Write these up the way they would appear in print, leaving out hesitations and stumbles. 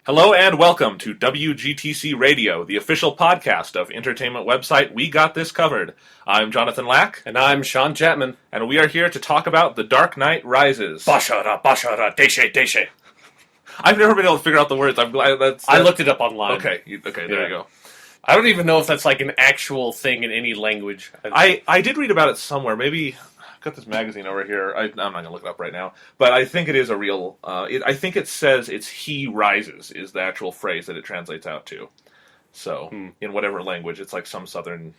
Hello and welcome to WGTC Radio, the official podcast of entertainment website We Got This Covered. I'm Jonathan Lack. And I'm Sean Chapman. And we are here to talk about The Dark Knight Rises. Bashara, bashara, deshe, deshe. I've never been able to figure out the words. I'm glad I looked it up online. Okay, there you go. I don't even know if that's like an actual thing in any language. I did read about it somewhere. Maybe I've got this magazine over here. I'm not going to look it up right now. But I think it is a real... I think it says it's He Rises is the actual phrase that it translates out to. So, in whatever language, it's like some Southern...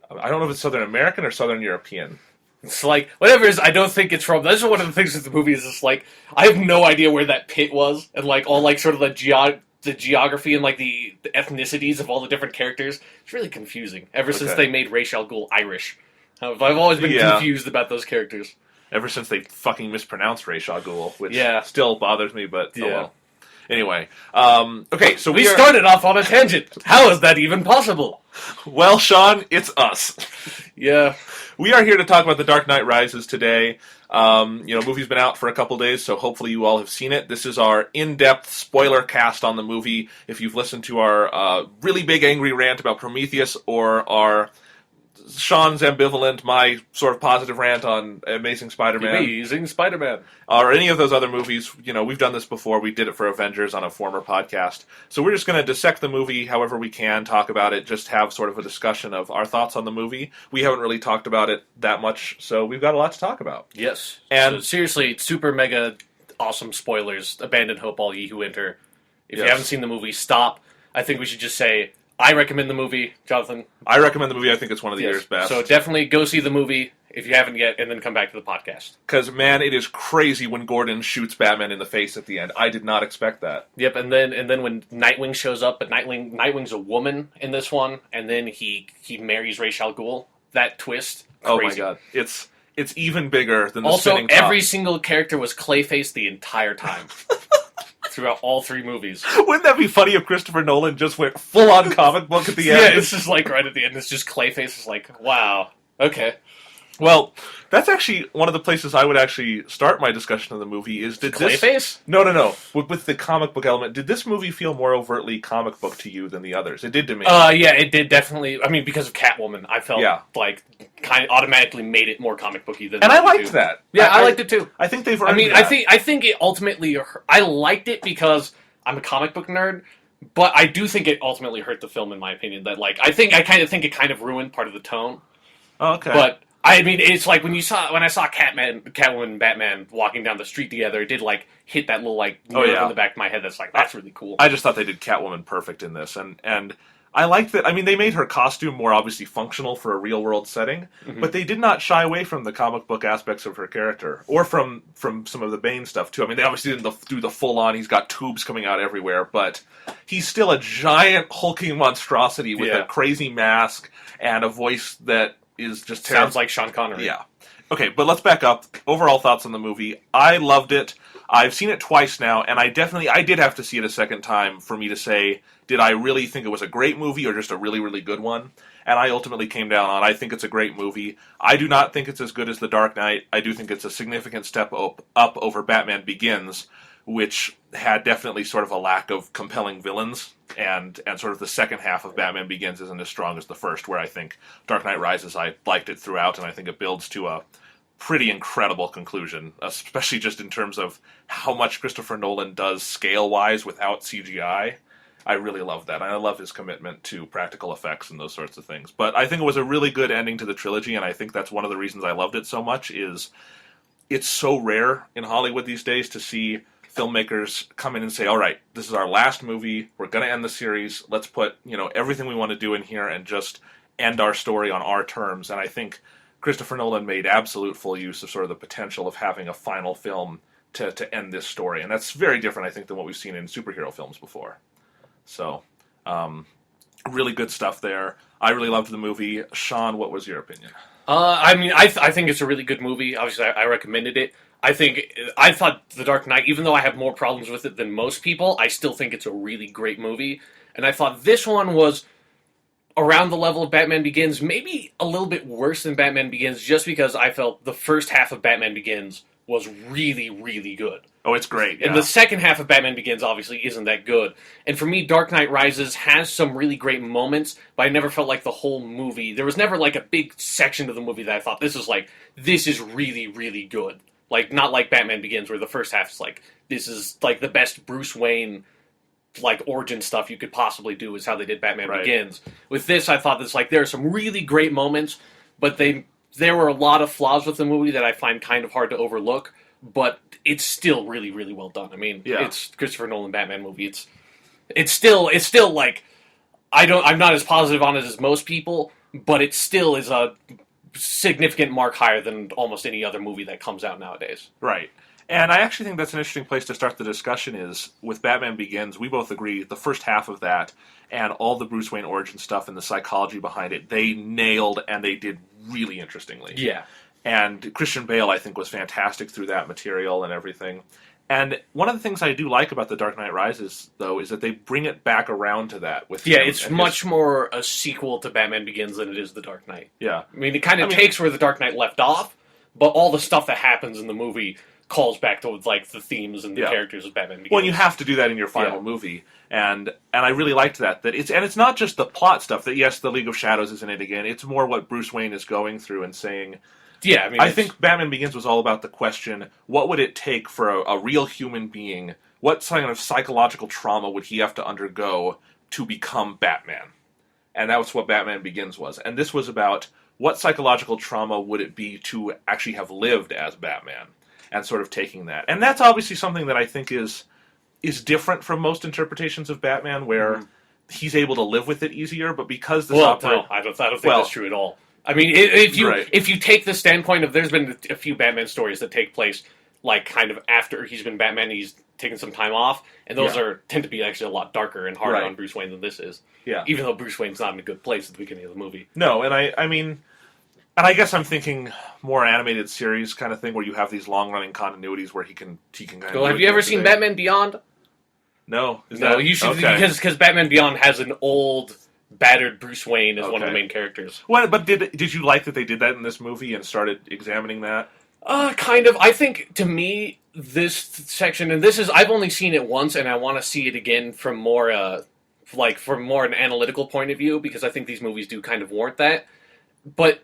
I don't know if it's Southern American or Southern European. It's like, whatever it is, I don't think it's from... That's one of the things with the movie is just like, I have no idea where that pit was, and like all like sort of the geography and like the ethnicities of all the different characters. It's really confusing. Ever since they made Ra's al Ghul Irish. I've always been confused about those characters. Ever since they fucking mispronounced Ra's al Ghul, which still bothers me, but oh well. Anyway, okay, so we started off on a tangent. How is that even possible? Well, Sean, it's us. Yeah. We are here to talk about The Dark Knight Rises today. Movie's been out for a couple days, so hopefully you all have seen it. This is our in-depth spoiler cast on the movie. If you've listened to our really big angry rant about Prometheus or our Sean's ambivalent, my sort of positive rant on Amazing Spider-Man. Amazing Spider-Man. Or any of those other movies, we've done this before. We did it for Avengers on a former podcast. So we're just going to dissect the movie however we can, talk about it, just have sort of a discussion of our thoughts on the movie. We haven't really talked about it that much, so we've got a lot to talk about. Yes. And so seriously, super mega awesome spoilers. Abandon hope, all ye who enter. If you haven't seen the movie, stop. I think we should just say... I recommend the movie, Jonathan. I recommend the movie. I think it's one of the year's best. So definitely go see the movie if you haven't yet, and then come back to the podcast. Because, man, it is crazy when Gordon shoots Batman in the face at the end. I did not expect that. Yep, and then when Nightwing shows up, but Nightwing's a woman in this one, and then he marries Ra's al Ghul. That twist, crazy. Oh my god, it's even bigger than the also, spinning top. Every single character was Clayface the entire time. Throughout all three movies. Wouldn't that be funny if Christopher Nolan just went full-on comic book at the end? Yeah, it's just like right at the end, it's just Clayface is like, wow, okay. Well, that's actually one of the places I would actually start my discussion of the movie is... Clayface? No. With the comic book element, did this movie feel more overtly comic book to you than the others? It did to me. Yeah, it did definitely. I mean, because of Catwoman, I felt like kind of automatically made it more comic booky than. And I liked that. Yeah, I liked it too. I think they've. I think it ultimately. I liked it because I'm a comic book nerd, but I do think it ultimately hurt the film, in my opinion. That I think it kind of ruined part of the tone. Okay, but. I mean, it's like when I saw Catwoman and Batman walking down the street together, it did hit that little nerve in the back of my head. That's really cool. I just thought they did Catwoman perfect in this, and I liked that. I mean, they made her costume more obviously functional for a real world setting, but they did not shy away from the comic book aspects of her character or from some of the Bane stuff too. I mean, they obviously didn't do the full on. He's got tubes coming out everywhere, but he's still a giant hulking monstrosity with a crazy mask and a voice that is just terrible. Sounds like Sean Connery. Yeah. Okay, but let's back up. Overall thoughts on the movie. I loved it. I've seen it twice now, and I did have to see it a second time for me to say, did I really think it was a great movie or just a really, really good one? And I ultimately came down on, I think it's a great movie. I do not think it's as good as The Dark Knight. I do think it's a significant step up over Batman Begins, which had definitely sort of a lack of compelling villains, and sort of the second half of Batman Begins isn't as strong as the first, where I think Dark Knight Rises, I liked it throughout, and I think it builds to a pretty incredible conclusion, especially just in terms of how much Christopher Nolan does scale-wise without CGI. I really love that, and I love his commitment to practical effects and those sorts of things. But I think it was a really good ending to the trilogy, and I think that's one of the reasons I loved it so much, is it's so rare in Hollywood these days to see filmmakers come in and say, all right, this is our last movie, we're going to end the series, let's put everything we want to do in here and just end our story on our terms. And I think Christopher Nolan made absolute full use of sort of the potential of having a final film to end this story. And that's very different, I think, than what we've seen in superhero films before. So, really good stuff there. I really loved the movie. Sean, what was your opinion? I think it's a really good movie. Obviously, I recommended it. I thought The Dark Knight, even though I have more problems with it than most people, I still think it's a really great movie. And I thought this one was around the level of Batman Begins, maybe a little bit worse than Batman Begins, just because I felt the first half of Batman Begins was really, really good. Oh, it's great. Yeah. And the second half of Batman Begins obviously isn't that good. And for me, Dark Knight Rises has some really great moments, but I never felt like the whole movie. There was never like a big section of the movie that I thought this is really, really good. Like, not like Batman Begins, where the first half is like, this is like the best Bruce Wayne like origin stuff you could possibly do is how they did Batman Begins. With this, I thought this like there are some really great moments, but there were a lot of flaws with the movie that I find kind of hard to overlook. But it's still really, really well done. I mean, it's Christopher Nolan Batman movie. It's still like I'm not as positive on it as most people, but it still is a significant mark higher than almost any other movie that comes out nowadays. Right. And I actually think that's an interesting place to start the discussion is, with Batman Begins, we both agree the first half of that and all the Bruce Wayne origin stuff and the psychology behind it, they nailed and they did really interestingly. Yeah. And Christian Bale, I think, was fantastic through that material and everything. And one of the things I do like about The Dark Knight Rises, though, is that they bring it back around to that. With it's much more a sequel to Batman Begins than it is The Dark Knight. Yeah. I mean, it kind of takes where The Dark Knight left off, but all the stuff that happens in the movie calls back to like the themes and the characters of Batman Begins. Well, you have to do that in your final movie, and I really liked that. It's not just the plot stuff. That yes, the League of Shadows is in it again. It's more what Bruce Wayne is going through and saying. Yeah, I mean, I think Batman Begins was all about the question: what would it take for a real human being? What kind of psychological trauma would he have to undergo to become Batman? And that was what Batman Begins was. And this was about what psychological trauma would it be to actually have lived as Batman, and sort of taking that. And that's obviously something that I think is different from most interpretations of Batman, where he's able to live with it easier. But because this no, I don't think that's true at all. I mean, if you take the standpoint of, there's been a few Batman stories that take place like kind of after he's been Batman, he's taken some time off, and those tend to be actually a lot darker and harder on Bruce Wayne than this is. Yeah, even though Bruce Wayne's not in a good place at the beginning of the movie. No, and I mean, and I guess I'm thinking more animated series kind of thing where you have these long running continuities where he can kind of. Well, have you ever seen Batman Beyond? No, you should because Batman Beyond has an old, battered Bruce Wayne as one of the main characters. Well, but did you like that they did that in this movie and started examining that? Kind of. I think, to me, this section, and this is, I've only seen it once, and I want to see it again from more, from more an analytical point of view, because I think these movies do kind of warrant that. But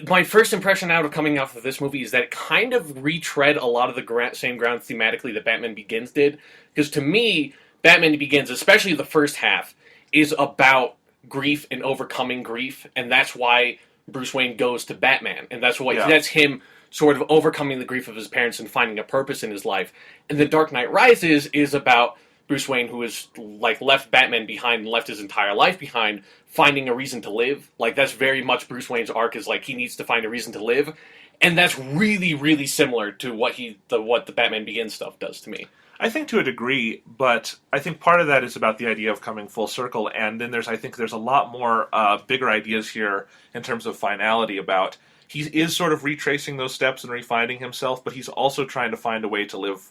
my first impression out of coming off of this movie is that it kind of retread a lot of the same ground thematically that Batman Begins did. Because to me, Batman Begins, especially the first half, is about grief and overcoming grief, and that's why Bruce Wayne goes to Batman, and that's him sort of overcoming the grief of his parents and finding a purpose in his life. And The Dark Knight Rises is about Bruce Wayne, who has like left Batman behind and left his entire life behind, finding a reason to live. Like, that's very much Bruce Wayne's arc, is like he needs to find a reason to live, and that's really, really similar to what the Batman Begins stuff does to me. I think to a degree, but I think part of that is about the idea of coming full circle, and then there's a lot more bigger ideas here in terms of finality about he is sort of retracing those steps and refining himself, but he's also trying to find a way to live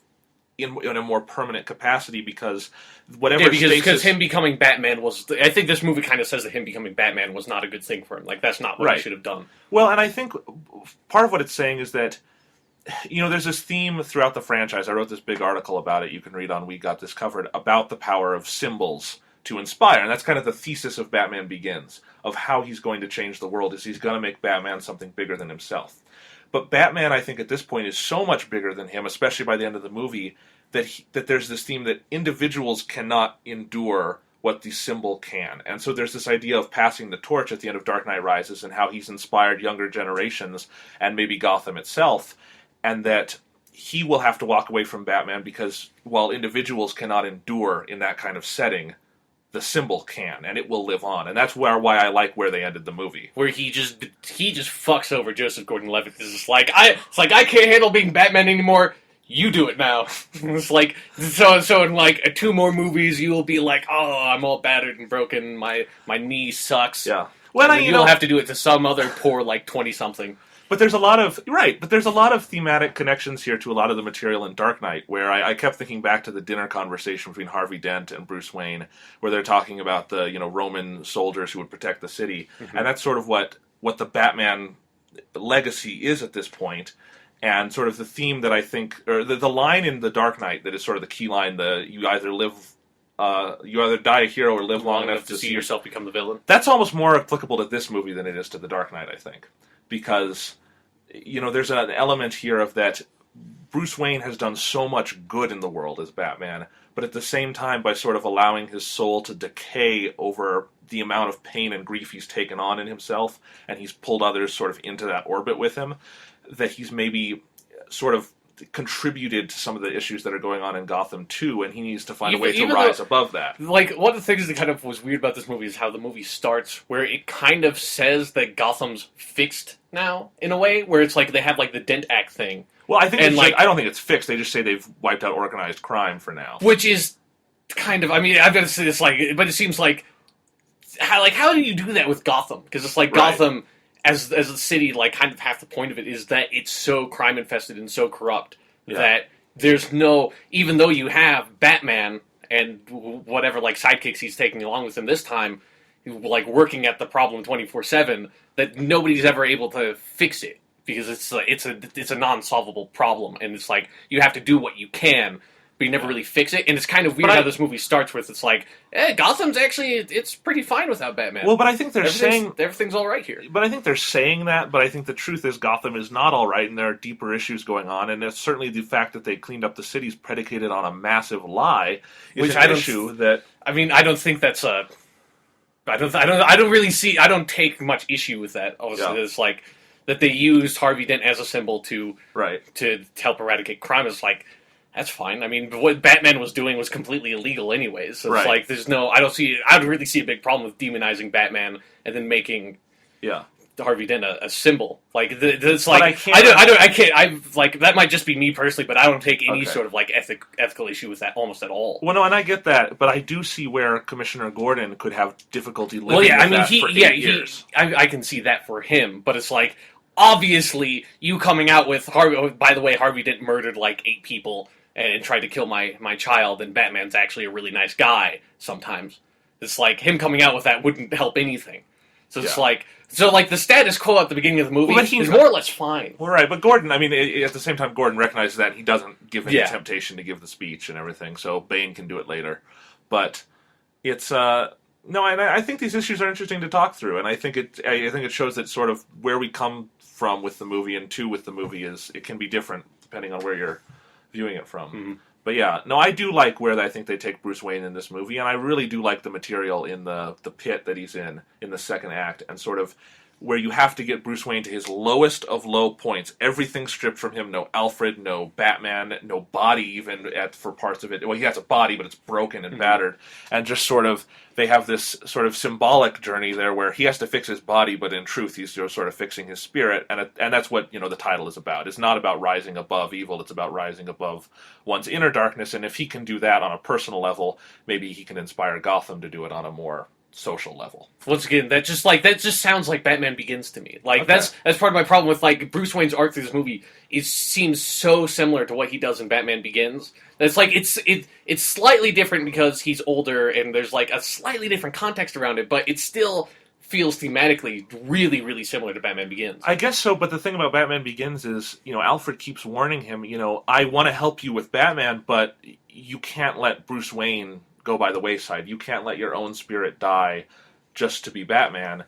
in a more permanent capacity, because because him becoming Batman was, I think this movie kind of says that him becoming Batman was not a good thing for him. Like, that's not what he should have done. Well, and I think part of what it's saying is that, there's this theme throughout the franchise. I wrote this big article about it. You can read on We Got This Covered, about the power of symbols to inspire. And that's kind of the thesis of Batman Begins, of how he's going to change the world, is he's going to make Batman something bigger than himself. But Batman, I think, at this point is so much bigger than him, especially by the end of the movie, that there's this theme that individuals cannot endure what the symbol can. And so there's this idea of passing the torch at the end of Dark Knight Rises, and how he's inspired younger generations, and maybe Gotham itself, and that he will have to walk away from Batman because while individuals cannot endure in that kind of setting, the symbol can, and it will live on. And that's why I like where they ended the movie. Where he just fucks over Joseph Gordon-Levitt. It's like, I can't handle being Batman anymore. You do it now. It's like, so in like 2 more movies, you will be like, oh, I'm all battered and broken. My knee sucks. Yeah. Well, you'll have to do it to some other poor like 20-something. But there's a lot of thematic connections here to a lot of the material in Dark Knight, where I kept thinking back to the dinner conversation between Harvey Dent and Bruce Wayne, where they're talking about the Roman soldiers who would protect the city, and that's sort of what the Batman legacy is at this point. And sort of the theme that I think, or the line in The Dark Knight that is sort of the key line, you either die a hero or live long enough to see yourself become the villain. That's almost more applicable to this movie than it is to The Dark Knight, I think. Because, there's an element here of that Bruce Wayne has done so much good in the world as Batman, but at the same time, by sort of allowing his soul to decay over the amount of pain and grief he's taken on in himself, and he's pulled others sort of into that orbit with him, that he's maybe sort of contributed to some of the issues that are going on in Gotham too, and he needs to find a way to rise above that. Like, one of the things that kind of was weird about this movie is how the movie starts, where it kind of says that Gotham's fixed now, in a way, where it's like they have like the Dent Act thing. Well, I think I don't think it's fixed. They just say they've wiped out organized crime for now. Which is kind of, I mean, I've got to say this, but it seems like how do you do that with Gotham? Because it's like Gotham, as a city, like, kind of half the point of it is that it's so crime-infested and so corrupt that there's no, even though you have Batman and whatever, like, sidekicks he's taking along with him this time, like, working at the problem 24/7, that nobody's ever able to fix it. Because it's a non-solvable problem, and it's like, you have to do what you can, but you never really fix it. And it's kind of weird how this movie starts with, it's like, Gotham's actually, it's pretty fine without Batman. Well, but I think they're saying everything's all right here. But I think they're saying that, but I think the truth is Gotham is not all right, and there are deeper issues going on, and it's certainly the fact that they cleaned up the city's predicated on a massive lie is an issue that... I mean, I don't think that's a... I don't really see... I don't take much issue with that. It's like... that they used Harvey Dent as a symbol to help eradicate crime is like, that's fine. I mean, what Batman was doing was completely illegal anyways. So it's like, there's no, I don't really see a big problem with demonizing Batman and then making Harvey Dent a symbol. Like, it's like, I can't, like, that might just be me personally, but I don't take any sort of, like, ethical issue with that almost at all. Well, no, and I get that, but I do see where Commissioner Gordon could have difficulty living with that for 8 years. I can see that for him, but it's like, obviously, you coming out with, by the way, Harvey Dent murdered, like, 8 people and tried to kill my child, and Batman's actually a really nice guy sometimes. It's like, him coming out with that wouldn't help anything. So it's like, the status quo at the beginning of the movie is more or less fine. Well, right, but Gordon, I mean, at the same time, Gordon recognizes that he doesn't give any temptation to give the speech and everything, so Bane can do it later. But it's, no, and I think these issues are interesting to talk through, and I think it shows that sort of where we come from with the movie and to with the movie is, it can be different depending on where you're viewing it from. Mm-hmm. But yeah, no, I do like where I think they take Bruce Wayne in this movie, and I really do like the material in the pit that he's in the second act, and sort of where you have to get Bruce Wayne to his lowest of low points. Everything stripped from him. No Alfred, no Batman, no body even for parts of it. Well, he has a body, but it's broken and battered. And just sort of, they have this sort of symbolic journey there where he has to fix his body, but in truth he's just sort of fixing his spirit. And that's what, the title is about. It's not about rising above evil. It's about rising above one's inner darkness. And if he can do that on a personal level, maybe he can inspire Gotham to do it on a more social level. Once again, that just sounds like Batman Begins to me. Like, that's part of my problem with, like, Bruce Wayne's arc through this movie. It seems so similar to what he does in Batman Begins. That's like, it's slightly different because he's older and there's, like, a slightly different context around it, but it still feels thematically really, really similar to Batman Begins. I guess so, but the thing about Batman Begins is, Alfred keeps warning him, I want to help you with Batman, but you can't let Bruce Wayne go by the wayside. You can't let your own spirit die just to be Batman.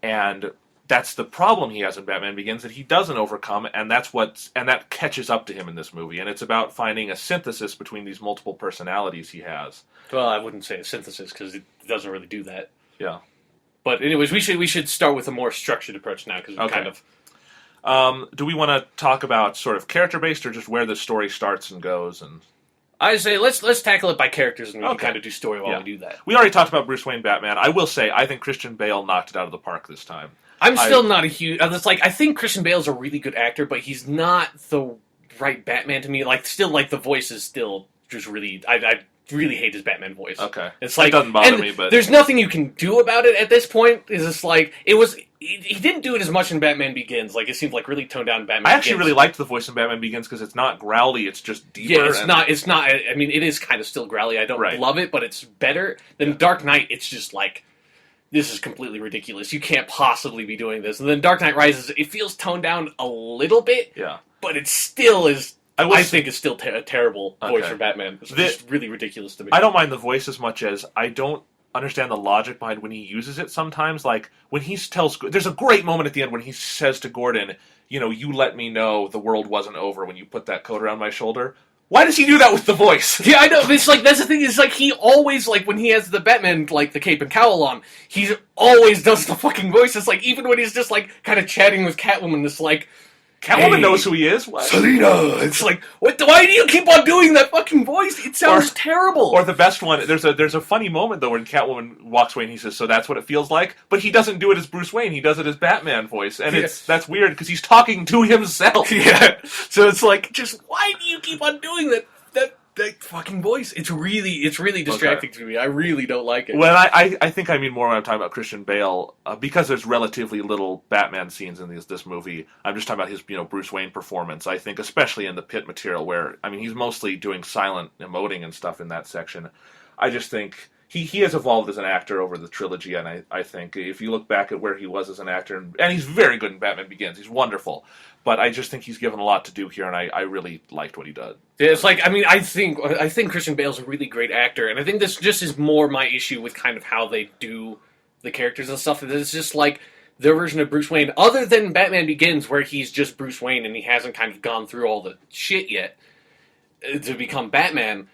And that's the problem he has in Batman Begins that he doesn't overcome, and that catches up to him in this movie. And it's about finding a synthesis between these multiple personalities he has. Well, I wouldn't say a synthesis because it doesn't really do that. Yeah. But anyways, we should start with a more structured approach now because we kind of. Do we want to talk about sort of character based or just where the story starts and goes and? I say let's tackle it by characters and we can kind of do story while we do that. We already talked about Bruce Wayne Batman. I will say I think Christian Bale knocked it out of the park this time. I'm still not a huge. It's like, I think Christian Bale's a really good actor, but he's not the right Batman to me. Like, still, like, the voice is still just really. I really hate his Batman voice. Okay, it's like, it doesn't bother me, but there's nothing you can do about it at this point. It's just like it was. He didn't do it as much in Batman Begins. Like, it seemed like really toned down Batman. I actually really liked the voice in Batman Begins because it's not growly; it's just deeper. Yeah, it's not. I mean, it is kind of still growly. I don't love it, but it's better than Dark Knight. It's just like, this is completely ridiculous. You can't possibly be doing this. And then Dark Knight Rises, it feels toned down a little bit. Yeah. but it still is. I think it's still a terrible voice Okay. for Batman. It's just really ridiculous to me. I don't mind the voice as much as I don't understand the logic behind when he uses it sometimes. Like, when he tells... There's a great moment at the end when he says to Gordon, you let me know the world wasn't over when you put that coat around my shoulder. Why does he do that with the voice? Yeah, I know. It's like, that's the thing, is like, he always, like, when he has the Batman, like, the cape and cowl on, he always does the fucking voice. It's like, even when he's just, like, kind of chatting with Catwoman, it's like... Catwoman knows who he is. What? Selina! It's like, why do you keep on doing that fucking voice? It sounds terrible. Or the best one, there's a funny moment, though, when Catwoman walks away and he says, so that's what it feels like? But he doesn't do it as Bruce Wayne, he does it as Batman voice. And that's weird, because he's talking to himself. Yeah. So it's like, just, why do you keep on doing that fucking voice? It's really distracting to me. I really don't like it. Well, I think I mean more when I'm talking about Christian Bale, because there's relatively little Batman scenes in this movie. I'm just talking about his Bruce Wayne performance. I think especially in the pit material where, I mean, he's mostly doing silent emoting and stuff in that section. I just think he has evolved as an actor over the trilogy, and I think if you look back at where he was as an actor, and he's very good in Batman Begins, he's wonderful, but I just think he's given a lot to do here, and I really liked what he did. Yeah, it's like, I mean, I think Christian Bale's a really great actor, and I think this just is more my issue with kind of how they do the characters and stuff. It's just like their version of Bruce Wayne, other than Batman Begins, where he's just Bruce Wayne and he hasn't kind of gone through all the shit yet to become Batman.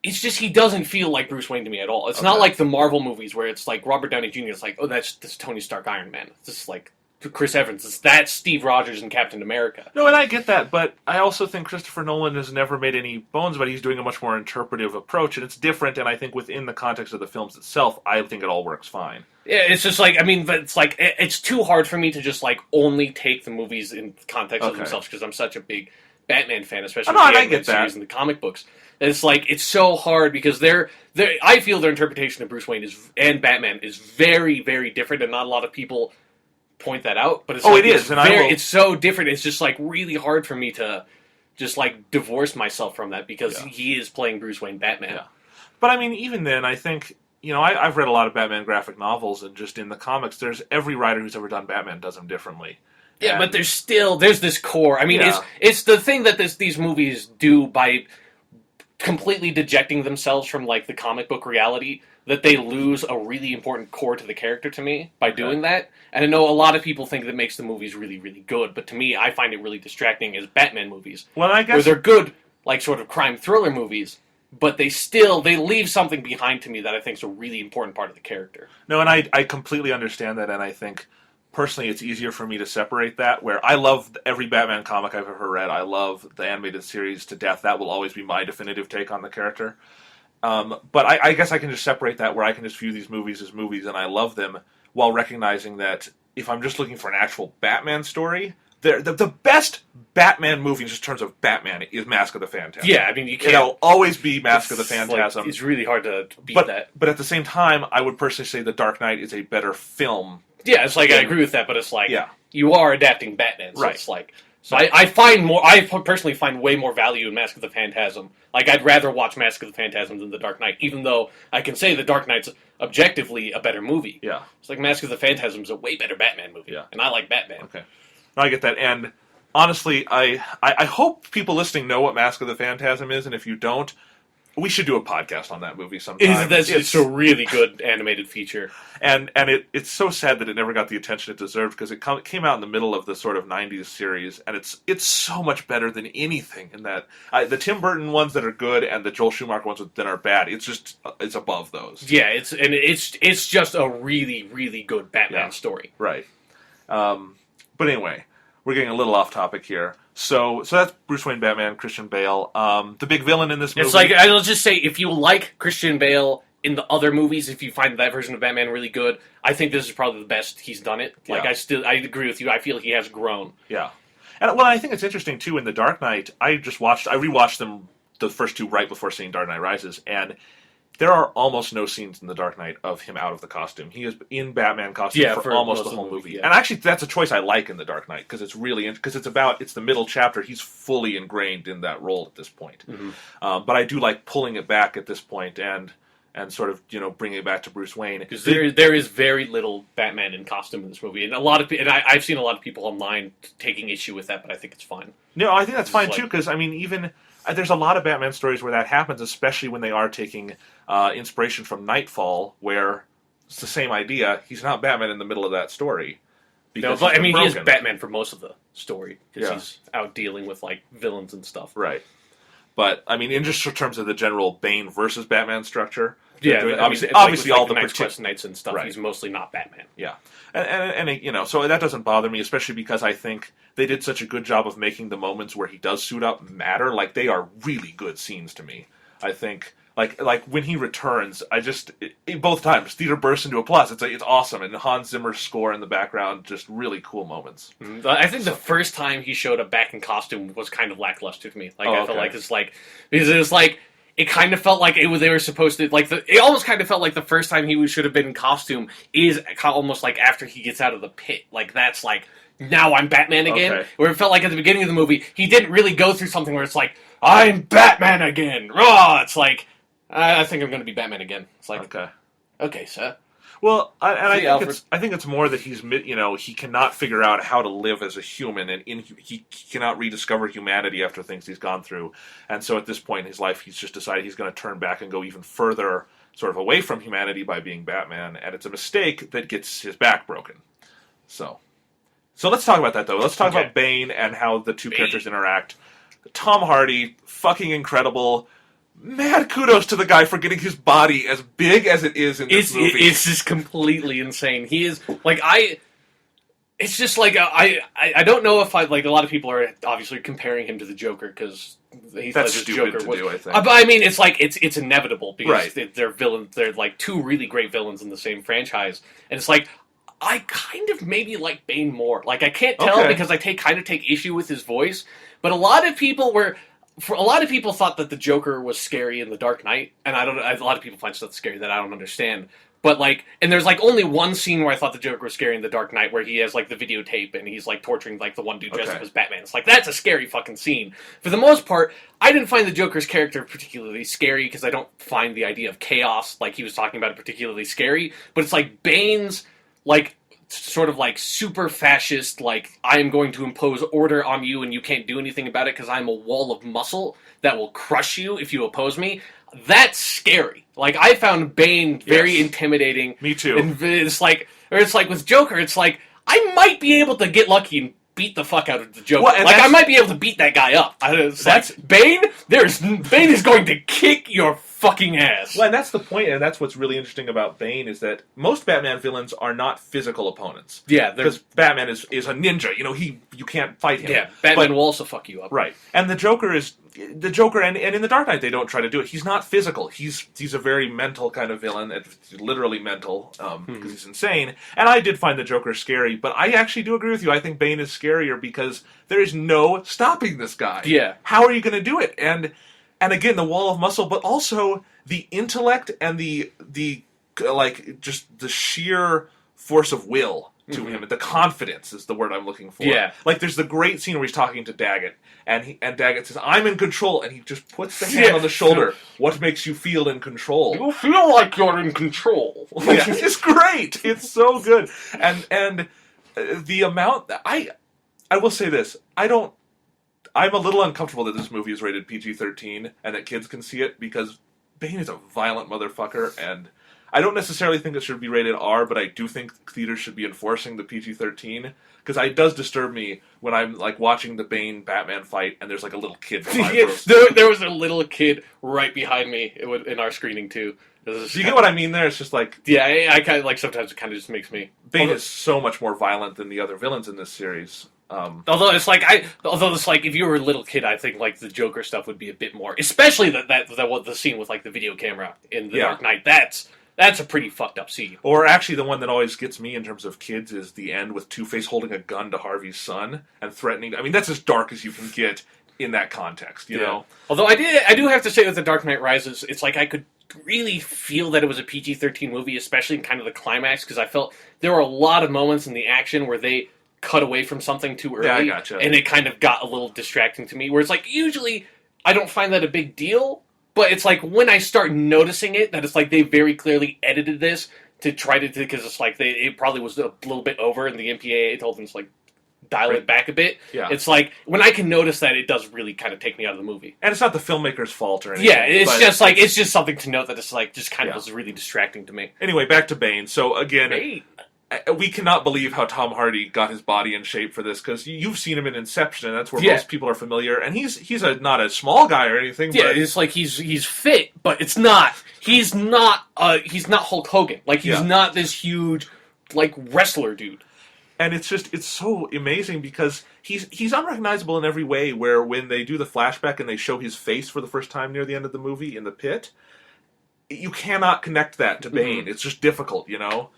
It's just, he doesn't feel like Bruce Wayne to me at all. It's not like the Marvel movies where it's like Robert Downey Jr. It's like, oh, that's Tony Stark Iron Man. It's just like Chris Evans. That's Steve Rogers and Captain America. No, and I get that, but I also think Christopher Nolan has never made any bones, but he's doing a much more interpretive approach, and it's different, and I think within the context of the films itself, I think it all works fine. Yeah, it's just like, I mean, but it's like, it's too hard for me to just like only take the movies in context of themselves, because I'm such a big Batman fan, especially with the animated series and the comic books. And it's like, it's so hard because I feel their interpretation of Bruce Wayne and Batman is very, very different, and not a lot of people point that out. But it's it's so different. It's just like really hard for me to just like divorce myself from that, because he is playing Bruce Wayne Batman. Yeah. But I mean, even then, I think, I've read a lot of Batman graphic novels, and just in the comics, there's every writer who's ever done Batman does them differently. Yeah, but there's this core. I mean, it's the thing that these movies do by completely dejecting themselves from like the comic book reality, that they lose a really important core to the character to me by doing that. And I know a lot of people think that makes the movies really, really good, but to me, I find it really distracting as Batman movies. Well, I guess where they're good, like sort of crime thriller movies, but they leave something behind to me that I think is a really important part of the character. No, and I completely understand that, and I think personally, it's easier for me to separate that, where I love every Batman comic I've ever read. I love the animated series to death. That will always be my definitive take on the character. But I guess I can just separate that, where I can just view these movies as movies, and I love them, while recognizing that if I'm just looking for an actual Batman story, the best Batman movie in terms of Batman is Mask of the Phantasm. Yeah, I mean, you can't... It'll always be Mask of the Phantasm. Like, it's really hard to beat that. But at the same time, I would personally say The Dark Knight is a better film. Yeah, it's like, I agree with that, but it's like, you are adapting Batman, so it's like... So I personally find way more value in Mask of the Phantasm. Like, I'd rather watch Mask of the Phantasm than The Dark Knight, even though I can say The Dark Knight's objectively a better movie. Yeah. It's like Mask of the Phantasm's a way better Batman movie. Yeah. And I like Batman. Okay. I get that, and honestly, I hope people listening know what Mask of the Phantasm is, and if you don't, we should do a podcast on that movie sometime. It's a really good animated feature. And it's so sad that it never got the attention it deserved, because it came out in the middle of the sort of 90s series, and it's so much better than anything in that. The Tim Burton ones that are good and the Joel Schumacher ones that are bad, it's above those. Yeah, it's just a really, really good Batman story. Right. But anyway, we're getting a little off topic here. So that's Bruce Wayne Batman, Christian Bale. The big villain in this movie... It's like, I'll just say, if you like Christian Bale in the other movies, if you find that version of Batman really good, I think this is probably the best he's done it. Like, I agree with you. I feel he has grown. Yeah. And, well, I think it's interesting, too, in The Dark Knight, I rewatched them, the first two, right before seeing Dark Knight Rises, and there are almost no scenes in The Dark Knight of him out of the costume. He is in Batman costume for almost the whole movie. Yeah. And actually, that's a choice I like in The Dark Knight, because it's really, because it's the middle chapter. He's fully ingrained in that role at this point. Mm-hmm. But I do like pulling it back at this point, and and sort of bringing it back to Bruce Wayne. Because there is very little Batman in costume in this movie, and I've seen a lot of people online taking issue with that, but I think it's fine. No, I think that's fine too, because I mean, even there's a lot of Batman stories where that happens, especially when they are taking inspiration from Nightfall, where it's the same idea. He's not Batman in the middle of that story. No, but I mean, he is Batman for most of the story, because he's out dealing with like villains and stuff. Right. But I mean, in just terms of the general Bane versus Batman structure, obviously all the Knights and stuff. Right. He's mostly not Batman. Yeah, and so that doesn't bother me, especially because I think they did such a good job of making the moments where he does suit up matter. Like, they are really good scenes to me. I think like when he returns, both times theater bursts into applause. It's awesome, and Hans Zimmer's score in the background, just really cool moments. I think the first time he showed up back in costume was kind of lackluster to me. Like, I felt like because it was like, it kind of felt like they were supposed to, like, it almost kind of felt like the first time he should have been in costume is almost like after he gets out of the pit. Like, that's like, now I'm Batman again. Okay. Where it felt like at the beginning of the movie, he didn't really go through something where it's like, I'm Batman again. Raw. It's like, I think I'm going to be Batman again. It's like, okay, sir. Well, I think it's more that he's he cannot figure out how to live as a human, and he cannot rediscover humanity after things he's gone through, and so at this point in his life, he's just decided he's going to turn back and go even further, sort of away from humanity by being Batman, and it's a mistake that gets his back broken. So let's talk about that though. Let's talk about Bane and how the two characters interact. Tom Hardy, fucking incredible. Mad kudos to the guy for getting his body as big as it is in this movie. It's just completely insane. He is, like, it's just like, I don't know if a lot of people are obviously comparing him to the Joker, because that's stupid to do, I think. But I mean, it's like, it's inevitable, because they're villains, they're like two really great villains in the same franchise, and it's like, I kind of maybe like Bane more. Like, I can't tell because I kind of take issue with his voice, but a lot of people thought that the Joker was scary in The Dark Knight, and a lot of people find stuff scary that I don't understand. But and there's only one scene where I thought the Joker was scary in The Dark Knight, where he has the videotape and he's torturing the one dude dressed up as Batman. It's that's a scary fucking scene. For the most part, I didn't find the Joker's character particularly scary, because I don't find the idea of chaos, like he was talking about, particularly scary. But it's Bane's sort of super fascist, I am going to impose order on you and you can't do anything about it because I'm a wall of muscle that will crush you if you oppose me. That's scary. I found Bane very intimidating. Me too. And it's with Joker, it's I might be able to get lucky and beat the fuck out of the Joker. Well, I might be able to beat that guy up. Bane? Bane is going to kick your fucking ass. Well, and that's the point, and that's what's really interesting about Bane, is that most Batman villains are not physical opponents. Yeah, because Batman is a ninja. You can't fight him. Yeah, Batman will also fuck you up. Right, and the Joker, and in The Dark Knight they don't try to do it. He's not physical. He's a very mental kind of villain, literally mental, because he's insane. And I did find the Joker scary, but I actually do agree with you. I think Bane is scarier because there is no stopping this guy. Yeah, how are you going to do it? And again, the wall of muscle, but also the intellect and the just the sheer force of will to him. The confidence is the word I'm looking for. Yeah. There's the great scene where he's talking to Daggett, and Daggett says, "I'm in control," and he just puts the hand on the shoulder. What makes you feel in control? You feel like you're in control. Yeah, it's great. It's so good. And the amount that I will say this, I'm a little uncomfortable that this movie is rated PG-13 and that kids can see it, because Bane is a violent motherfucker, and I don't necessarily think it should be rated R, but I do think theaters should be enforcing the PG-13, because it does disturb me when I'm watching the Bane Batman fight and there's a little kid. There was a little kid right behind me in our screening too. Do you get what I mean there? It's just yeah, I kind of sometimes it kind of just makes me. Bane is so much more violent than the other villains in this series. Although it's if you were a little kid, I think the Joker stuff would be a bit more, especially the scene with the video camera in The Dark Knight. That's a pretty fucked up scene. Or actually, the one that always gets me in terms of kids is the end with Two-Face holding a gun to Harvey's son and threatening. I mean, that's as dark as you can get in that context, you know. Although I do have to say with The Dark Knight Rises, it's I could really feel that it was a PG-13 movie, especially in kind of the climax, because I felt there were a lot of moments in the action where they cut away from something too early, I gotcha. And it kind of got a little distracting to me, where it's usually I don't find that a big deal, But it's like when I start noticing it, that it's like they very clearly edited this to try to, because it's like it probably was a little bit over, and the MPAA told them to like dial it back a bit. Yeah. It's like when I can notice that, it does really kind of take me out of the movie. And it's not the filmmaker's fault or anything. Yeah, it's just something to note that it's like just kind of was really distracting to me. Anyway, back to Bane. So again, Bane. we cannot believe how Tom Hardy got his body in shape for this, because you've seen him in Inception, and that's where most people are familiar. And he's not a small guy or anything. Yeah, but it's like he's fit, but it's not. He's not Hulk Hogan. Like he's not this huge like wrestler dude. And it's so amazing because he's unrecognizable in every way. Where when they do the flashback and they show his face for the first time near the end of the movie in the pit, you cannot connect that to Bane. It's just difficult, you know.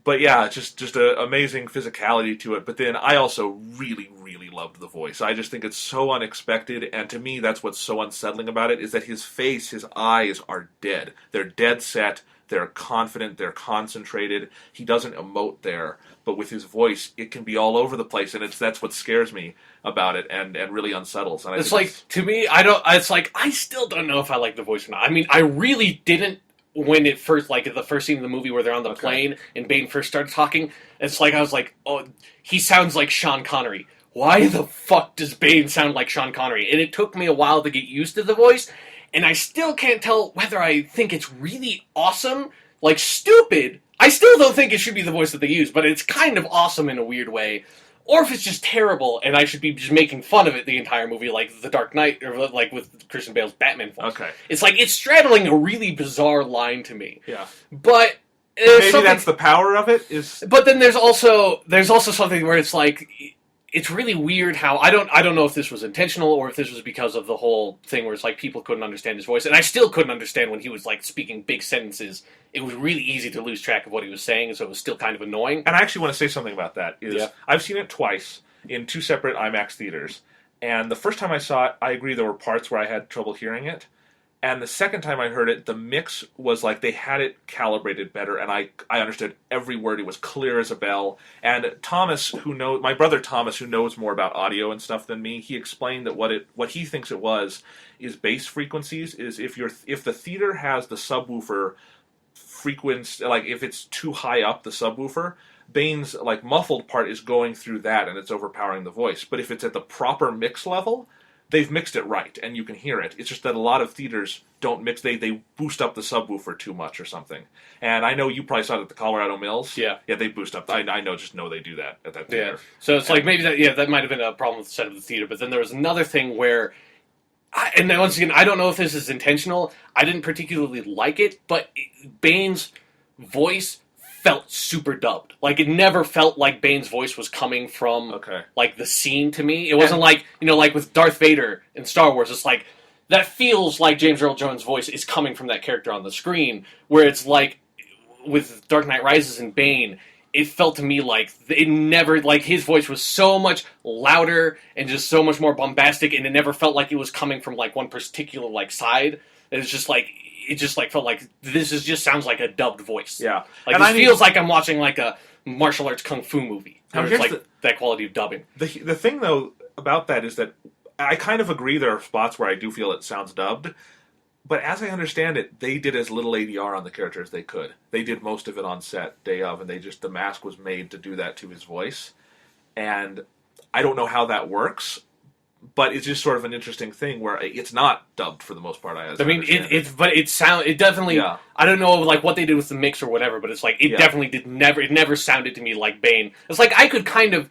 But yeah, just an amazing physicality to it. But then I also really, really loved the voice. I just think it's so unexpected, and to me, that's what's so unsettling about it, is that his face, his eyes are dead. They're dead set. They're confident. They're concentrated. He doesn't emote there, but with his voice, it can be all over the place, and that's what scares me about it, and really unsettles. And to me, I still don't know if I like the voice or not. I mean, I really didn't. When it first, like the first scene in the movie where they're on the plane and Bane first started talking, it's like I was like, oh, he sounds like Sean Connery. Why the fuck does Bane sound like Sean Connery? And it took me a while to get used to the voice, and I still can't tell whether I think it's really awesome, like stupid. I still don't think it should be the voice that they use, but it's kind of awesome in a weird way. Or if it's just terrible, and I should be just making fun of it the entire movie, like The Dark Knight, or like with Christian Bale's Batman voice. Okay. It's like, it's straddling a really bizarre line to me. Yeah. But maybe that's the power of it, is... But then there's also something where it's like, it's really weird how, I don't know if this was intentional, or if this was because of the whole thing where it's like people couldn't understand his voice, and I still couldn't understand when he was like speaking big sentences. It was really easy to lose track of what he was saying, so it was still kind of annoying. And I actually want to say something about that. I've seen it twice in 2 separate IMAX theaters, and the first time I saw it, I agree there were parts where I had trouble hearing it, and the second time I heard it, the mix was like they had it calibrated better, and I understood every word. It was clear as a bell. And Thomas, my brother Thomas, who knows more about audio and stuff than me, he explained that what he thinks it was is bass frequencies. Is if the theater has the subwoofer frequency, like if it's too high up the subwoofer, Bane's like muffled part is going through that and it's overpowering the voice. But if it's at the proper mix level, they've mixed it right and you can hear it. It's just that a lot of theaters don't mix. They boost up the subwoofer too much or something. And I know you probably saw it at the Colorado Mills. Yeah, they boost up. I know they do that at that theater. Yeah. So it's like maybe that might have been a problem with the set of the theater. But then there was another thing where, and then once again, I don't know if this is intentional. I didn't particularly like it, but Bane's voice felt super dubbed. Like, it never felt like Bane's voice was coming from, like, the scene to me. It wasn't like, like with Darth Vader in Star Wars, it's like, that feels like James Earl Jones' voice is coming from that character on the screen, where it's like, with Dark Knight Rises and Bane, it felt to me like it never, like, his voice was so much louder and just so much more bombastic, and it never felt like it was coming from, like, one particular, like, side. It just felt like this just sounds like a dubbed voice. Yeah. Like, it feels like I'm watching like a martial arts kung fu movie. It's like that quality of dubbing. The thing though about that is that I kind of agree there are spots where I do feel it sounds dubbed, but as I understand it, they did as little ADR on the character as they could. They did most of it on set day of, and the mask was made to do that to his voice. And I don't know how that works. But it's just sort of an interesting thing where it's not dubbed for the most part. I mean, it definitely. Yeah. I don't know like what they did with the mix or whatever, but it's like it definitely it never sounded to me like Bane. It's like I could kind of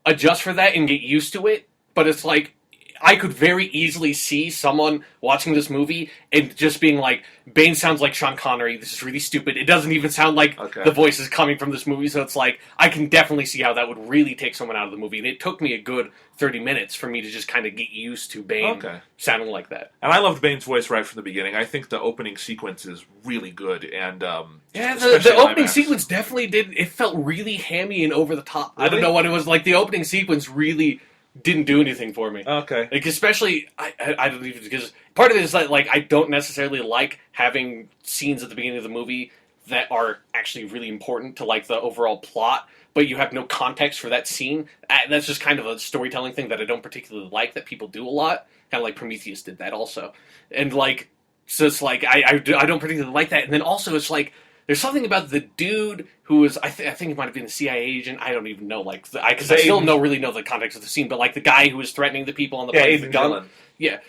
adjust for that and get used to it, but it's like I could very easily see someone watching this movie and just being like, Bane sounds like Sean Connery, this is really stupid. It doesn't even sound like the voice is coming from this movie, so it's like, I can definitely see how that would really take someone out of the movie. And it took me a good 30 minutes for me to just kind of get used to Bane sounding like that. And I loved Bane's voice right from the beginning. I think the opening sequence is really good. And the opening sequence definitely it felt really hammy and over the top. Really? I don't know what it was like. The opening sequence really didn't do anything for me. Okay. Like, especially, I don't even, because part of it is that, like, I don't necessarily like having scenes at the beginning of the movie that are actually really important to like the overall plot, but you have no context for that scene. That's just kind of a storytelling thing that I don't particularly like that people do a lot. Kind of like Prometheus did that also, and like so it's like I don't particularly like that. And then also it's like there's something about the dude who was I think he might have been a CIA agent. I don't even know because I still really know the context of the scene, but like the guy who was threatening the people on the plane with the gun. Dillon. Yeah.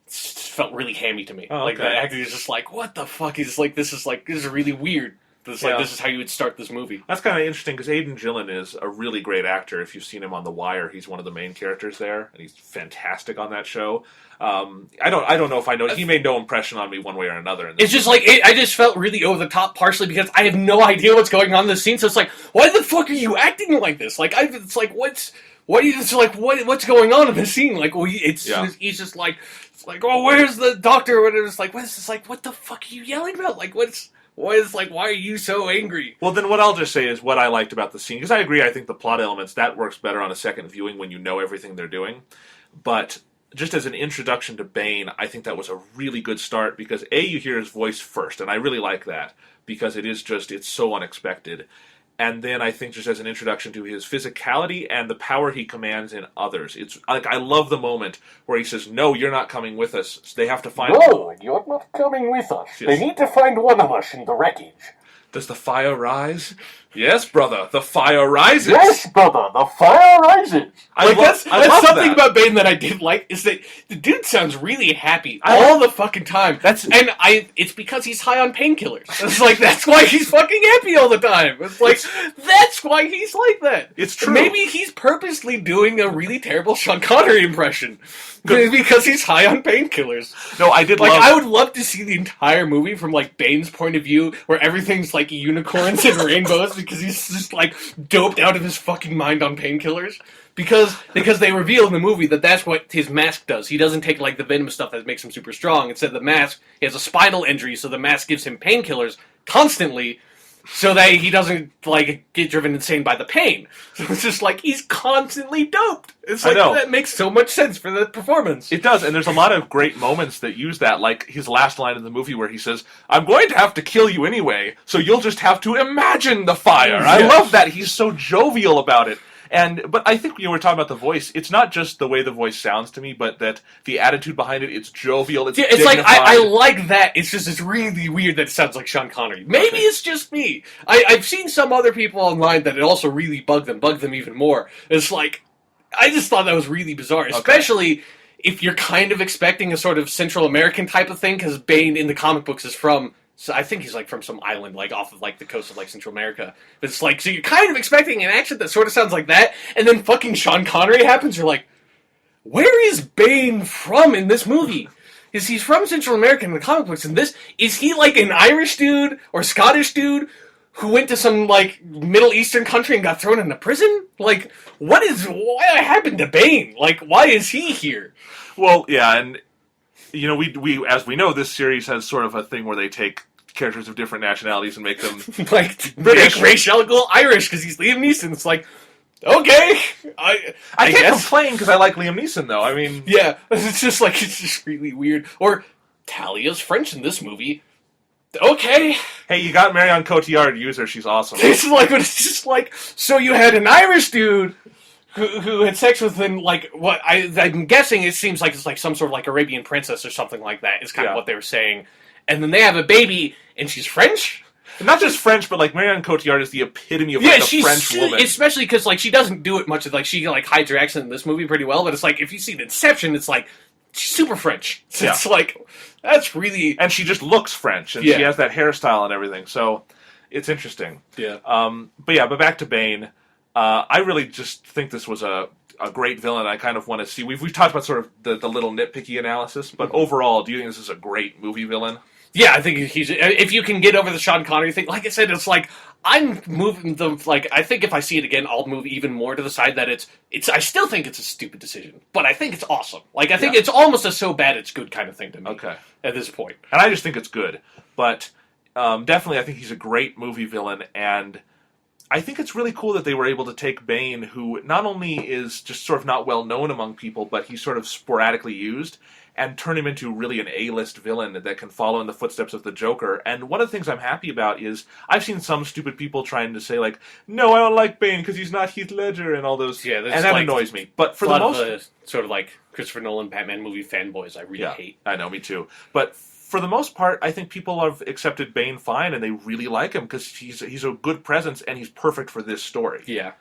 It felt really hammy to me. Oh, like okay. that actor is just like, what the fuck? He's like, this is really weird. This is how you would start this movie. That's kind of interesting because Aidan Gillen is a really great actor. If you've seen him on The Wire, he's one of the main characters there, and he's fantastic on that show. I don't know if I know. He made no impression on me one way or another. It's just like I just felt really over the top, partially because I have no idea what's going on in the scene. So it's like, why the fuck are you acting like this? Like it's like what's going on in the scene? Like, well, he's just like. Like, oh, where's the doctor? What is like? What is this? Like, what the fuck are you yelling about? Like, why are you so angry? Well, then what I'll just say is what I liked about the scene, because I agree, I think the plot elements, that works better on a second viewing when you know everything they're doing. But just as an introduction to Bane, I think that was a really good start, because you hear his voice first, and I really like that, because it's so unexpected. And then I think just as an introduction to his physicality and the power he commands in others. It's like I love the moment where he says, "No, you're not coming with us." So they have to find. No, you're not coming with us. Yes. They need to find one of us in the wreckage. Does the fire rise? Yes, brother, the fire rises. Yes, brother, the fire rises. That's love something that. about Bane that I did like is that the dude sounds really happy all the fucking time. It's because he's high on painkillers. It's like that's why he's fucking happy all the time. It's like that's why he's like that. It's true. Maybe he's purposely doing a really terrible Sean Connery impression because he's high on painkillers. No, I did Like love. I would love to see the entire movie from like Bane's point of view, where everything's like unicorns and rainbows because he's just like doped out of his fucking mind on painkillers. Because they reveal in the movie that that's what his mask does. He doesn't take like the venom stuff that makes him super strong. Instead, the mask he has a spinal injury, so the mask gives him painkillers constantly, so that he doesn't like get driven insane by the pain. So it's just like he's constantly doped. It's like that makes so much sense for the performance. It does, and there's a lot of great moments that use that, like his last line in the movie where he says, "I'm going to have to kill you anyway, so you'll just have to imagine the fire." Yeah. I love that. He's so jovial about it. But I think we're talking about the voice. It's not just the way the voice sounds to me, but that the attitude behind it, it's jovial, it's it's dignified. like, I like that. It's just, it's really weird that it sounds like Sean Connery. Maybe it's just me. I've seen some other people online that it also really bugged them even more. It's like, I just thought that was really bizarre, especially if you're kind of expecting a sort of Central American type of thing, because Bane in the comic books is from... So I think he's like from some island, like off of like the coast of like Central America. But it's like, so you're kind of expecting an accent that sort of sounds like that, and then fucking Sean Connery happens. You're like, where is Bane from in this movie? Is he's from Central America in the comic books? And this is he like an Irish dude or Scottish dude who went to some like Middle Eastern country and got thrown into prison? Like, what happened to Bane? Like, why is he here? Well, yeah, and you know, we as we know, this series has sort of a thing where they take characters of different nationalities and make them like British. Ray Shelley go Irish because he's Liam Neeson. It's like, okay, I can't guess. complain because I like Liam Neeson, though. I mean, Yeah, it's just really weird. Or Talia's French in this movie. Okay, hey, you got Marion Cotillard, use her. She's awesome. it's just like, so you had an Irish dude who had sex with him, like, what I'm guessing it seems like it's like some sort of like Arabian princess or something like that is kind of what they were saying. And then they have a baby, and she's French? And not just French, but like Marion Cotillard is the epitome of like a French woman. Especially because like she doesn't do it much. Like she like hides her accent in this movie pretty well, but it's like if you see the Inception, it's like she's super French. So it's like that's really, and she just looks French, and she has that hairstyle and everything. So it's interesting. Yeah. But back to Bane. I really just think this was a great villain. I kind of want to see. We've talked about sort of the little nitpicky analysis, but overall, do you think this is a great movie villain? Yeah, I think he's. If you can get over the Sean Connery thing, like I said, it's like I'm moving the like. I think if I see it again, I'll move even more to the side that it's. I still think it's a stupid decision, but I think it's awesome. Like I think it's almost a so bad it's good kind of thing to me. Okay. At this point, and I just think it's good, but definitely I think he's a great movie villain, and I think it's really cool that they were able to take Bane, who not only is just sort of not well known among people, but he's sort of sporadically used, and turn him into really an A-list villain that can follow in the footsteps of the Joker. And one of the things I'm happy about is I've seen some stupid people trying to say, like, no, I don't like Bane because he's not Heath Ledger and all those, Yeah, and that like, annoys me. But for a the lot most... of the sort of like Christopher Nolan Batman movie fanboys I really hate. I know, me too. But for the most part, I think people have accepted Bane fine, and they really like him because he's a good presence, and he's perfect for this story. Yeah.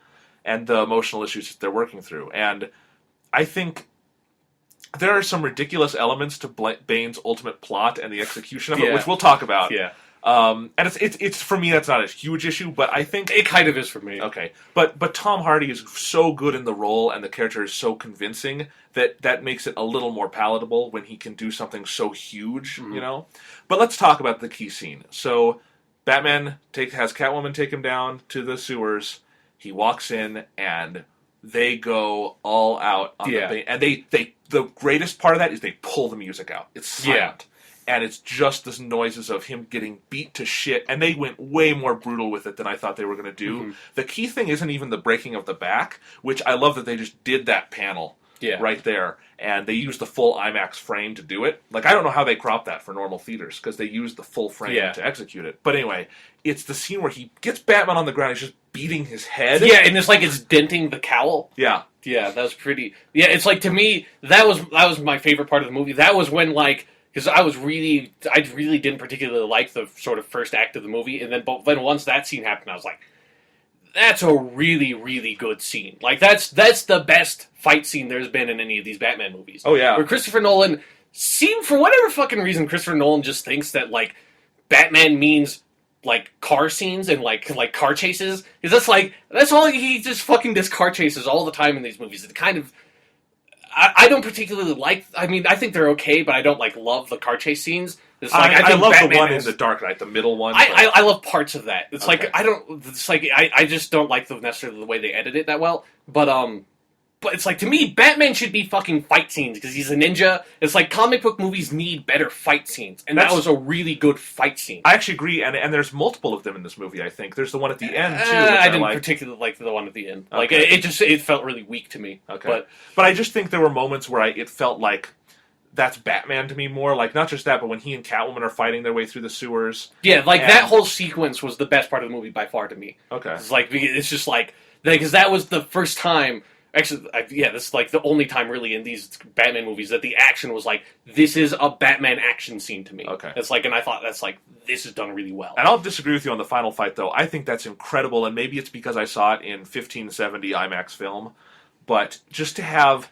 And the emotional issues that they're working through. And I think there are some ridiculous elements to Bane's ultimate plot and the execution of it, which we'll talk about. Yeah. And it's for me, that's not a huge issue, but I think it kind of is for me. Okay, but Tom Hardy is so good in the role, and the character is so convincing that makes it a little more palatable when he can do something so huge, you know. But let's talk about the key scene. So Batman has Catwoman take him down to the sewers. He walks in, and they go all out on the Bane, and the greatest part of that is they pull the music out. It's silent. And it's just the noises of him getting beat to shit. And they went way more brutal with it than I thought they were going to do. The key thing isn't even the breaking of the back, which I love that they just did that panel right there. And they used the full IMAX frame to do it. Like, I don't know how they cropped that for normal theaters, because they used the full frame to execute it. But anyway, it's the scene where he gets Batman on the ground, he's just beating his head. Yeah, and it's like it's denting the cowl. Yeah. Yeah, that was pretty... Yeah, it's like, to me, that was my favorite part of the movie. That was when, like... Because I really didn't particularly like the sort of first act of the movie, and then once that scene happened, I was like, that's a really, really good scene. Like, that's the best fight scene there's been in any of these Batman movies. Oh, yeah. Where Christopher Nolan for whatever fucking reason, Christopher Nolan just thinks that, like, Batman means, like, car scenes and, like car chases. Because that's all, he just fucking does car chases all the time in these movies. It kind of... I don't particularly like... I mean, I think they're okay, but I don't, like, love the car chase scenes. It's like, I love Batman the one in The Dark Knight, the middle one. I love parts of that. It's like, I don't... It's like, I just don't like necessarily the way they edit it that well. But it's like, to me, Batman should be fucking fight scenes, because he's a ninja. It's like, comic book movies need better fight scenes. And that was a really good fight scene. I actually agree, and there's multiple of them in this movie, I think. There's the one at the end, too, which I didn't particularly like the one at the end. Like, it felt really weak to me. Okay. But I just think there were moments where it felt like that's Batman to me more. Like, not just that, but when he and Catwoman are fighting their way through the sewers. Yeah, like, that whole sequence was the best part of the movie by far to me. Okay. It's just like... Because that was the first time... Actually, this is like the only time really in these Batman movies that the action was like, this is a Batman action scene to me. Okay. It's like, and I thought that's like, this is done really well. And I'll disagree with you on the final fight, though. I think that's incredible, and maybe it's because I saw it in 1570 IMAX film, but just to have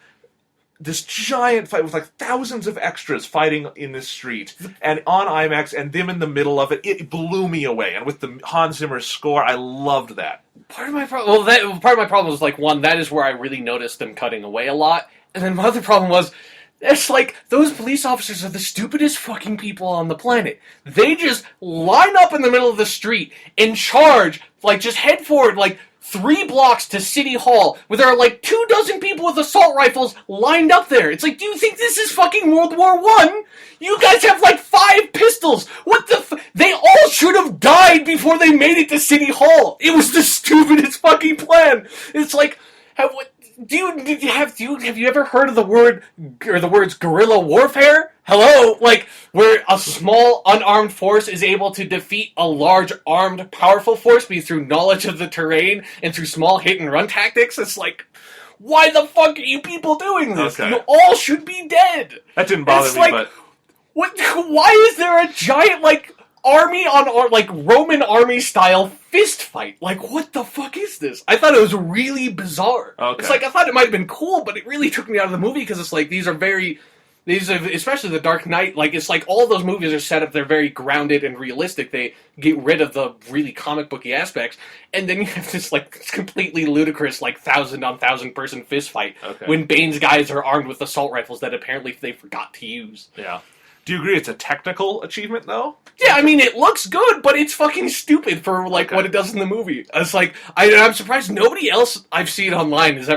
this giant fight with like thousands of extras fighting in this street and on IMAX and them in the middle of it, it blew me away. And with the Hans Zimmer score, I loved that. Part of my problem was like, one, that is where I really noticed them cutting away a lot. And then my other problem was, it's like, those police officers are the stupidest fucking people on the planet. They just line up in the middle of the street and charge, like, just head forward, like, 3 blocks to City Hall, where there are like 24 people with assault rifles lined up there. It's like, do you think this is fucking World War I? You guys have like 5 pistols. What the They all should have died before they made it to City Hall. It was the stupidest fucking plan. It's like, have you ever heard of the words guerrilla warfare? Hello? Like, where a small, unarmed force is able to defeat a large, armed, powerful force through knowledge of the terrain and through small hit-and-run tactics? It's like, why the fuck are you people doing this? Okay. You all should be dead! That didn't bother me, like, but... Why is there a giant, like, Roman army style fist fight? Like, what the fuck is this? I thought it was really bizarre. Okay. It's like, I thought it might have been cool, but it really took me out of the movie, because it's like, especially The Dark Knight, like, it's like all those movies are set up, they're very grounded and realistic. They get rid of the really comic booky aspects, and then you have this, like, completely ludicrous, like, 1,000-on-1,000 person fist fight when Bane's guys are armed with assault rifles that apparently they forgot to use. Yeah. Do you agree it's a technical achievement, though? Yeah, I mean, it looks good, but it's fucking stupid for, like, what it does in the movie. It's like, I'm surprised nobody else I've seen online is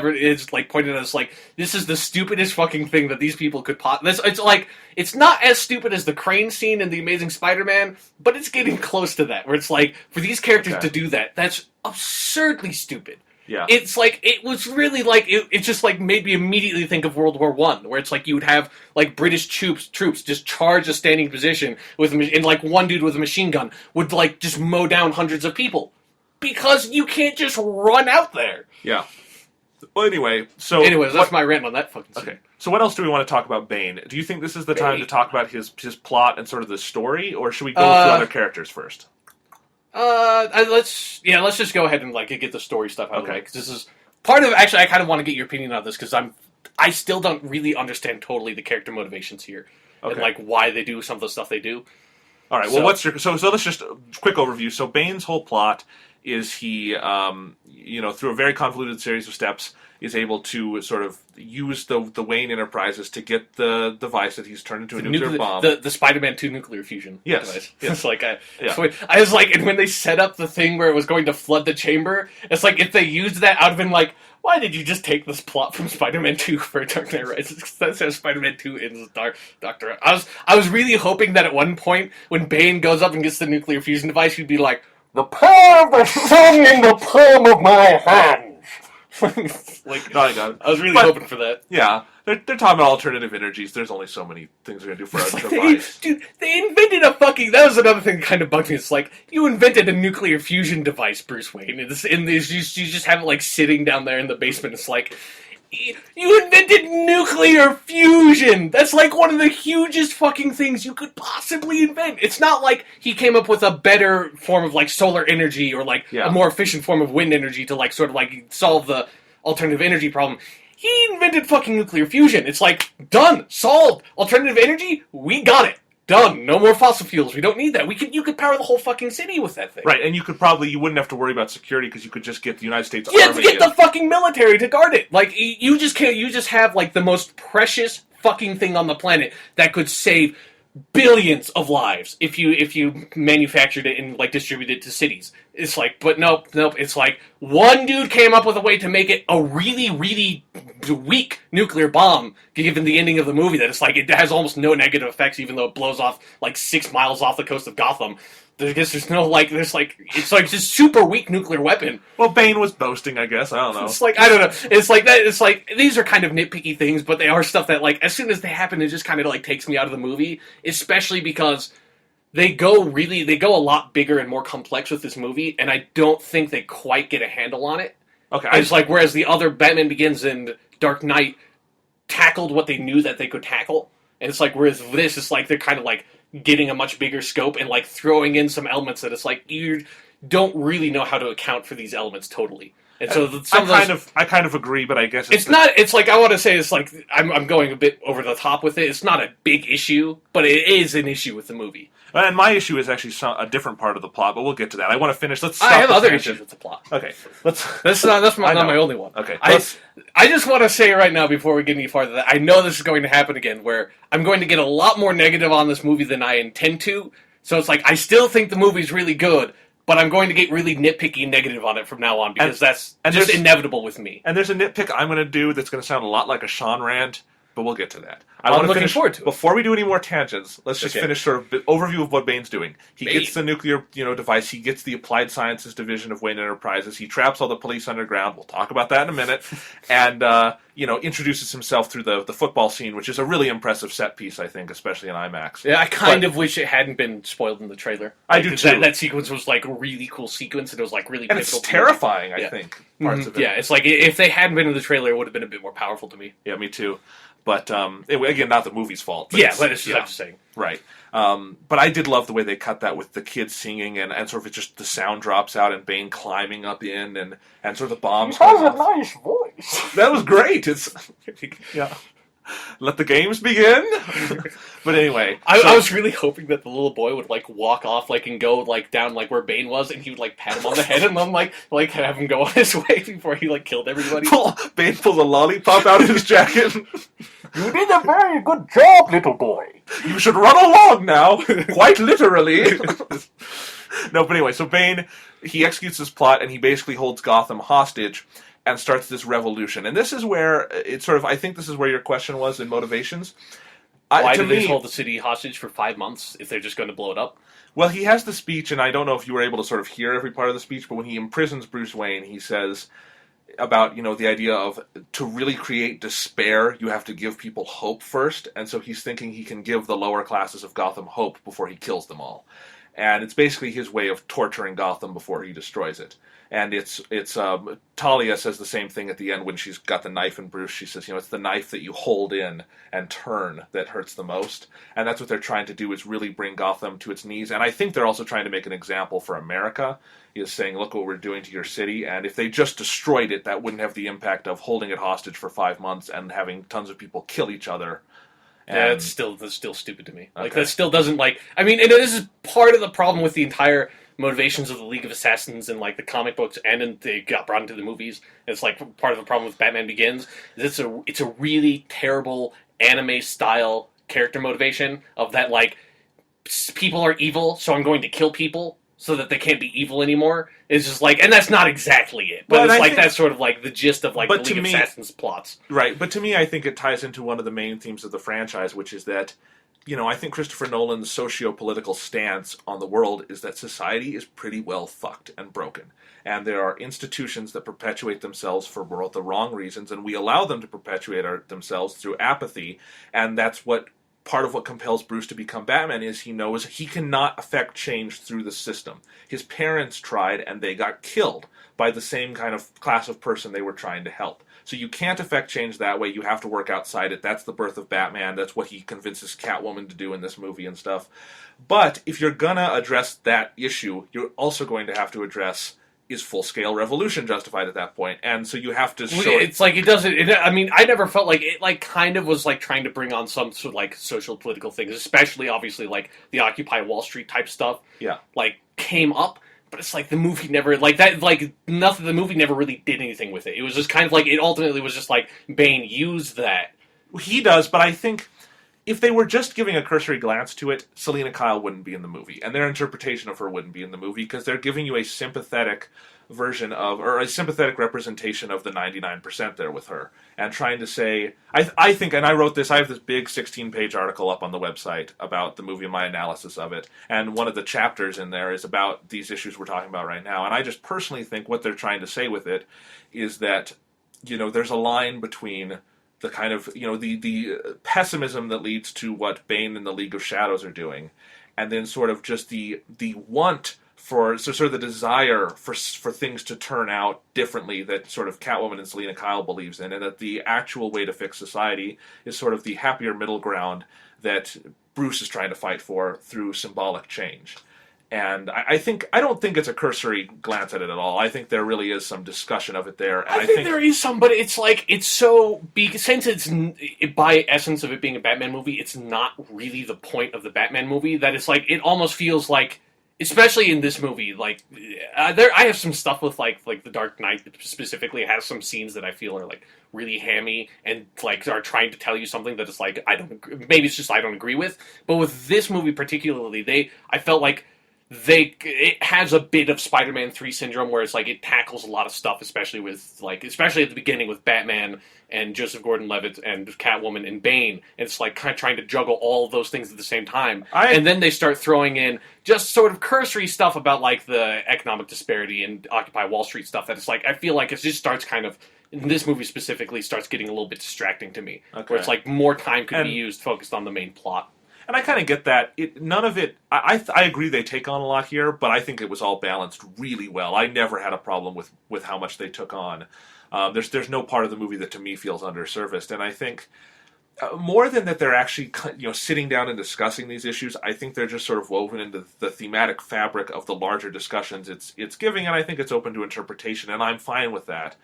like, pointed at us, like, this is the stupidest fucking thing that these people could It's like, it's not as stupid as the crane scene in The Amazing Spider-Man, but it's getting close to that, where it's like, for these characters to do that, that's absurdly stupid. Yeah. It's like, it was really like, it just like made me immediately think of World War One, where it's like you would have like British troops just charge a standing position and like one dude with a machine gun would like just mow down hundreds of people. Because you can't just run out there. Yeah. Well, anyway, so... Anyways, that's my rant on that fucking scene. Okay. So what else do we want to talk about Bane? Do you think this is the time to talk about his plot and sort of the story, or should we go through other characters first? Let's just go ahead and like get the story stuff out of the way, because this is part of. Actually, I kind of want to get your opinion on this because I still don't really understand totally the character motivations here and like why they do some of the stuff they do. All right. Well, what's your so let's just quick overview. So Bane's whole plot is he, through a very convoluted series of steps, is able to sort of use the Wayne Enterprises to get the device that he's turned into a nuclear bomb. The Spider-Man 2 nuclear fusion device. Yes. It's like, I was like, and when they set up the thing where it was going to flood the chamber, it's like, if they used that, I'd have been like, why did you just take this plot from Spider-Man 2 for Dark Knight Rises? That's how Spider-Man 2 ends Doctor. I was really hoping that at one point, when Bane goes up and gets the nuclear fusion device, he'd be like, The power of the sun in the palm of my hands. like, No, I got it. I was really hoping for that. Yeah, they're talking about alternative energies. There's only so many things they're going to do for a device. They invented a fucking... That was another thing that kind of bugged me. It's like, you invented a nuclear fusion device, Bruce Wayne. You just have it, like, sitting down there in the basement. It's like, you invented nuclear fusion! That's, like, one of the hugest fucking things you could possibly invent. It's not like he came up with a better form of, like, solar energy or, like, a more efficient form of wind energy to, like, sort of, like, solve the alternative energy problem. He invented fucking nuclear fusion. It's like, done, solved. Alternative energy, we got it. Done. No more fossil fuels. We don't need that. You could power the whole fucking city with that thing. Right, and you wouldn't have to worry about security because you could just get the United States Army. Army. Get the fucking military to guard it. Like, you just have, like, the most precious fucking thing on the planet that could save billions of lives if you manufactured it and, like, distributed it to cities. It's like, but nope. It's like, one dude came up with a way to make it a really, really weak nuclear bomb, given the ending of the movie, that it's like, it has almost no negative effects, even though it blows off, like, 6 miles off the coast of Gotham. I guess it's like just super weak nuclear weapon. Well, Bane was boasting, I guess. I don't know. It's like, I don't know. It's like that. It's like, these are kind of nitpicky things, but they are stuff that, like, as soon as they happen, it just kind of, like, takes me out of the movie, especially because they go a lot bigger and more complex with this movie, and I don't think they quite get a handle on it. Okay. It's like, whereas the other Batman Begins and Dark Knight tackled what they knew that they could tackle, and it's like, whereas this is like, they're kind of like getting a much bigger scope and like throwing in some elements that it's like, you don't really know how to account for these elements totally. And so I kind of agree, but I guess it's not. It's like, I want to say, it's like, I'm going a bit over the top with it. It's not a big issue, but it is an issue with the movie. And my issue is actually a different part of the plot, but we'll get to that. I want to finish. I have other issues with the plot. Okay, That's not my only one. Okay, I just want to say right now, before we get any farther, that I know this is going to happen again, where I'm going to get a lot more negative on this movie than I intend to. So it's like, I still think the movie's really good, but I'm going to get really nitpicky and negative on it from now on, because that's just inevitable with me. And there's a nitpick I'm going to do that's going to sound a lot like a Sean rant, but we'll get to that. I'm looking forward to it. Before we do any more tangents, let's just finish sort of overview of what Bane's doing. He gets the nuclear device. He gets the Applied Sciences Division of Wayne Enterprises. He traps all the police underground. We'll talk about that in a minute. And, introduces himself through the football scene, which is a really impressive set piece, I think, especially in IMAX. Yeah, I kind of wish it hadn't been spoiled in the trailer. I do too. That sequence was like a really cool sequence, and it was like really and pivotal. It's terrifying, I think, parts of it. Yeah, it's like, if they hadn't been in the trailer, it would have been a bit more powerful to me. Yeah, me too. But, again, not the movie's fault. But I'm just saying. Right. But I did love the way they cut that with the kids singing and sort of just the sound drops out and Bane climbing up in and sort of the bombs. He has a nice voice. That was great. Let the games begin. But anyway, I was really hoping that the little boy would like walk off and go down where Bane was, and he would pat him on the head and then have him go on his way before he killed everybody. Bane pulls a lollipop out of his jacket. You did a very good job, little boy. You should run along now, quite literally. No, but anyway, so Bane, he executes his plot and he basically holds Gotham hostage and starts this revolution. And this is where I think this is where your question was in motivations. Why do they hold the city hostage for 5 months if they're just going to blow it up? Well, he has the speech, and I don't know if you were able to sort of hear every part of the speech, but when he imprisons Bruce Wayne, he says, about the idea of to really create despair, you have to give people hope first, and so he's thinking he can give the lower classes of Gotham hope before he kills them all. And it's basically his way of torturing Gotham before he destroys it. And it's Talia says the same thing at the end when she's got the knife in Bruce. She says, it's the knife that you hold in and turn that hurts the most. And that's what they're trying to do, is really bring Gotham to its knees. And I think they're also trying to make an example for America. He is saying, look what we're doing to your city. And if they just destroyed it, that wouldn't have the impact of holding it hostage for 5 months and having tons of people kill each other. Yeah, that's still stupid to me. Like, that still doesn't, like... I mean, and this is part of the problem with the entire motivations of the League of Assassins in, like, the comic books, and they got brought into the movies. It's, like, part of the problem with Batman Begins, is it's a really terrible anime-style character motivation of that, like, people are evil, so I'm going to kill people so that they can't be evil anymore. It's just like, and that's not exactly it, but it's like that's sort of like the gist of like the League of Assassins plots. Right, but to me, I think it ties into one of the main themes of the franchise, which is that, I think Christopher Nolan's socio-political stance on the world is that society is pretty well fucked and broken. And there are institutions that perpetuate themselves for the wrong reasons, and we allow them to perpetuate themselves through apathy, and that's part of what compels Bruce to become Batman is he knows he cannot affect change through the system. His parents tried, and they got killed by the same kind of class of person they were trying to help. So you can't affect change that way. You have to work outside it. That's the birth of Batman. That's what he convinces Catwoman to do in this movie and stuff. But if you're gonna address that issue, you're also going to have to address, is full-scale revolution justified at that point? And so you have to show it's like it doesn't... I mean, I never felt like it like kind of was like trying to bring on some sort of like social political things, especially obviously like the Occupy Wall Street type stuff. Yeah. Like came up, but it's like the movie never like that like nothing. The movie never really did anything with it. It was just kind of like it ultimately was just like Bane used that. He does, but I think if they were just giving a cursory glance to it, Selina Kyle wouldn't be in the movie, and their interpretation of her wouldn't be in the movie, because they're giving you a sympathetic version of, or a sympathetic representation of the 99% there with her, and trying to say, I think, and I wrote this, I have this big 16-page article up on the website about the movie and my analysis of it, and one of the chapters in there is about these issues we're talking about right now, and I just personally think what they're trying to say with it is that, there's a line between the kind of, the pessimism that leads to what Bane and the League of Shadows are doing, and then sort of just the want for, so sort of the desire for things to turn out differently that sort of Catwoman and Selina Kyle believes in, and that the actual way to fix society is sort of the happier middle ground that Bruce is trying to fight for through symbolic change. And I don't think it's a cursory glance at it at all. I think there really is some discussion of it there. And I think there is some, but it's like, it's so big, since it's, by essence of it being a Batman movie, it's not really the point of the Batman movie, that it's like, it almost feels like, especially in this movie, like, I have some stuff with, like The Dark Knight specifically, it has some scenes that I feel are, like, really hammy, and, like, are trying to tell you something that is, like, maybe it's just I don't agree with, but with this movie particularly, I felt like, it has a bit of Spider-Man 3 syndrome where it's like it tackles a lot of stuff, especially at the beginning with Batman and Joseph Gordon-Levitt and Catwoman and Bane. And it's like kind of trying to juggle all of those things at the same time. And then they start throwing in just sort of cursory stuff about like the economic disparity and Occupy Wall Street stuff that it's like, I feel like it just starts kind of, in this movie specifically, starts getting a little bit distracting to me. Okay. Where it's like more time could be used focused on the main plot. And I kind of get that. None of it... I agree they take on a lot here, but I think it was all balanced really well. I never had a problem with how much they took on. There's no part of the movie that to me feels underserviced. And I think more than that they're actually sitting down and discussing these issues, I think they're just sort of woven into the thematic fabric of the larger discussions it's giving, and I think it's open to interpretation, and I'm fine with that.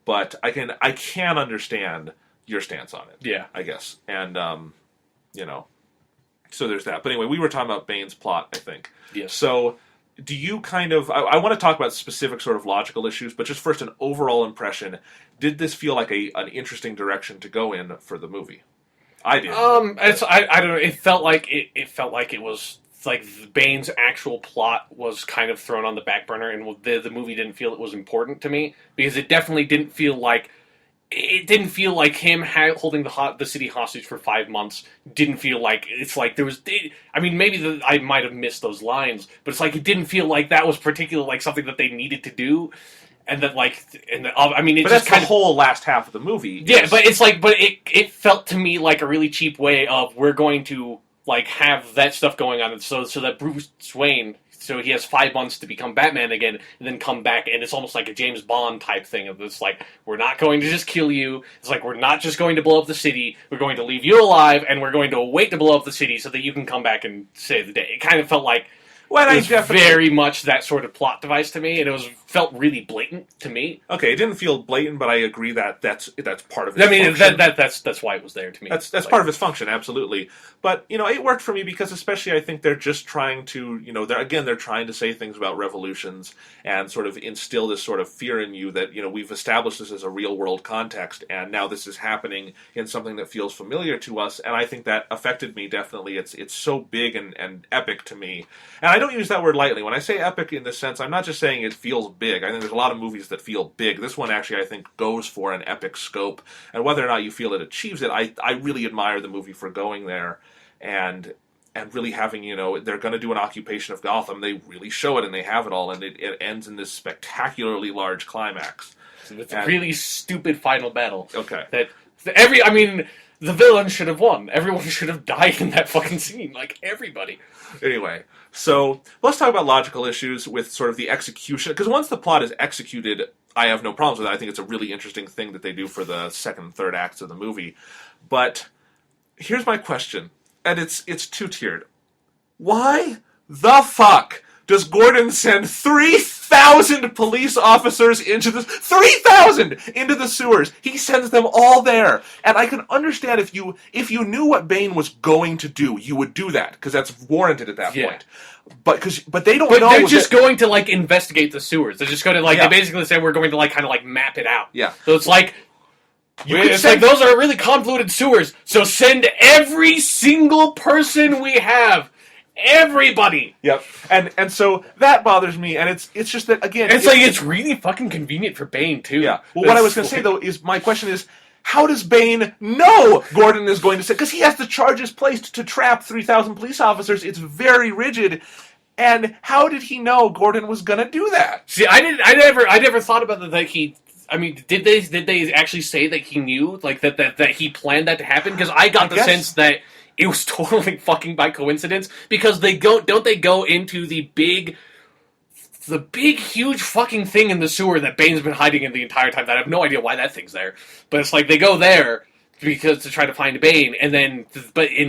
But I can understand your stance on it. Yeah. I guess. And, so there's that. But anyway, we were talking about Bane's plot, I think. Yes. So do you kind of... I want to talk about specific sort of logical issues, but just first an overall impression. Did this feel like an interesting direction to go in for the movie? I did. I don't know. It felt like it was like Bane's actual plot was kind of thrown on the back burner, and the movie didn't feel it was important to me, because it definitely didn't feel like... It didn't feel like him holding the city hostage for 5 months. Didn't feel like it's like there was. I mean, maybe I might have missed those lines, but it's like it didn't feel like that was particularly like something that they needed to do. and then like, I mean, it But just that's kind the of whole last half of the movie. yeah. But it's like, but it felt to me like a really cheap way of we're going to like have that stuff going on, and so that Bruce Wayne. So he has 5 months to become Batman again, and then come back, and it's almost like a James Bond type thing. Of it's like we're not going to just kill you. It's like we're not just going to blow up the city. We're going to leave you alive, and we're going to wait to blow up the city so that you can come back and save the day. It kind of felt like it was very much that sort of plot device to me, and it felt really blatant to me. Okay, it didn't feel blatant, but I agree that that's part of it. I mean, that's why it was there to me. That's part of its function, absolutely. But it worked for me because, especially, I think they're just trying to, they're trying to say things about revolutions and sort of instill this sort of fear in you that we've established this as a real world context, and now this is happening in something that feels familiar to us. And I think that affected me definitely. It's so big and epic to me, and I don't use that word lightly. When I say epic in this sense, I'm not just saying it feels big. I think there's a lot of movies that feel big. This one actually, I think, goes for an epic scope. And whether or not you feel it achieves it, I really admire the movie for going there and really having, they're going to do an occupation of Gotham. They really show it, and they have it all, and it ends in this spectacularly large climax. It's a really stupid final battle. Okay. The villain should have won. Everyone should have died in that fucking scene. Like, everybody. Anyway, so let's talk about logical issues with sort of the execution. Because once the plot is executed, I have no problems with it. I think it's a really interesting thing that they do for the second and third acts of the movie. But here's my question, and it's two-tiered. Why the fuck does Gordon send 3,000 police officers into the sewers? He sends them all there, and I can understand if you knew what Bane was going to do, you would do that because that's warranted at that point. But they don't know. They're just going to like investigate the sewers. They're just going to like they basically say we're going to like kind of like map it out. Yeah. So it's like. Like those are really convoluted sewers. So send every single person we have. Everybody. Yep. And so that bothers me, and it's just that again it's really fucking convenient for Bane too. Yeah. Well, what I was going to say though is my question is, how does Bane know Gordon is going to say? Because he has the charges placed to trap 3,000 police officers. It's very rigid. And how did he know Gordon was going to do that? See, I never thought about that. Like did they actually say that he knew, like that he planned that to happen? Because I got the sense that it was totally fucking by coincidence. Because they go into the big, huge fucking thing in the sewer that Bane's been hiding in the entire time. That I have no idea why that thing's there. But it's like they go there because to try to find Bane, and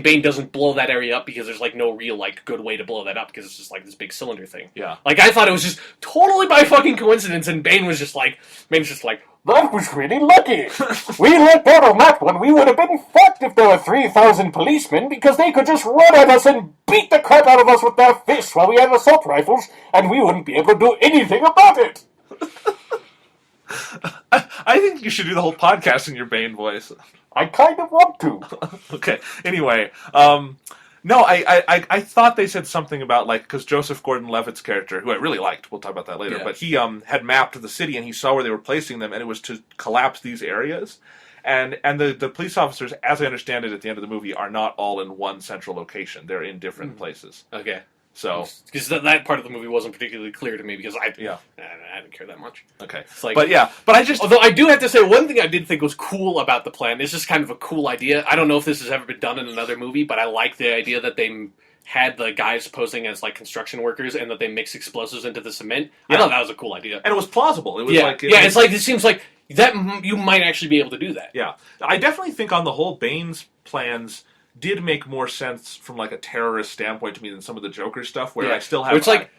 Bane doesn't blow that area up because there's like no real like good way to blow that up because it's just like this big cylinder thing. Yeah. Like I thought it was just totally by fucking coincidence, and Bane's just like, that was really lucky. We let that on that one. We would have been fucked if there were 3,000 policemen because they could just run at us and beat the crap out of us with their fists while we had assault rifles, and we wouldn't be able to do anything about it. I think you should do the whole podcast in your Bane voice. I kind of want to. Okay. Anyway, no, I thought they said something about, like, because Joseph Gordon-Levitt's character, who I really liked, we'll talk about that later, but he had mapped the city and he saw where they were placing them, and it was to collapse these areas. And the police officers, as I understand it at the end of the movie, are not all in one central location. They're in different places. Okay. So, because that part of the movie wasn't particularly clear to me because I didn't care that much. Okay, it's like, but I just, although I do have to say one thing I did think was cool about the plan. It's just kind of a cool idea. I don't know if this has ever been done in another movie, but I like the idea that they had the guys posing as like construction workers and that they mix explosives into the cement. I thought that was a cool idea, and it was plausible. It was it's like it seems like that you might actually be able to do that. Yeah, I definitely think on the whole, Bane's plans did make more sense from like a terrorist standpoint to me than some of the Joker stuff, where I still have. It's like,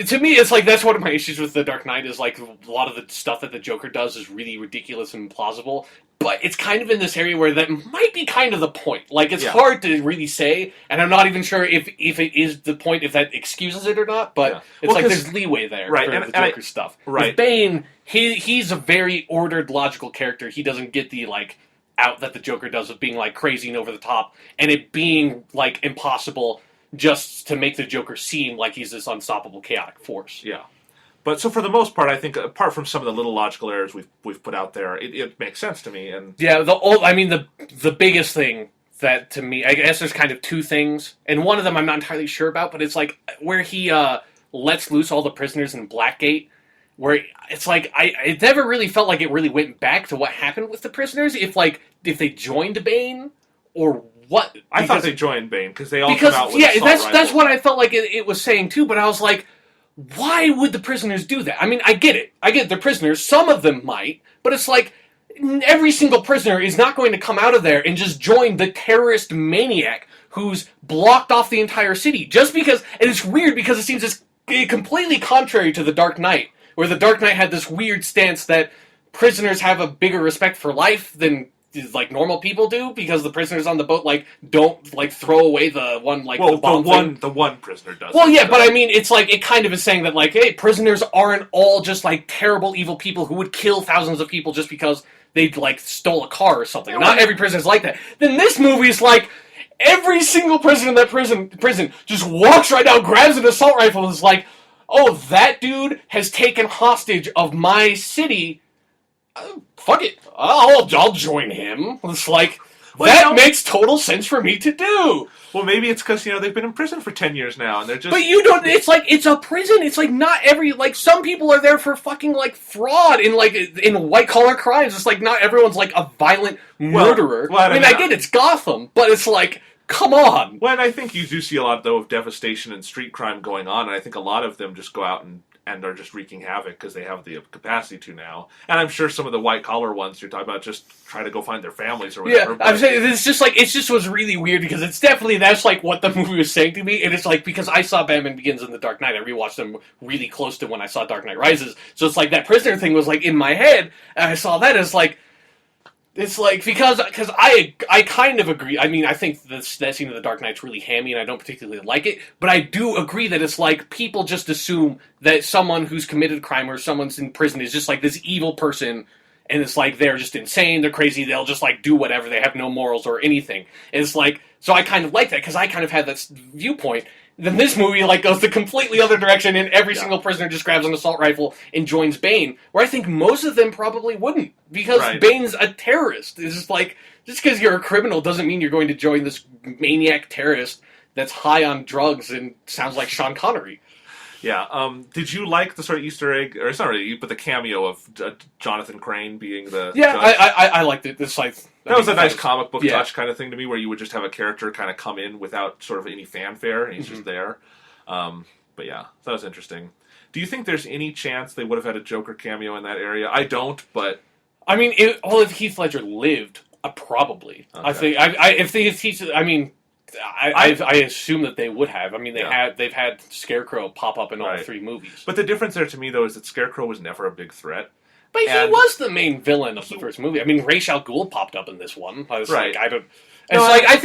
to me, it's like that's one of my issues with The Dark Knight is like a lot of the stuff that the Joker does is really ridiculous and implausible. But it's kind of in this area where that might be kind of the point. Like it's hard to really say, and I'm not even sure if it is the point, if that excuses it or not. But it's like there's leeway there for the Joker stuff. Right, with Bane, he's a very ordered, logical character. He doesn't get the like out that the Joker does of being like crazy and over the top, and it being like impossible just to make the Joker seem like he's this unstoppable chaotic force. Yeah. But so for the most part, I think apart from some of the little logical errors we've put out there, it makes sense to me. And the biggest thing that to me, I guess there's kind of two things, and one of them I'm not entirely sure about, but it's like where he lets loose all the prisoners in Blackgate, where it's like it never really felt like it really went back to what happened with the prisoners. If they joined Bane or what? I thought they joined Bane because they all come out with assault that's rifles. what I felt like it was saying too. But I was like, why would the prisoners do that? I mean, I get it. They're prisoners. Some of them might, but it's like every single prisoner is not going to come out of there and just join the terrorist maniac who's blocked off the entire city just because. And it's weird because it seems it's completely contrary to The Dark Knight, where The Dark Knight had this weird stance that prisoners have a bigger respect for life than like normal people do, because the prisoners on the boat don't throw away the one the bomb the one prisoner does. Well, yeah, but I mean, it's it kind of is saying that hey, prisoners aren't all just terrible evil people who would kill thousands of people just because they stole a car or something. Yeah, Not every prisoner's like that. Then this movie is every single prisoner in that prison just walks right down, grabs an assault rifle, and is like, oh, that dude has taken hostage of my city. Fuck it, I'll join him. It's makes total sense for me to do. Well, maybe it's because they've been in prison for 10 years now, and they're just. But you don't. It's a prison. It's not every some people are there for fucking fraud in white collar crimes. It's not everyone's a violent murderer. Well, I get it's Gotham, but it's come on. Well, and I think you do see a lot though of devastation and street crime going on, and I think a lot of them just go out and are just wreaking havoc because they have the capacity to now. And I'm sure some of the white collar ones you're talking about just try to go find their families or whatever. Yeah, I'm saying it's just it just was really weird because it's definitely that's what the movie was saying to me, and it's because I saw Batman Begins and The Dark Knight. I rewatched them really close to when I saw Dark Knight Rises, so it's that prisoner thing was in my head, and I saw that as it's because I kind of agree. I mean, I think that scene of The Dark Knight's really hammy, and I don't particularly like it. But I do agree that it's people just assume that someone who's committed a crime or someone's in prison is just this evil person, and it's they're just insane, they're crazy, they'll just do whatever, they have no morals or anything. And it's so I kind of like that because I kind of had that viewpoint. Then this movie goes the completely other direction, and every single prisoner just grabs an assault rifle and joins Bane, where I think most of them probably wouldn't, because Bane's a terrorist. It's just just because you're a criminal doesn't mean you're going to join this maniac terrorist that's high on drugs and sounds like Sean Connery. Yeah. Did you like the sort of Easter egg, or it's not really, but the cameo of Jonathan Crane being the judge? I liked it. It's that was a nice comic book touch kind of thing to me, where you would just have a character kind of come in without sort of any fanfare, and he's just there. But yeah, that was interesting. Do you think there's any chance they would have had a Joker cameo in that area? I don't, but I mean, if Heath Ledger lived, probably. Okay. I think I assume that they would have. I mean, they've had Scarecrow pop up in all three movies. But the difference there to me, though, is that Scarecrow was never a big threat. But he was the main villain of the first movie. I mean, Ra's al Ghul popped up in this one. I was I don't. I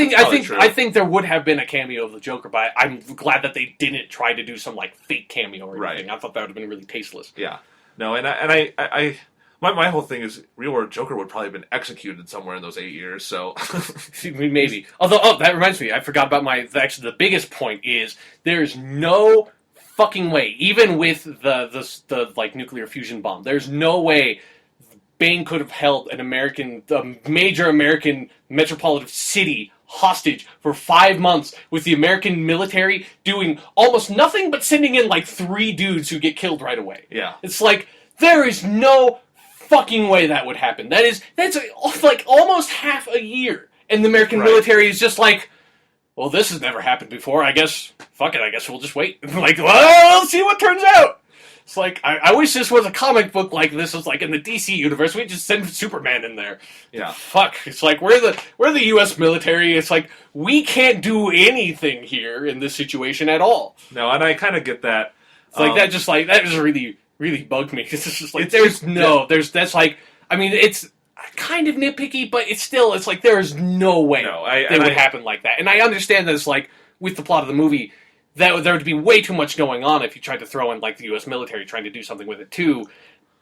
think there would have been a cameo of the Joker, but I'm glad that they didn't try to do some fake cameo or anything. I thought that would have been really tasteless. Yeah. No, and I my whole thing is real world Joker would probably have been executed somewhere in those 8 years. So maybe. Although, that reminds me, I forgot about actually the biggest point is there's no fucking way, even with the nuclear fusion bomb, there's no way Bane could have held a major American metropolitan city hostage for 5 months with the American military doing almost nothing but sending in 3 dudes who get killed right away. Yeah. It's there is no fucking way that would happen. That's almost half a year. And the American military is just well, this has never happened before. I guess, fuck it, I guess we'll just wait. Well, let's see what turns out. It's I wish this was a comic book like this was in the DC universe. We just send Superman in there. Yeah. Fuck. It's we're the U.S. military. It's we can't do anything here in this situation at all. No, and I kind of get that. It's that just really, really bugged me. It's just that's I mean, it's kind of nitpicky, but it's there is no way it would happen like that. And I understand that it's with the plot of the movie, that there would be way too much going on if you tried to throw in the U.S. military trying to do something with it too.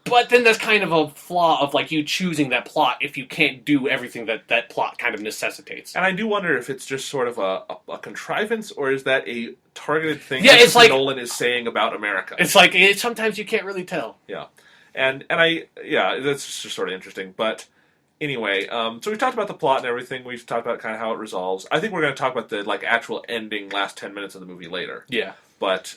But then that's kind of a flaw of you choosing that plot if you can't do everything that plot kind of necessitates. And I do wonder if it's just sort of a contrivance, or is that a targeted thing it's Nolan is saying about America? It's sometimes you can't really tell. Yeah. And that's just sort of interesting. But anyway, so we've talked about the plot and everything. We've talked about kind of how it resolves. I think we're going to talk about the actual ending, last 10 minutes of the movie later. Yeah. But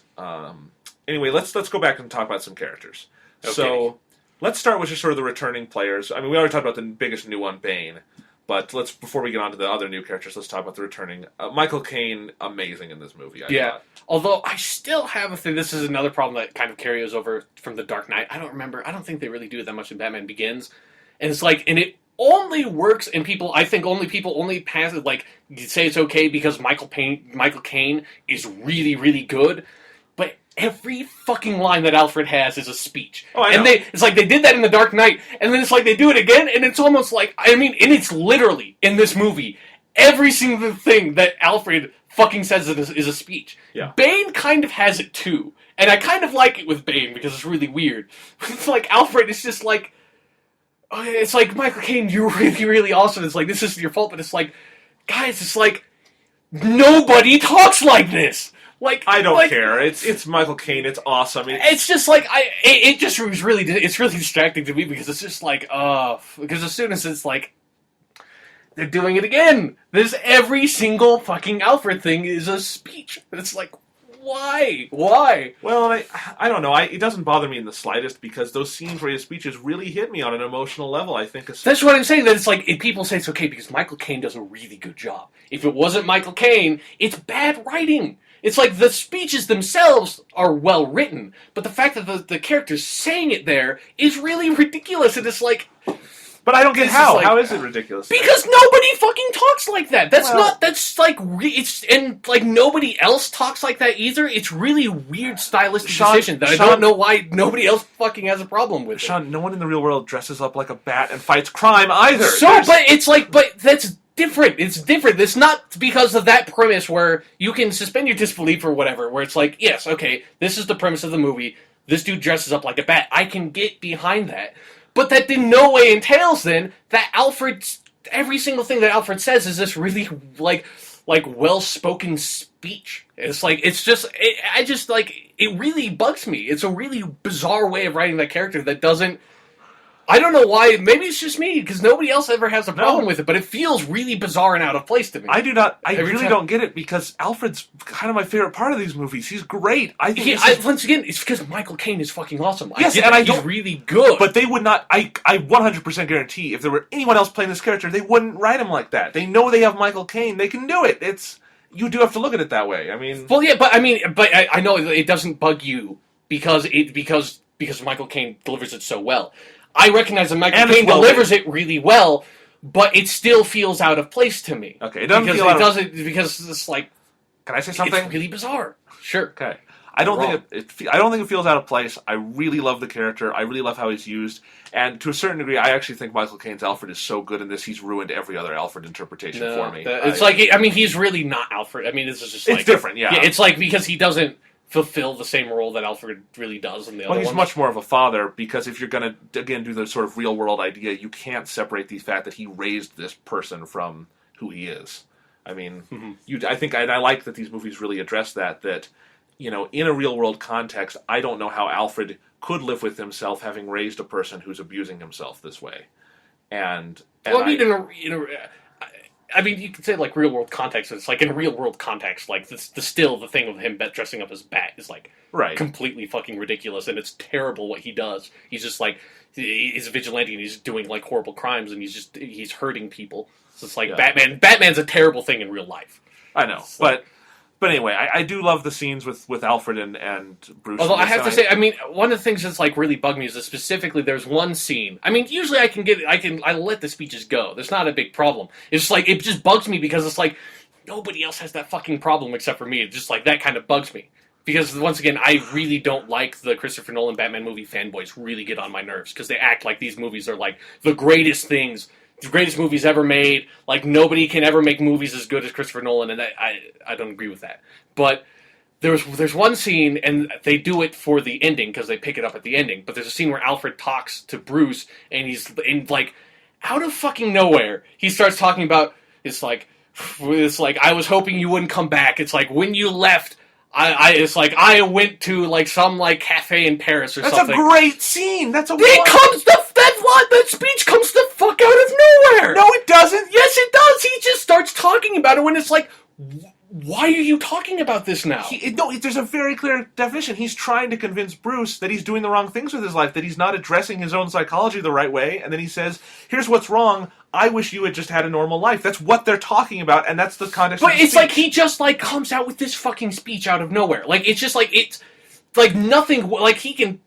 anyway, let's go back and talk about some characters. So let's start with just sort of the returning players. I mean, we already talked about the biggest new one, Bane. But before we get on to the other new characters, let's talk about the returning. Michael Caine, amazing in this movie. I thought. Although I still have a thing. This is another problem that kind of carries over from The Dark Knight. I don't think they really do it that much in Batman Begins. And it's like, and it only works, and people only pass it, like, you say it's okay because Michael Caine is really, really good. But every fucking line that Alfred has is a speech. Oh, I know. And it's like they did that in The Dark Knight, and then it's like they do it again, and it's almost like, I mean, and it's literally, in this movie, every single thing that Alfred fucking says is a speech. Yeah. Bane kind of has it too. And I kind of like it with Bane because it's really weird. It's like Alfred is just like, it's like, Michael Caine, you're really, really awesome. It's like, this isn't your fault, but it's like, guys, it's like, nobody talks like this. Like, I don't care. It's Michael Caine. It's awesome. It's just like it's really distracting to me because it's just like because as soon as it's like they're doing it again, there's every single fucking Alfred thing is a speech. It's like, why? Well, I don't know. It doesn't bother me in the slightest because those scenes where his speeches really hit me on an emotional level. I think that's what I'm saying. That it's like, if people say it's okay because Michael Caine does a really good job. If it wasn't Michael Caine, it's bad writing. It's like the speeches themselves are well written, but the fact that the characters saying it there is really ridiculous, and it's like... But I don't get how. How is it ridiculous? Because nobody fucking talks like that. And like nobody else talks like that either. It's really weird stylistic decision that I don't know why nobody else fucking has a problem with. Sean, no one in the real world dresses up like a bat and fights crime either. But that's different. It's different. It's not because of that premise where you can suspend your disbelief or whatever, where it's like, yes, okay, this is the premise of the movie. This dude dresses up like a bat. I can get behind that. But that in no way entails then that every single thing that Alfred says is this really like well-spoken speech. It's like, it really bugs me. It's a really bizarre way of writing that character that doesn't, I don't know why, maybe it's just me, because nobody else ever has a problem with it, but it feels really bizarre and out of place to me. I really don't get it, because Alfred's kind of my favorite part of these movies. He's great. Once again, it's because Michael Caine is fucking awesome. Yes, he's really good. But they would not, I 100% guarantee, if there were anyone else playing this character, they wouldn't write him like that. They know they have Michael Caine. They can do it. You do have to look at it that way. I mean... Well, yeah, but I know it doesn't bug you, because Michael Caine delivers it so well. I recognize that Michael Caine delivers it really well, but it still feels out of place to me. Okay, it doesn't feel out of place. Because it's like... Can I say something? It's really bizarre. Sure. Okay. I don't think it feels out of place. I really love the character. I really love how he's used. And to a certain degree, I actually think Michael Caine's Alfred is so good in this, he's ruined every other Alfred interpretation for me. He's really not Alfred. I mean, this is just it's different, yeah. It's like, because he doesn't fulfill the same role that Alfred really does in the other ones. Well, he's much more of a father, because if you're going to, again, do the sort of real-world idea, you can't separate the fact that he raised this person from who he is. I mean, I like that these movies really address that, you know, in a real-world context, I don't know how Alfred could live with himself having raised a person who's abusing himself this way. I mean, you could say, like, real-world context, but it's like, in a real-world context, like, the thing of him dressing up as Bat is, like, completely fucking ridiculous, and it's terrible what he does. He's just, like, he's a vigilante, and he's doing, like, horrible crimes, and he's hurting people. So it's like, Batman's a terrible thing in real life. I know, But anyway, I do love the scenes with Alfred and Bruce. Although I have to say, I mean, one of the things that's like really bugged me is that specifically there's one scene. I mean, usually I let the speeches go. There's not a big problem. It's just like, it just bugs me because it's like, nobody else has that fucking problem except for me. It's just like, that kind of bugs me. Because, once again, I really don't like the Christopher Nolan Batman movie fanboys really get on my nerves. Because they act like these movies are like the greatest things, the greatest movies ever made. Like, nobody can ever make movies as good as Christopher Nolan, and I don't agree with that. But there's one scene, and they do it for the ending, because they pick it up at the ending, but there's a scene where Alfred talks to Bruce, and he's, in, like, out of fucking nowhere, he starts talking about, it's like, I was hoping you wouldn't come back. It's like, when you left, I went to, like, some, like, cafe in Paris or something. That's a great scene! That speech comes the fuck out of nowhere! No, it doesn't! Yes, it does! He just starts talking about it when it's like, why are you talking about this now? No, there's a very clear definition. He's trying to convince Bruce that he's doing the wrong things with his life, that he's not addressing his own psychology the right way, and then he says, here's what's wrong, I wish you had just had a normal life. That's what they're talking about, and that's the context of But the it's speech. like he just, like, comes out with this fucking speech out of nowhere. Like, it's just, like, it's, like, nothing, like, he can,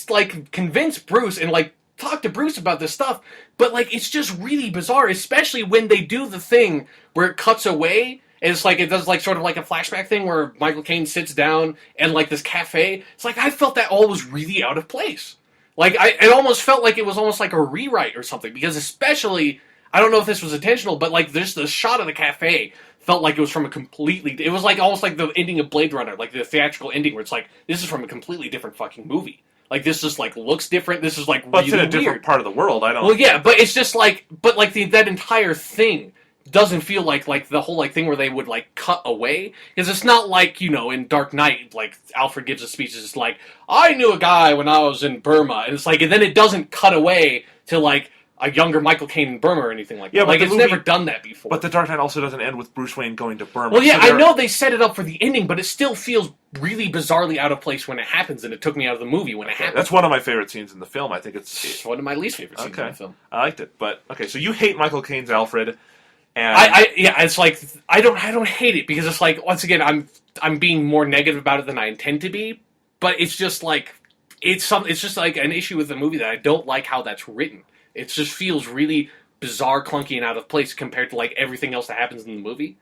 like, convince Bruce and, like, talk to Bruce about this stuff, but, like, it's just really bizarre, especially when they do the thing where it cuts away, and it's like, it does, like, sort of like a flashback thing where Michael Caine sits down and, like, this cafe. It's like, I felt that all was really out of place. Like, it almost felt like it was almost like a rewrite or something, because especially, I don't know if this was intentional, but, like, there's the shot of the cafe felt like it was from a completely, it was like almost like the ending of Blade Runner, like the theatrical ending where it's like, this is from a completely different fucking movie. Like, this just, like, looks different, this is, like, but really it's in a different part of the world, I don't... Well, yeah, but it's just, like, but, like, that entire thing doesn't feel like the whole, like, thing where they would, like, cut away. Because it's not like, you know, in Dark Knight, like, Alfred gives a speech, it's like, I knew a guy when I was in Burma, and it's like, and then it doesn't cut away to, like, a younger Michael Caine in Burma or anything like that. Yeah, but like, the it's movie- never done that before. But The Dark Knight also doesn't end with Bruce Wayne going to Burma. Well, yeah, so I know they set it up for the ending, but it still feels really bizarrely out of place when it happens, and it took me out of the movie when it happened. That's one of my favorite scenes in the film. I think It's one of my least favorite scenes in the film. I liked it. But, okay, so you hate Michael Caine's Alfred, and... Yeah, it's like, I don't hate it, because it's like, once again, I'm being more negative about it than I intend to be, but it's just like, it's just like an issue with the movie that I don't like how that's written. It just feels really bizarre, clunky, and out of place compared to, like, everything else that happens in the movie.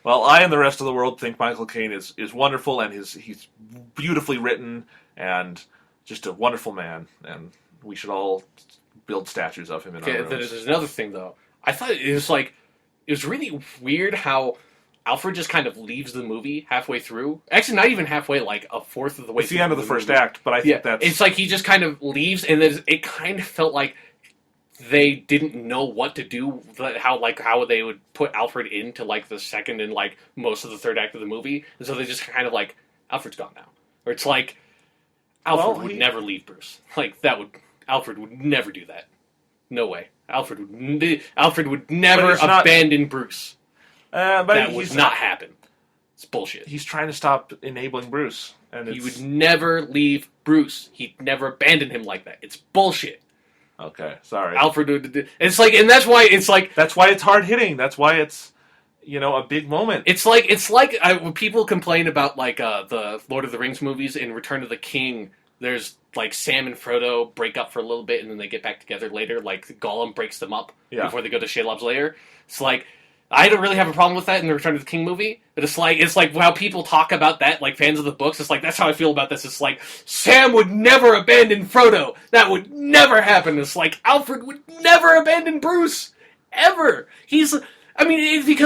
Well, I and the rest of the world think Michael Caine is wonderful, and he's beautifully written, and just a wonderful man, and we should all build statues of him in our rooms. There's another thing, though. I thought it was really weird how Alfred just kind of leaves the movie halfway through. Actually, not even halfway, like a fourth of the way It's through the end of the first movie. act, but I think that's... It's like he just kind of leaves, and then it kind of felt like they didn't know what to do, how they would put Alfred into, like, the second and, like, most of the third act of the movie, and so they just kind of, like, Alfred's gone now. Or it's like, Alfred would never leave Bruce. Like, Alfred would never do that. No way. Alfred would never abandon Bruce. But that would not happen. It's bullshit. He's trying to stop enabling Bruce. And he would never leave Bruce. He'd never abandon him like that. It's bullshit. Okay, sorry. Alfred would... It's like... And that's why it's like... That's why it's hard-hitting. That's why it's, a big moment. It's like when people complain about, like, the Lord of the Rings movies, in Return of the King, there's, like, Sam and Frodo break up for a little bit, and then they get back together later. Like, Gollum breaks them up before they go to Shelob's lair. It's like... I don't really have a problem with that in the Return of the King movie, but it's like how people talk about that, like fans of the books. It's like, that's how I feel about this. It's like, Sam would never abandon Frodo. That would never happen. It's like, Alfred would never abandon Bruce. Ever. Because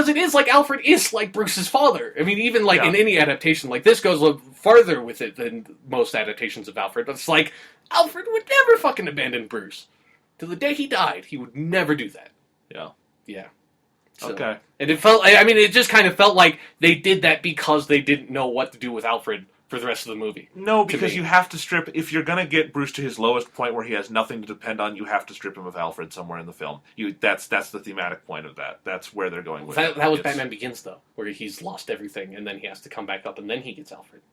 it is like, Alfred is like Bruce's father. I mean, even like in any adaptation, like this goes a little farther with it than most adaptations of Alfred, but it's like, Alfred would never fucking abandon Bruce. Till the day he died, he would never do that. Yeah. Yeah. So, okay. And it just kind of felt like they did that because they didn't know what to do with Alfred for the rest of the movie. No, because you have to strip, if you're going to get Bruce to his lowest point where he has nothing to depend on, you have to strip him of Alfred somewhere in the film. That's the thematic point of that. That's where they're going with it. That was Batman Begins, though, where he's lost everything, and then he has to come back up, and then he gets Alfred.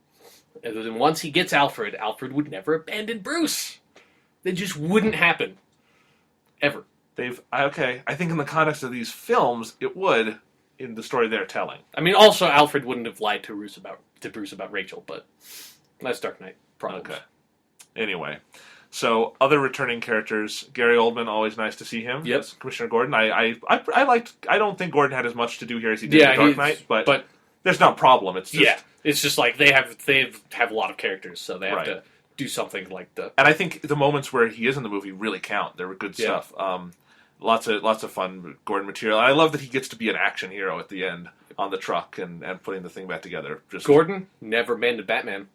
And then once he gets Alfred, Alfred would never abandon Bruce. That just wouldn't happen. Ever. I think in the context of these films, it would, in the story they're telling. I mean, also, Alfred wouldn't have lied to Bruce about Rachel, but that's Dark Knight problems. Okay. Anyway, so other returning characters, Gary Oldman, always nice to see him. Yep. As Commissioner Gordon. I don't think Gordon had as much to do here as he did in Dark Knight, but there's no problem. It's just... Yeah, it's just like they have a lot of characters, so they have to do something like the... And I think the moments where he is in the movie really count. They were good stuff. Lots of fun Gordon material. And I love that he gets to be an action hero at the end on the truck and putting the thing back together. Gordon never abandoned Batman.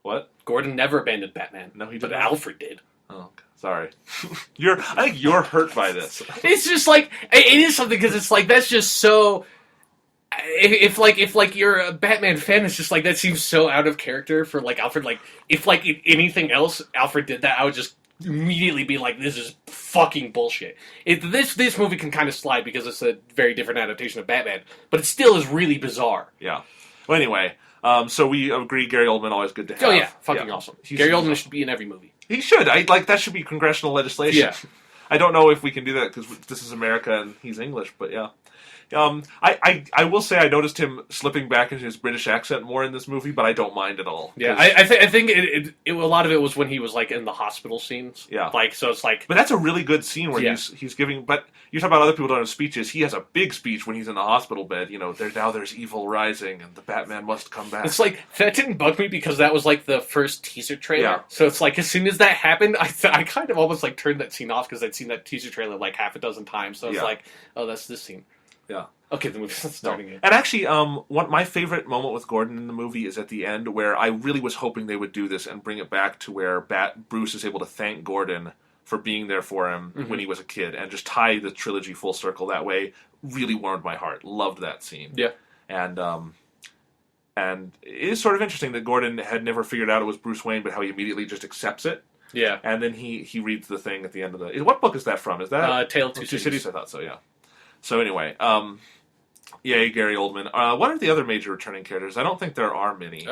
What? Gordon never abandoned Batman. No, he did. But not. Alfred did. Oh, sorry. I think you're hurt by this. It's just like, it is something, because it's like, that's just so... If you're a Batman fan, it's just like, that seems so out of character for, like, Alfred. Like, if anything else, Alfred did that, I would just immediately be like, this is fucking bullshit. This movie can kind of slide because it's a very different adaptation of Batman, but it still is really bizarre. Yeah. Well, anyway, so we agree Gary Oldman always good to have. Oh yeah, fucking awesome. Gary Oldman should be in every movie. He should. That should be congressional legislation. Yeah. I don't know if we can do that because this is America and he's English, but yeah. I will say I noticed him slipping back into his British accent more in this movie, but I don't mind at all. Yeah, I think a lot of it was when he was like in the hospital scenes. Yeah, like so it's like. But that's a really good scene where he's giving. But you talk about other people don't have speeches. He has a big speech when he's in the hospital bed. You know, there's evil rising and the Batman must come back. It's like that didn't bug me because that was like the first teaser trailer. Yeah. So it's like as soon as that happened, I kind of almost like turned that scene off because I'd seen that teaser trailer like half a dozen times. So it's like, oh, that's this scene. Yeah. Okay, the movie's starting again. And actually, my favorite moment with Gordon in the movie is at the end, where I really was hoping they would do this and bring it back to where Bruce is able to thank Gordon for being there for him when he was a kid, and just tie the trilogy full circle that way. Really warmed my heart. Loved that scene. Yeah. And it is sort of interesting that Gordon had never figured out it was Bruce Wayne, but how he immediately just accepts it. Yeah. And then he reads the thing at the end of the. What book is that from? Is that Tale of Two Cities? I thought so. Yeah. So anyway, yay, Gary Oldman. What are the other major returning characters? I don't think there are many.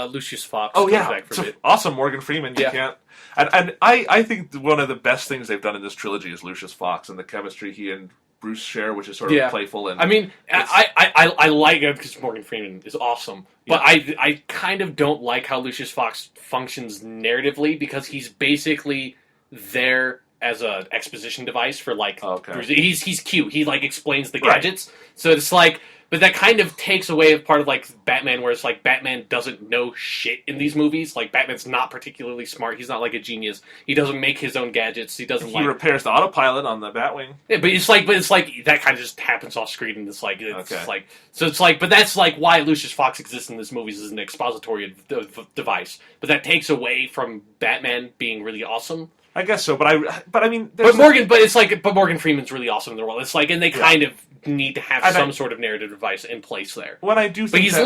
Lucius Fox. Oh yeah, back for a bit. Awesome, Morgan Freeman. You can't. And I think one of the best things they've done in this trilogy is Lucius Fox and the chemistry he and Bruce share, which is sort of playful. And I mean, I like it because Morgan Freeman is awesome, but I kind of don't like how Lucius Fox functions narratively because he's basically there as a exposition device for like Bruce. He's cute. He like explains the gadgets. So it's like, but that kind of takes away a part of like Batman, where it's like Batman doesn't know shit in these movies. Like Batman's not particularly smart. He's not like a genius. He doesn't make his own gadgets. He doesn't. He repairs the autopilot on the Batwing. Yeah, but it's like that kind of just happens off screen, and it's like like so it's like, but that's like why Lucius Fox exists in this movie is an expository device. But that takes away from Batman being really awesome. I guess so, but I mean, but Morgan Freeman's really awesome in the role. It's like, and they kind of need to have some sort of narrative device in place there. When I do, think he's a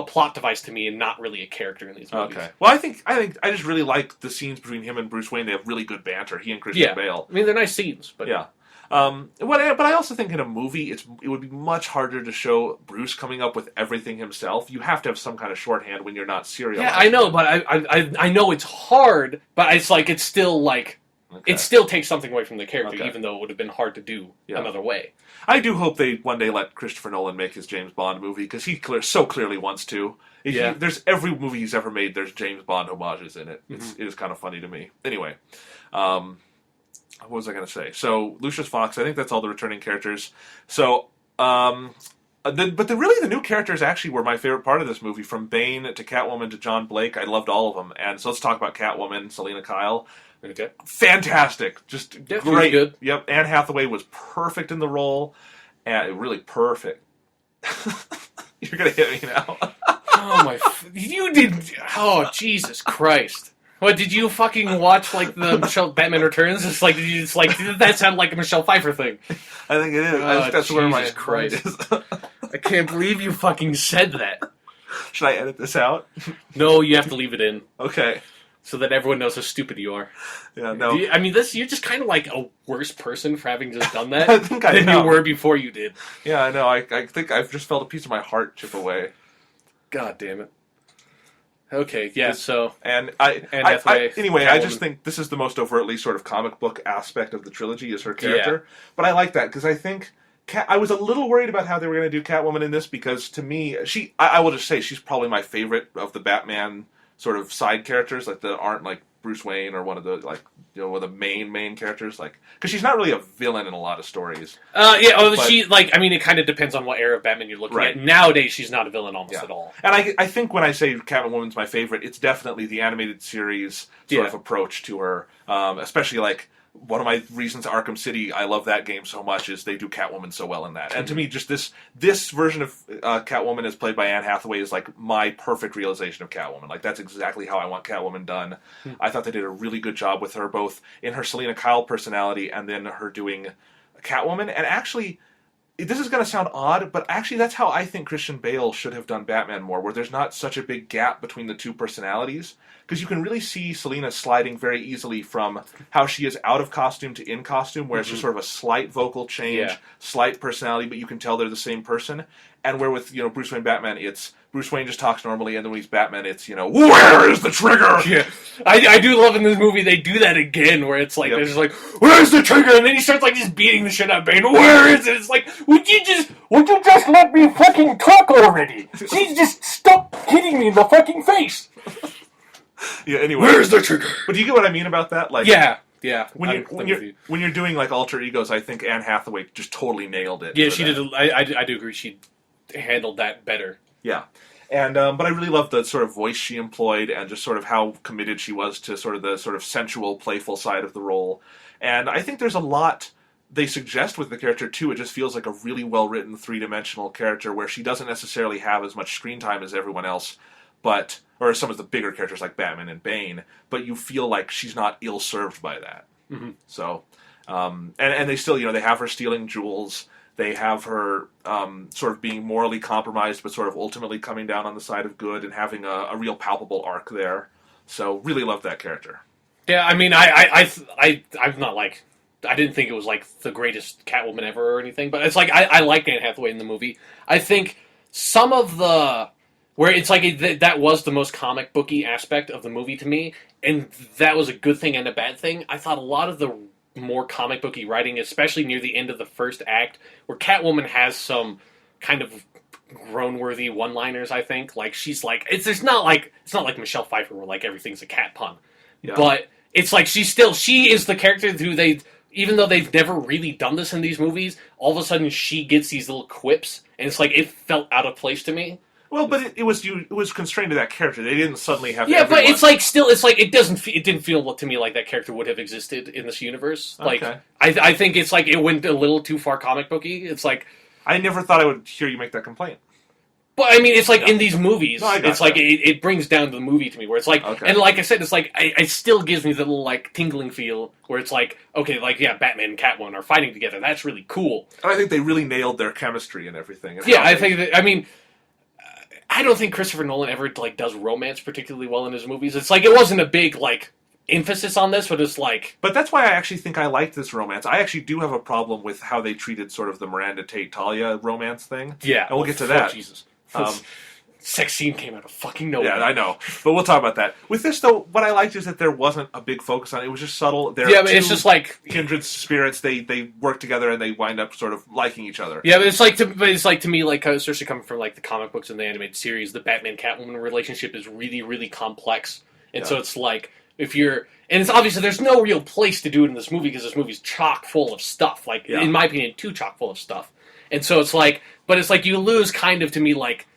plot device to me, and not really a character in these movies. Okay. Well, I think I just really like the scenes between him and Bruce Wayne. They have really good banter. He and Christian Bale. I mean, they're nice scenes, but yeah. But I also think in a movie, it would be much harder to show Bruce coming up with everything himself. You have to have some kind of shorthand when you're not serial. Yeah, I know, but I know it's hard, but it's like, it's still like, it still takes something away from the character, even though it would have been hard to do another way. I do hope they one day let Christopher Nolan make his James Bond movie, because he so clearly wants to. There's every movie he's ever made, there's James Bond homages in it. It is kind of funny to me. Anyway, what was I going to say? So, Lucius Fox, I think that's all the returning characters. So, but the new characters actually were my favorite part of this movie, from Bane to Catwoman to John Blake. I loved all of them. And so let's talk about Catwoman, Selena Kyle. Okay. Fantastic. Just great. Good. Yep, Anne Hathaway was perfect in the role. And really perfect. You're going to hit me now. You did... Oh, Jesus Christ. What, did you fucking watch, like, the Batman Returns? It's like, did that sound like a Michelle Pfeiffer thing? I think it is. I think that's where my Christ. Is. I can't believe you fucking said that. Should I edit this out? No, you have to leave it in. Okay. So that everyone knows how stupid you are. Yeah, no. You're just kind of like a worse person for having just done that I think than you were before you did. Yeah, I know. I think I've just felt a piece of my heart chip away. God damn it. Okay, yeah, so... Anyway, Catwoman. I just think this is the most overtly sort of comic book aspect of the trilogy, is her character. Yeah. But I like that, because I think... I was a little worried about how they were going to do Catwoman in this, because to me, I will just say, she's probably my favorite of the Batman sort of side characters, like that aren't like Bruce Wayne or one of the, like, you know, one of the main characters, like, because she's not really a villain in a lot of stories. It kind of depends on what era of Batman you're looking at. Nowadays, she's not a villain almost at all. And I think when I say Catwoman's my favorite, it's definitely the animated series sort of approach to her, especially like, one of my reasons Arkham City, I love that game so much, is they do Catwoman so well in that. And to me, just this version of Catwoman as played by Anne Hathaway is like my perfect realization of Catwoman. Like, that's exactly how I want Catwoman done. I thought they did a really good job with her, both in her Selena Kyle personality and then her doing Catwoman. And actually, this is going to sound odd, but actually that's how I think Christian Bale should have done Batman more, where there's not such a big gap between the two personalities. Because you can really see Selina sliding very easily from how she is out of costume to in costume, where it's just sort of a slight vocal change, slight personality, but you can tell they're the same person. And where with, Bruce Wayne Batman, it's Bruce Wayne just talks normally, and then when he's Batman, it's, where is the trigger? Yeah. I do love in this movie, they do that again, where it's like, they're just like, where's the trigger? And then he starts like just beating the shit out of Bane. Where is it? It's like, would you just let me fucking talk already? She's just stop hitting me in the fucking face. Yeah, anyway. Where's the trigger? But do you get what I mean about that? Like, yeah. When you're doing like alter egos, I think Anne Hathaway just totally nailed it. Yeah, she did. I do agree. She handled that better. Yeah, and but I really loved the sort of voice she employed, and just sort of how committed she was to sort of the sort of sensual, playful side of the role. And I think there's a lot they suggest with the character too. It just feels like a really well written, 3-dimensional character where she doesn't necessarily have as much screen time as everyone else, or some of the bigger characters like Batman and Bane, but you feel like she's not ill-served by that. Mm-hmm. So, and they still, they have her stealing jewels, they have her sort of being morally compromised, but sort of ultimately coming down on the side of good and having a real palpable arc there. So, really love that character. Yeah, I mean, I'm not like, I didn't think it was like the greatest Catwoman ever or anything, but it's like, I liked Anne Hathaway in the movie. I think some of the... Where it's like, that was the most comic booky aspect of the movie to me, and that was a good thing and a bad thing. I thought a lot of the more comic booky writing, especially near the end of the first act, where Catwoman has some kind of groan-worthy one-liners, I think. Like, she's like, it's not like Michelle Pfeiffer where like everything's a cat pun. Yeah. But it's like she is the character who even though they've never really done this in these movies, all of a sudden she gets these little quips, and it's like, it felt out of place to me. Well, but it was constrained to that character. They didn't suddenly have. Yeah, everyone. But it's like it didn't feel to me like that character would have existed in this universe. Like, okay. I think it's like it went a little too far comic booky. It's like I never thought I would hear you make that complaint. But I mean, it's like in these movies, it's like it brings down the movie to me, where it's like, and like I said, it's like it still gives me the little like tingling feel, where it's like, okay, like Batman and Catwoman are fighting together. That's really cool. And I think they really nailed their chemistry and everything. Yeah, I think that. I mean. I don't think Christopher Nolan ever like does romance particularly well in his movies. It's like it wasn't a big like emphasis on this, but it's like. But that's why I actually think I liked this romance. I actually do have a problem with how they treated sort of the Miranda Tate Talia romance thing. Yeah, and we'll get to that. Jesus. Sex scene came out of fucking nowhere. Yeah, I know. But we'll talk about that. With this, though, what I liked is that there wasn't a big focus on it. It was just subtle. But it's just like kindred spirits. They work together and they wind up sort of liking each other. Yeah, but it's like to me, like especially coming from like the comic books and the animated series, the Batman Catwoman relationship is really, really complex. And so it's like and it's obviously there's no real place to do it in this movie because this movie's chock full of stuff. Like in my opinion, too chock full of stuff. And so it's like, but it's like you lose kind of to me like.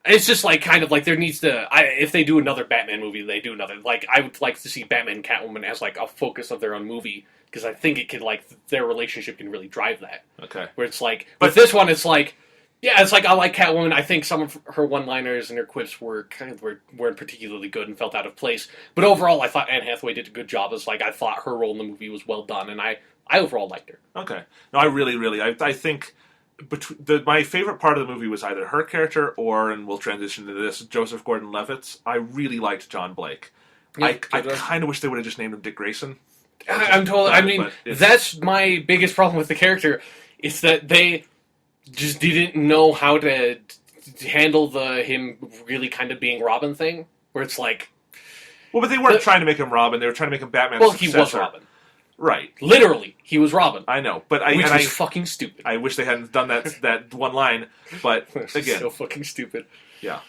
It's just like kind of like there needs to. If they do another Batman movie, they do another. Like I would like to see Batman and Catwoman as like a focus of their own movie because I think it could like their relationship can really drive that. Okay. Where it's like, but this one, it's like, yeah, it's like I like Catwoman. I think some of her one-liners and her quips weren't particularly good and felt out of place. But overall, I thought Anne Hathaway did a good job. It's like I thought her role in the movie was well done, and I overall liked her. Okay. No, I really, I think. My favorite part of the movie was either her character or, and we'll transition to this, Joseph Gordon-Levitt's. I really liked John Blake. Yeah, I kind of wish they would have just named him Dick Grayson. I'm totally. I mean, that's my biggest problem with the character. Is that they just didn't know how to handle him really kind of being Robin thing, where it's like. Well, but they weren't trying to make him Robin. They were trying to make him Batman's successor. He was Robin. Right. Literally, he was Robin. I know, but which was fucking stupid. I wish they hadn't done that one line, but again, so fucking stupid. Yeah.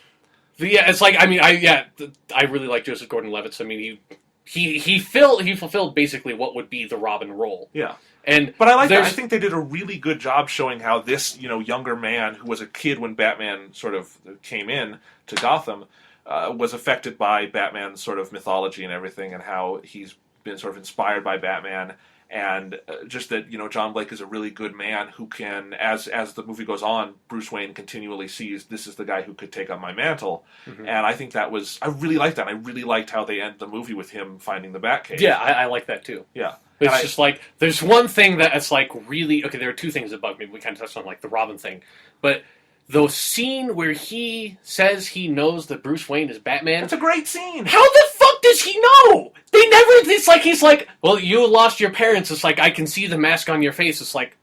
But yeah, it's like I mean, I really like Joseph Gordon-Levitt. I mean, he fulfilled basically what would be the Robin role. Yeah. But I like that. I think they did a really good job showing how this younger man who was a kid when Batman sort of came in to Gotham was affected by Batman's sort of mythology and everything, and how he's been sort of inspired by Batman, And just that, John Blake is a really good man who can, as the movie goes on, Bruce Wayne continually sees this is the guy who could take up my mantle. Mm-hmm. And I think I really liked that. I really liked how they end the movie with him finding the Batcave. Yeah, I like that too. Yeah. But it's just like, there's one thing that's like really, okay, there are two things that bug me. We kind of touched on like the Robin thing. But the scene where he says he knows that Bruce Wayne is Batman. It's a great scene. How the fuck does he know? They never, it's like, he's like, well, you lost your parents. It's like, I can see the mask on your face. It's like,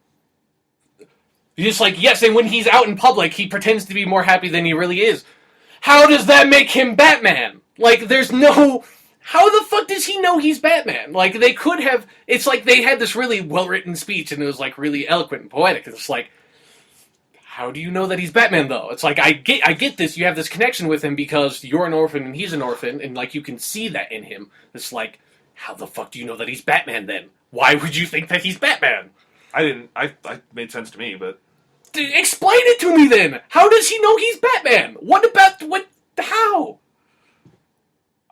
he's like, yes, and when he's out in public, he pretends to be more happy than he really is. How does that make him Batman? Like, there's no... How the fuck does he know he's Batman? Like, they could have... It's like they had this really well-written speech, and it was, like, really eloquent and poetic. It's like, how do you know that he's Batman, though? It's like, I get this. You have this connection with him because you're an orphan and he's an orphan, and, like, you can see that in him. It's like, how the fuck do you know that he's Batman, then? Why would you think that he's Batman? I made sense to me, but... Explain it to me, then! How does he know he's Batman? How?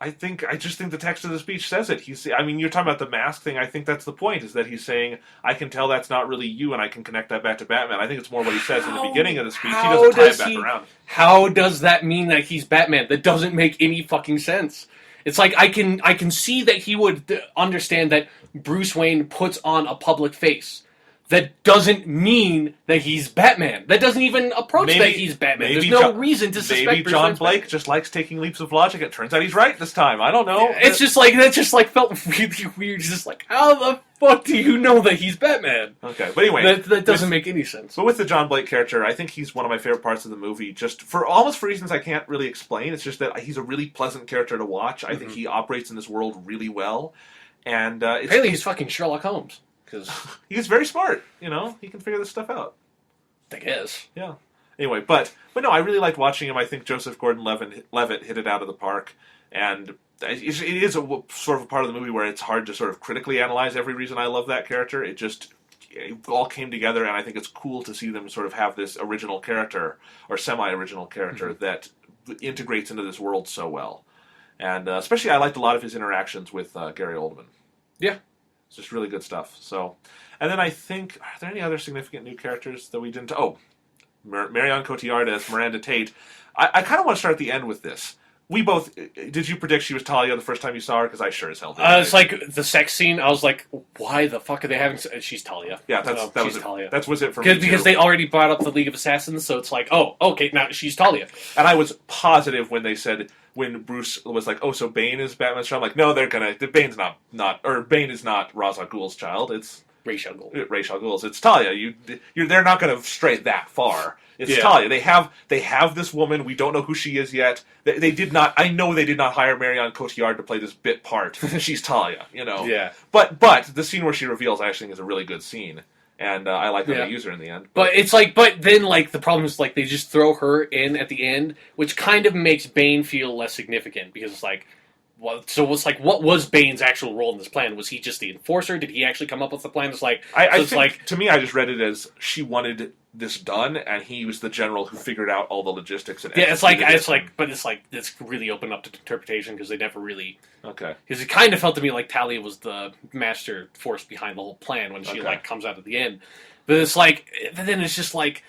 I just think the text of the speech says it. You're talking about the mask thing. I think that's the point, is that he's saying, I can tell that's not really you, and I can connect that back to Batman. I think it's more what he says in the beginning of the speech. He doesn't tie it back around. How does that mean that he's Batman? That doesn't make any fucking sense. It's like, I can see that he would understand that Bruce Wayne puts on a public face. That doesn't mean that he's Batman. That doesn't even approach that he's Batman. There's no reason to suspect maybe Bruce John Wayne's Blake Batman. just likes taking leaps of logic. It turns out he's right this time. I don't know. It's just like, that just like felt really weird. It's just like, how the fuck do you know that he's Batman? Okay, but anyway. That doesn't make any sense. But with the John Blake character, I think he's one of my favorite parts of the movie, just for reasons I can't really explain. It's just that he's a really pleasant character to watch. I think he operates in this world really well. And apparently he's fucking Sherlock Holmes. He's very smart, he can figure this stuff out. I guess. Yeah. Anyway, but no, I really liked watching him. I think Joseph Gordon-Levitt hit it out of the park, and it is sort of a part of the movie where it's hard to sort of critically analyze every reason I love that character. It all came together, and I think it's cool to see them sort of have this original character, or semi-original character, that integrates into this world so well. And especially I liked a lot of his interactions with Gary Oldman. Yeah. It's just really good stuff. So, and then I think, are there any other significant new characters that we didn't... Marion Cotillard as Miranda Tate. I kind of want to start at the end with this. We both... Did you predict she was Talia the first time you saw her? Because I sure as hell did. It's like the sex scene. I was like, why the fuck are they having... She's Talia. Yeah, that was it. Talia. That was it for me, because they already brought up the League of Assassins, so it's like, oh, okay, now she's Talia. And I was positive when they said... When Bruce was like, "Oh, so Bane is Batman's child?" I'm like, no, Bane's Bane is not Ra's al Ghul's child. It's Ra's al Ghul. It's Talia. They're not going to stray that far. It's Talia. They have this woman. We don't know who she is yet. They did not. I know they did not hire Marion Cotillard to play this bit part. She's Talia. Yeah. But the scene where she reveals, I actually think, is a really good scene. And I like how they use her in the end. But it's like, then the problem is they just throw her in at the end, which kind of makes Bane feel less significant because it's like, what was Bane's actual role in this plan? Was he just the enforcer? Did he actually come up with the plan? It's like, to me, I just read it as she wanted this done, and he was the general who figured out all the logistics. And it's really open up to interpretation because they never really. Okay. Because it kind of felt to me like Talia was the master force behind the whole plan when she comes out at the end, but it's like, then it's just like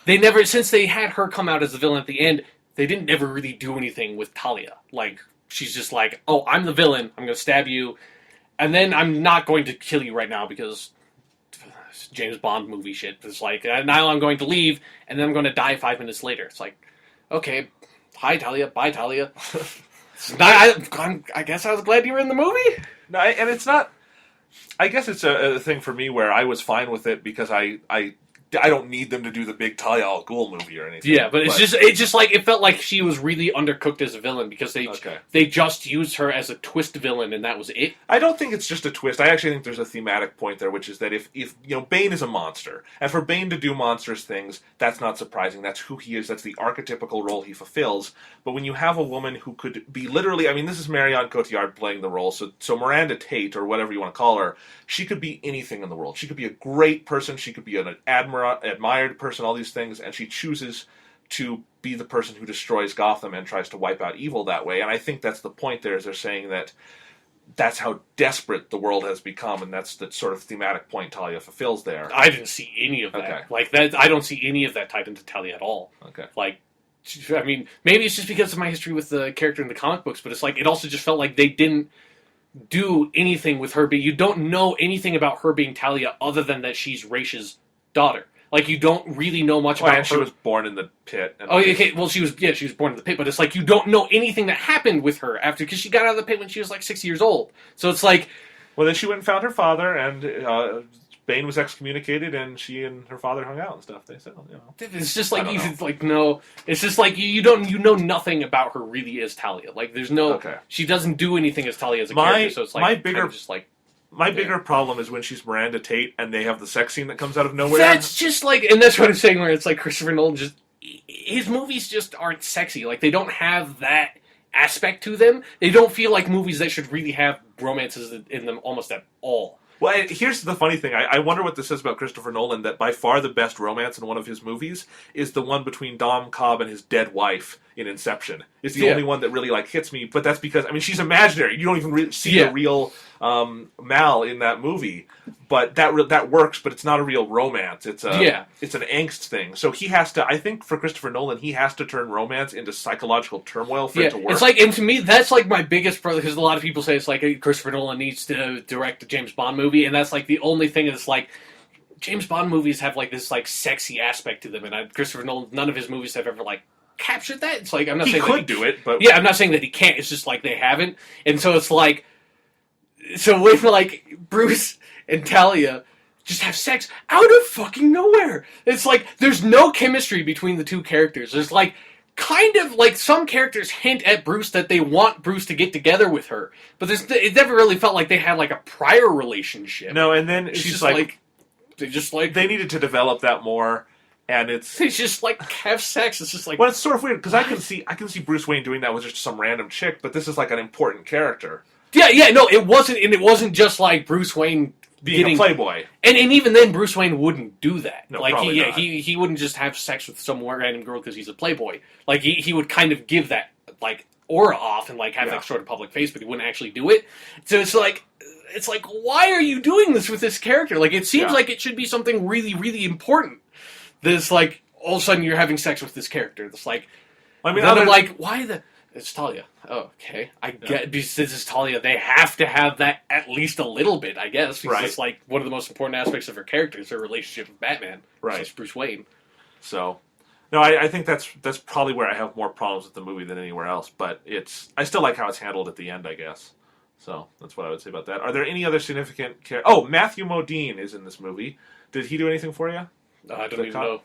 they never, since they had her come out as the villain at the end, they didn't ever really do anything with Talia. Like, she's just like, oh, I'm the villain, I'm going to stab you, and then I'm not going to kill you right now because it's James Bond movie shit. It's like, now I'm going to leave, and then I'm going to die 5 minutes later. It's like, okay, hi Talia, bye Talia. I guess I was glad you were in the movie. No, and it's not... I guess it's a thing for me where I was fine with it because I don't need them to do the big Talia al Ghul movie or anything. Yeah, but it's just like it felt like she was really undercooked as a villain because they just used her as a twist villain and that was it. I don't think it's just a twist. I actually think there's a thematic point there, which is that if Bane is a monster, and for Bane to do monstrous things, that's not surprising. That's who he is. That's the archetypical role he fulfills. But when you have a woman who could be literally, this is Marion Cotillard playing the role, so Miranda Tate, or whatever you want to call her, she could be anything in the world. She could be a great person. She could be an admired person, all these things, and she chooses to be the person who destroys Gotham and tries to wipe out evil that way. And I think that's the point there, is they're saying that that's how desperate the world has become, and that's the sort of thematic point Talia fulfills there. I didn't see any of that. Okay. Like that, I don't see any of that tied into Talia at all. Okay. Like, I mean, maybe it's just because of my history with the character in the comic books, but it's like it also just felt like they didn't do anything with her. But you don't know anything about her being Talia other than that she's Raish's daughter. Like, you don't really know much about her. And she was born in the pit. Oh, okay. Well, she was born in the pit, but it's like you don't know anything that happened with her after, because she got out of the pit when she was like 6 years old. So it's like, well, then she went and found her father, and Bane was excommunicated, and she and her father hung out and stuff. They said, you know, it's just like it's like no. It's just like you know nothing about her really as Talia. Like, there's no. Okay. She doesn't do anything as Talia as a character. So it's like my bigger just like. My bigger problem is when she's Miranda Tate and they have the sex scene that comes out of nowhere. That's just like, and that's what I'm saying, where it's like Christopher Nolan just, his movies just aren't sexy. Like, they don't have that aspect to them. They don't feel like movies that should really have romances in them almost at all. Well, here's the funny thing. I wonder what this says about Christopher Nolan, that by far the best romance in one of his movies is the one between Dom Cobb and his dead wife in Inception. It's the only one that really, like, hits me, but that's because, I mean, she's imaginary. You don't even really see a real Mal in that movie, but that works, but it's not a real romance. It's an angst thing. So he has to, I think for Christopher Nolan, he has to turn romance into psychological turmoil for it to work. It's like, and to me, that's like my biggest problem, because a lot of people say it's like Christopher Nolan needs to direct a James Bond movie, and that's like the only thing that's like, James Bond movies have like this like sexy aspect to them, and Christopher Nolan, none of his movies have ever like captured that. It's like, I'm not saying he that could do it, but I'm not saying that he can't. It's just like they haven't, and so it's like, so when like Bruce and Talia just have sex out of fucking nowhere, it's like there's no chemistry between the two characters. There's like kind of like some characters hint at Bruce that they want Bruce to get together with her, but it never really felt like they had like a prior relationship. No, and then It's she's just like they needed to develop that more. And it's just like have sex. It's just like, well, it's sort of weird because I can see Bruce Wayne doing that with just some random chick, but this is like an important character. Yeah, no, it wasn't, and it wasn't just like Bruce Wayne being a playboy, and even then Bruce Wayne wouldn't do that. No, like probably not. he wouldn't just have sex with some random girl because he's a playboy. Like he would kind of give that like aura off and like have that sort of public face, but he wouldn't actually do it. So it's like why are you doing this with this character? Like, it seems like it should be something really, really important. This like all of a sudden you're having sex with this character. It's like, I mean, I'm like, why the? It's Talia. Oh, okay. I get, because this is Talia, they have to have that at least a little bit, I guess. Because it's like one of the most important aspects of her character is her relationship with Batman. Right. It's Bruce Wayne. So, no, I think that's probably where I have more problems with the movie than anywhere else. But I still like how it's handled at the end, I guess. So that's what I would say about that. Are there any other significant Oh, Matthew Modine is in this movie. Did he do anything for you? I don't even know.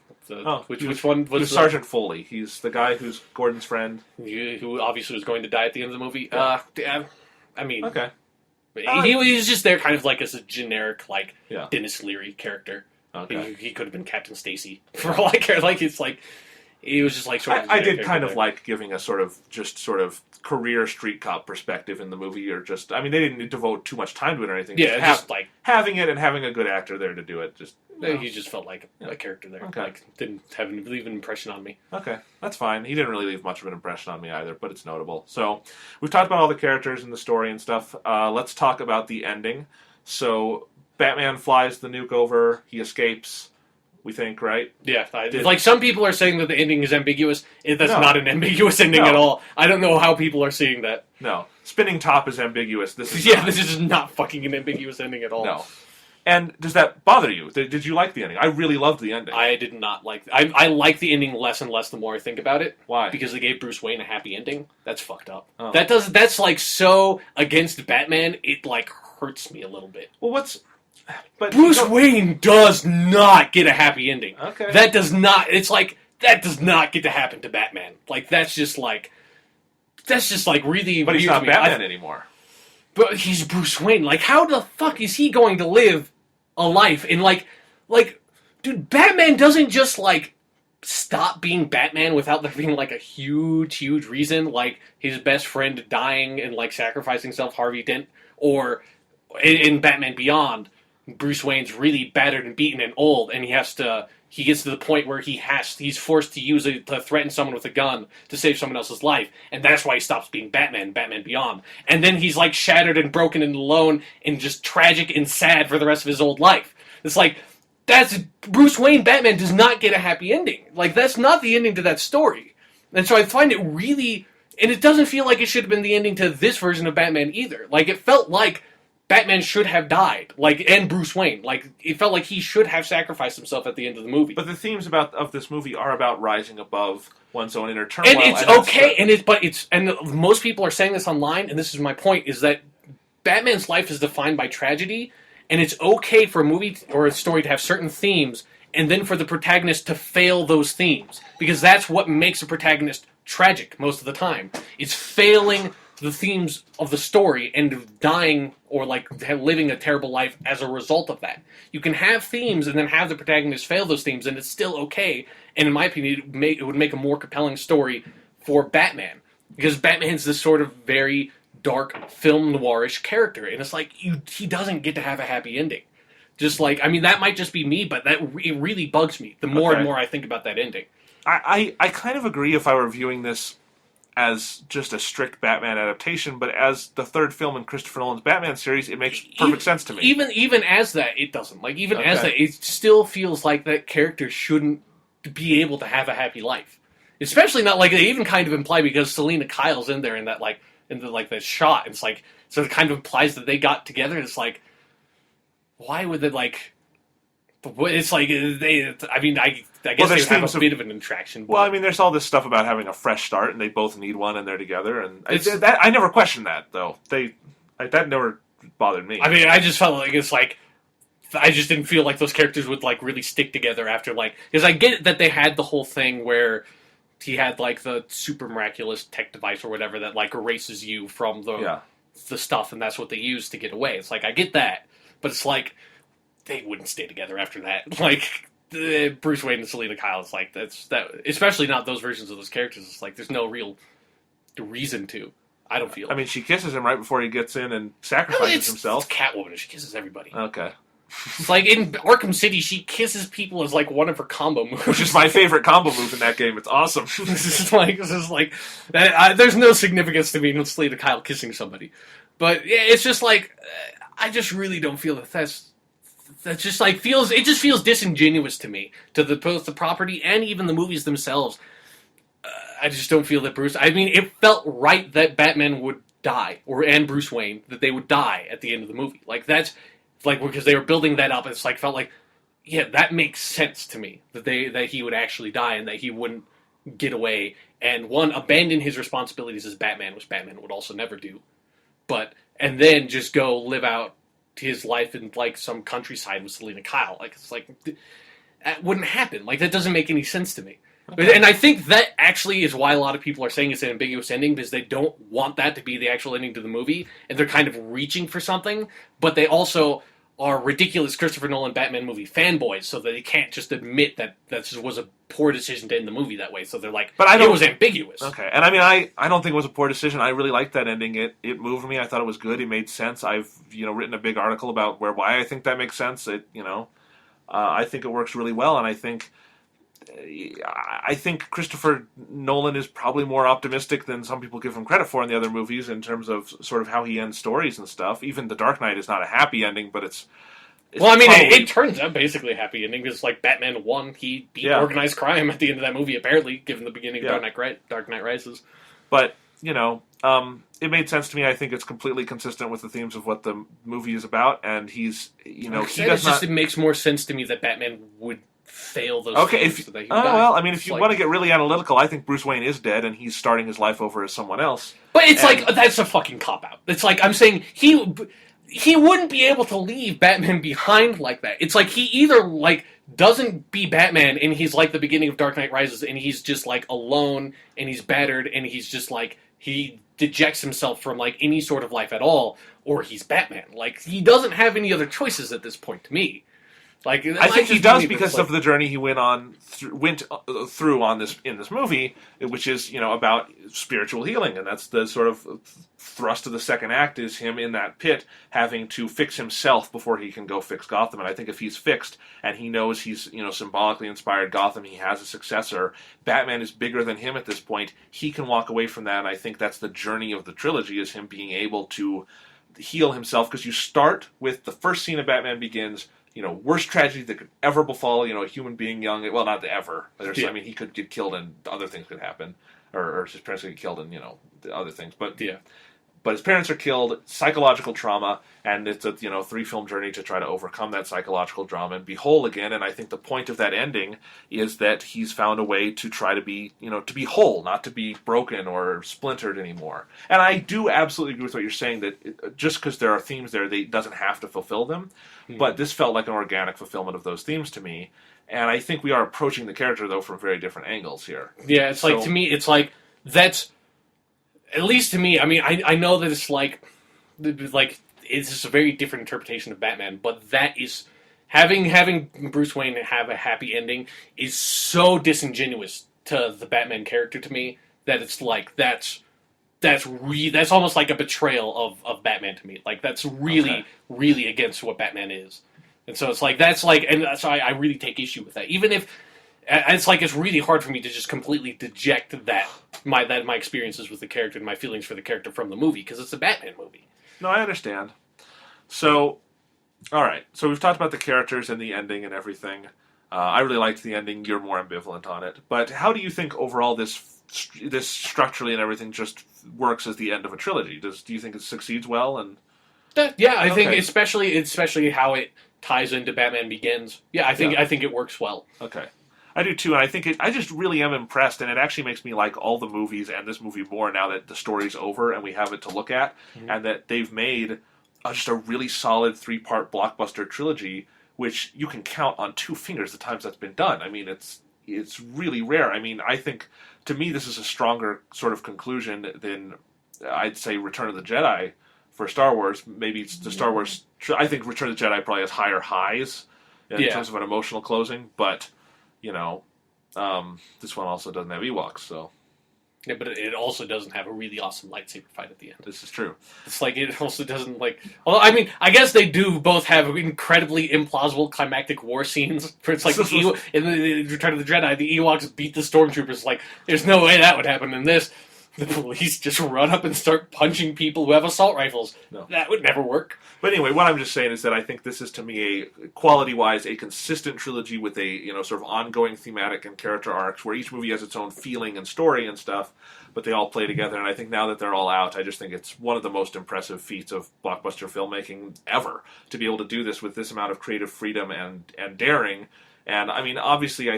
Which He one was Sergeant Foley. He's the guy who's Gordon's friend. Who obviously was going to die at the end of the movie. Yeah. I mean... Okay. He was just there kind of like as a generic, like, Yeah. Dennis Leary character. Okay. He could have been Captain Stacy, for all I care. Like, it's like... He was just like sort of... I did kind of like giving a sort of career street cop perspective in the movie, or just... I mean, they didn't devote too much time to it or anything. Yeah, just like... Having it and having a good actor there to do it, just... He just felt like a character there. Okay. Like, didn't leave an impression on me. Okay, that's fine. He didn't really leave much of an impression on me either, but it's notable. So, we've talked about all the characters and the story and stuff. Let's talk about the ending. So, Batman flies the nuke over. He escapes, we think, right? Yeah. Like, some people are saying that the ending is ambiguous. That's not an ambiguous ending at all. I don't know how people are seeing that. No. Spinning top is ambiguous. This is this is not fucking an ambiguous ending at all. No. And does that bother you? Did you like the ending? I really loved the ending. I did not like... I like the ending less and less the more I think about it. Why? Because they gave Bruce Wayne a happy ending. That's fucked up. Oh. That's like so against Batman, it like hurts me a little bit. Well, But Bruce Wayne does not get a happy ending. Okay. That does not... It's like, that does not get to happen to Batman. Like, that's just like really... But he's not Batman anymore. But he's Bruce Wayne. Like, how the fuck is he going to live a life? And like, dude, Batman doesn't just like stop being Batman without there being like a huge reason, like his best friend dying and like sacrificing himself, Harvey Dent, or in Batman Beyond, Bruce Wayne's really battered and beaten and old, and he has to he gets to the point where he's forced to use it to threaten someone with a gun to save someone else's life, and that's why he stops being Batman, Batman Beyond. And then he's like shattered and broken and alone and just tragic and sad for the rest of his old life. It's like, that's Bruce Wayne Batman does not get a happy ending. Like, that's not the ending to that story. And so I find it really, and it doesn't feel like it should have been the ending to this version of Batman either. Like, it felt like Batman should have died, like, and Bruce Wayne. Like, it felt like he should have sacrificed himself at the end of the movie. But the themes of this movie are about rising above one's own inner turmoil. And it's okay, and most people are saying this online, and this is my point, is that Batman's life is defined by tragedy, and it's okay for a movie or a story to have certain themes, and then for the protagonist to fail those themes. Because that's what makes a protagonist tragic most of the time. It's failing the themes of the story and dying or like living a terrible life as a result of that. You can have themes and then have the protagonist fail those themes, and it's still okay. And in my opinion, it would make a more compelling story for Batman, because Batman's this sort of very dark film noirish character, and it's like he doesn't get to have a happy ending. Just like, I mean, that might just be me, but it really bugs me the more and more I think about that ending. I kind of agree if I were viewing this as just a strict Batman adaptation, but as the third film in Christopher Nolan's Batman series, it makes perfect sense to me. Even as that, it doesn't. Like, even as that, it still feels like that character shouldn't be able to have a happy life. Especially not, like, they even kind of imply, because Selena Kyle's in there in that, like, that shot. It's like, so it kind of implies that they got together, and it's like, why would they, like, it's like, I mean, I guess they have a bit of an attraction. Well, I mean, there's all this stuff about having a fresh start, and they both need one, and they're together, and I never questioned that, though. That never bothered me. I mean, I just felt like it's like, I just didn't feel like those characters would, like, really stick together after, like, because I get that they had the whole thing where he had, like, the super miraculous tech device or whatever that, like, erases you from the stuff, and that's what they use to get away. It's like, I get that, but it's like, they wouldn't stay together after that. Like, Bruce Wayne and Selena Kyle, it's like, that, especially not those versions of those characters. It's like, there's no real reason to. I don't feel. I mean, she kisses him right before he gets in and sacrifices himself. It's Catwoman. She kisses everybody. Okay. It's like in Arkham City, she kisses people as like one of her combo moves. Which is my favorite combo move in that game. It's awesome. This is like there's no significance to me in Selena Kyle kissing somebody, but yeah, it's just like I just really don't feel that's just like it just feels disingenuous to me, to both the property and even the movies themselves. I just don't feel that Bruce. I mean, it felt right that Batman would die, and Bruce Wayne, that they would die at the end of the movie. Like, that's like, because they were building that up. It's like, felt like, yeah, that makes sense to me that he would actually die and that he wouldn't get away and abandon his responsibilities as Batman, which Batman would also never do, and then just go live out his life in like some countryside with Selena Kyle. Like, it's like that wouldn't happen. Like, that doesn't make any sense to me. Okay. And I think that actually is why a lot of people are saying it's an ambiguous ending, because they don't want that to be the actual ending to the movie, and they're kind of reaching for something, but they also are ridiculous Christopher Nolan Batman movie fanboys, so that they can't just admit that just was a poor decision to end the movie that way. So they're like, but it was ambiguous. Okay, and I mean, I don't think it was a poor decision. I really liked that ending. It moved me. I thought it was good. It made sense. I've written a big article about why I think that makes sense. I think it works really well, and I think Christopher Nolan is probably more optimistic than some people give him credit for in the other movies in terms of sort of how he ends stories and stuff. Even The Dark Knight is not a happy ending, but it's well, I mean, it turns out basically a happy ending because, like, Batman won. He beat organized crime at the end of that movie, apparently, given the beginning of Dark Knight Rises. But, it made sense to me. I think it's completely consistent with the themes of what the movie is about, and he's, it makes more sense to me that Batman would fail those things so that he would die. Well, I mean, if you want to get really analytical, I think Bruce Wayne is dead, and he's starting his life over as someone else. But it's like, that's a fucking cop-out. It's like, I'm saying, he wouldn't be able to leave Batman behind like that. It's like, he either, like, doesn't be Batman, and he's like the beginning of Dark Knight Rises, and he's just, like, alone, and he's battered, and he's just, like, he dejects himself from, like, any sort of life at all, or he's Batman. Like, he doesn't have any other choices at this point, to me. Like, I think he does because of the journey he went through on this in this movie, which is about spiritual healing, and that's the sort of thrust of the second act is him in that pit having to fix himself before he can go fix Gotham. And I think if he's fixed and he knows he's symbolically inspired Gotham, he has a successor. Batman is bigger than him at this point. He can walk away from that, and I think that's the journey of the trilogy is him being able to heal himself, because you start with the first scene of Batman Begins. Worst tragedy that could ever befall, a human being young. Well, not ever. I mean, he could get killed and other things could happen. Or his parents could get killed and, the other things. But his parents are killed, psychological trauma, and it's a, 3-film journey to try to overcome that psychological drama and be whole again. And I think the point of that ending is that he's found a way to try to be, to be whole, not to be broken or splintered anymore. And I do absolutely agree with what you're saying, that just because there are themes there, they doesn't have to fulfill them. But this felt like an organic fulfillment of those themes to me. And I think we are approaching the character, though, from very different angles here. Yeah, it's like, to me, it's like, that's, at least to me, I mean, I know that it's like, it's just a very different interpretation of Batman, but that is, having Bruce Wayne have a happy ending is so disingenuous to the Batman character to me, that it's like, that's almost like a betrayal of Batman to me. Like, that's really, really against what Batman is. And so it's like, and so I really take issue with that. Even if, it's like, it's really hard for me to just completely deject my experiences with the character and my feelings for the character from the movie, because it's a Batman movie. No, I understand. So, alright, so we've talked about the characters and the ending and everything. I really liked the ending, you're more ambivalent on it. But how do you think overall this structurally and everything just works as the end of a trilogy? Do you think it succeeds well? And I think especially how it ties into Batman Begins. Yeah, I think it works well. Okay. I do too, and I think I just really am impressed, and it actually makes me like all the movies and this movie more now that the story's over and we have it to look at, and that they've made just a really solid 3-part blockbuster trilogy, which you can count on 2 fingers the times that's been done. I mean, it's really rare. I mean, I think, to me, this is a stronger sort of conclusion than, I'd say, Return of the Jedi for Star Wars. Maybe it's the Star Wars... I think Return of the Jedi probably has higher highs in terms of an emotional closing, but... this one also doesn't have Ewoks, so... Yeah, but it also doesn't have a really awesome lightsaber fight at the end. This is true. It's like, it also doesn't, like... Well, I mean, I guess they do both have incredibly implausible climactic war scenes. For it's like, in the Return of the Jedi, the Ewoks beat the Stormtroopers. Like, there's no way that would happen. In this, the police just run up and start punching people who have assault rifles. No. That would never work. But anyway, what I'm just saying is that I think this is, to me, quality-wise, a consistent trilogy with a, sort of ongoing thematic and character arcs where each movie has its own feeling and story and stuff, but they all play together. And I think now that they're all out, I just think it's one of the most impressive feats of blockbuster filmmaking ever, to be able to do this with this amount of creative freedom and daring. And, I mean, obviously,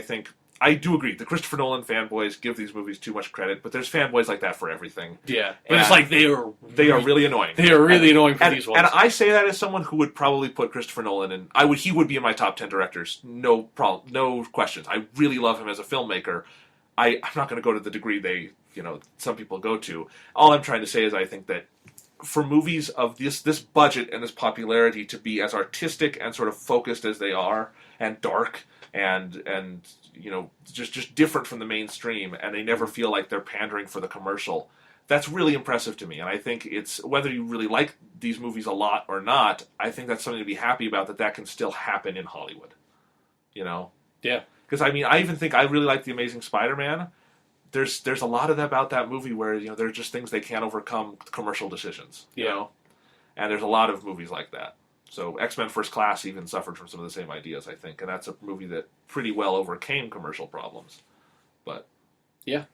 I do agree. The Christopher Nolan fanboys give these movies too much credit, but there's fanboys like that for everything. Yeah, but it's like they are really annoying. They are really annoying for these ones. And I say that as someone who would probably put Christopher Nolan in. He would be in my top 10 directors, no problem, no questions. I really love him as a filmmaker. I'm not going to go to the degree some people go to. All I'm trying to say is I think that for movies of this budget and this popularity to be as artistic and sort of focused as they are, and dark and just different from the mainstream, and they never feel like they're pandering for the commercial. That's really impressive to me, and I think it's, whether you really like these movies a lot or not, I think that's something to be happy about, that can still happen in Hollywood. Yeah. Because, I mean, I even think I really like The Amazing Spider-Man. There's a lot of that about that movie where, there's just things they can't overcome commercial decisions, you know? And there's a lot of movies like that. So X-Men First Class even suffered from some of the same ideas, I think. And that's a movie that pretty well overcame commercial problems. But, yeah.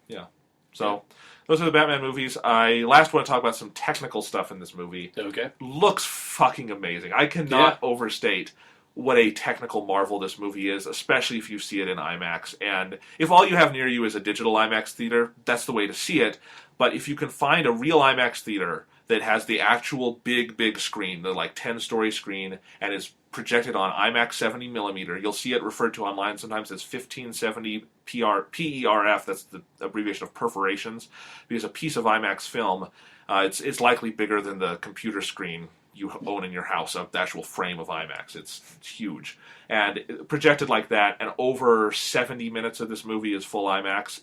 So, those are the Batman movies. I last want to talk about some technical stuff in this movie. Okay. Looks fucking amazing. I cannot overstate what a technical marvel this movie is, especially if you see it in IMAX. And if all you have near you is a digital IMAX theater, that's the way to see it. But if you can find a real IMAX theater that has the actual big screen, the 10-story screen, and is projected on IMAX 70mm, you'll see it referred to online sometimes as 1570 PERF, that's the abbreviation of perforations, because a piece of IMAX film, it's likely bigger than the computer screen you own in your house, the actual frame of IMAX. It's huge. And projected like that, and over 70 minutes of this movie is full IMAX.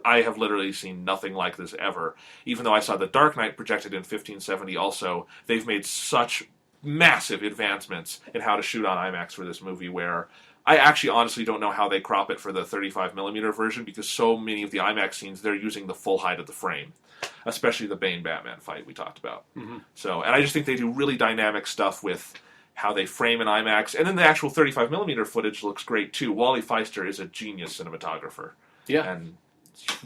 I have literally seen nothing like this ever. Even though I saw The Dark Knight projected in 1570 also, they've made such massive advancements in how to shoot on IMAX for this movie, where I actually honestly don't know how they crop it for the 35mm version, because so many of the IMAX scenes, they're using the full height of the frame. Especially the Bane-Batman fight we talked about. Mm-hmm. And I just think they do really dynamic stuff with how they frame in IMAX. And then the actual 35mm footage looks great, too. Wally Feister is a genius cinematographer. Yeah. And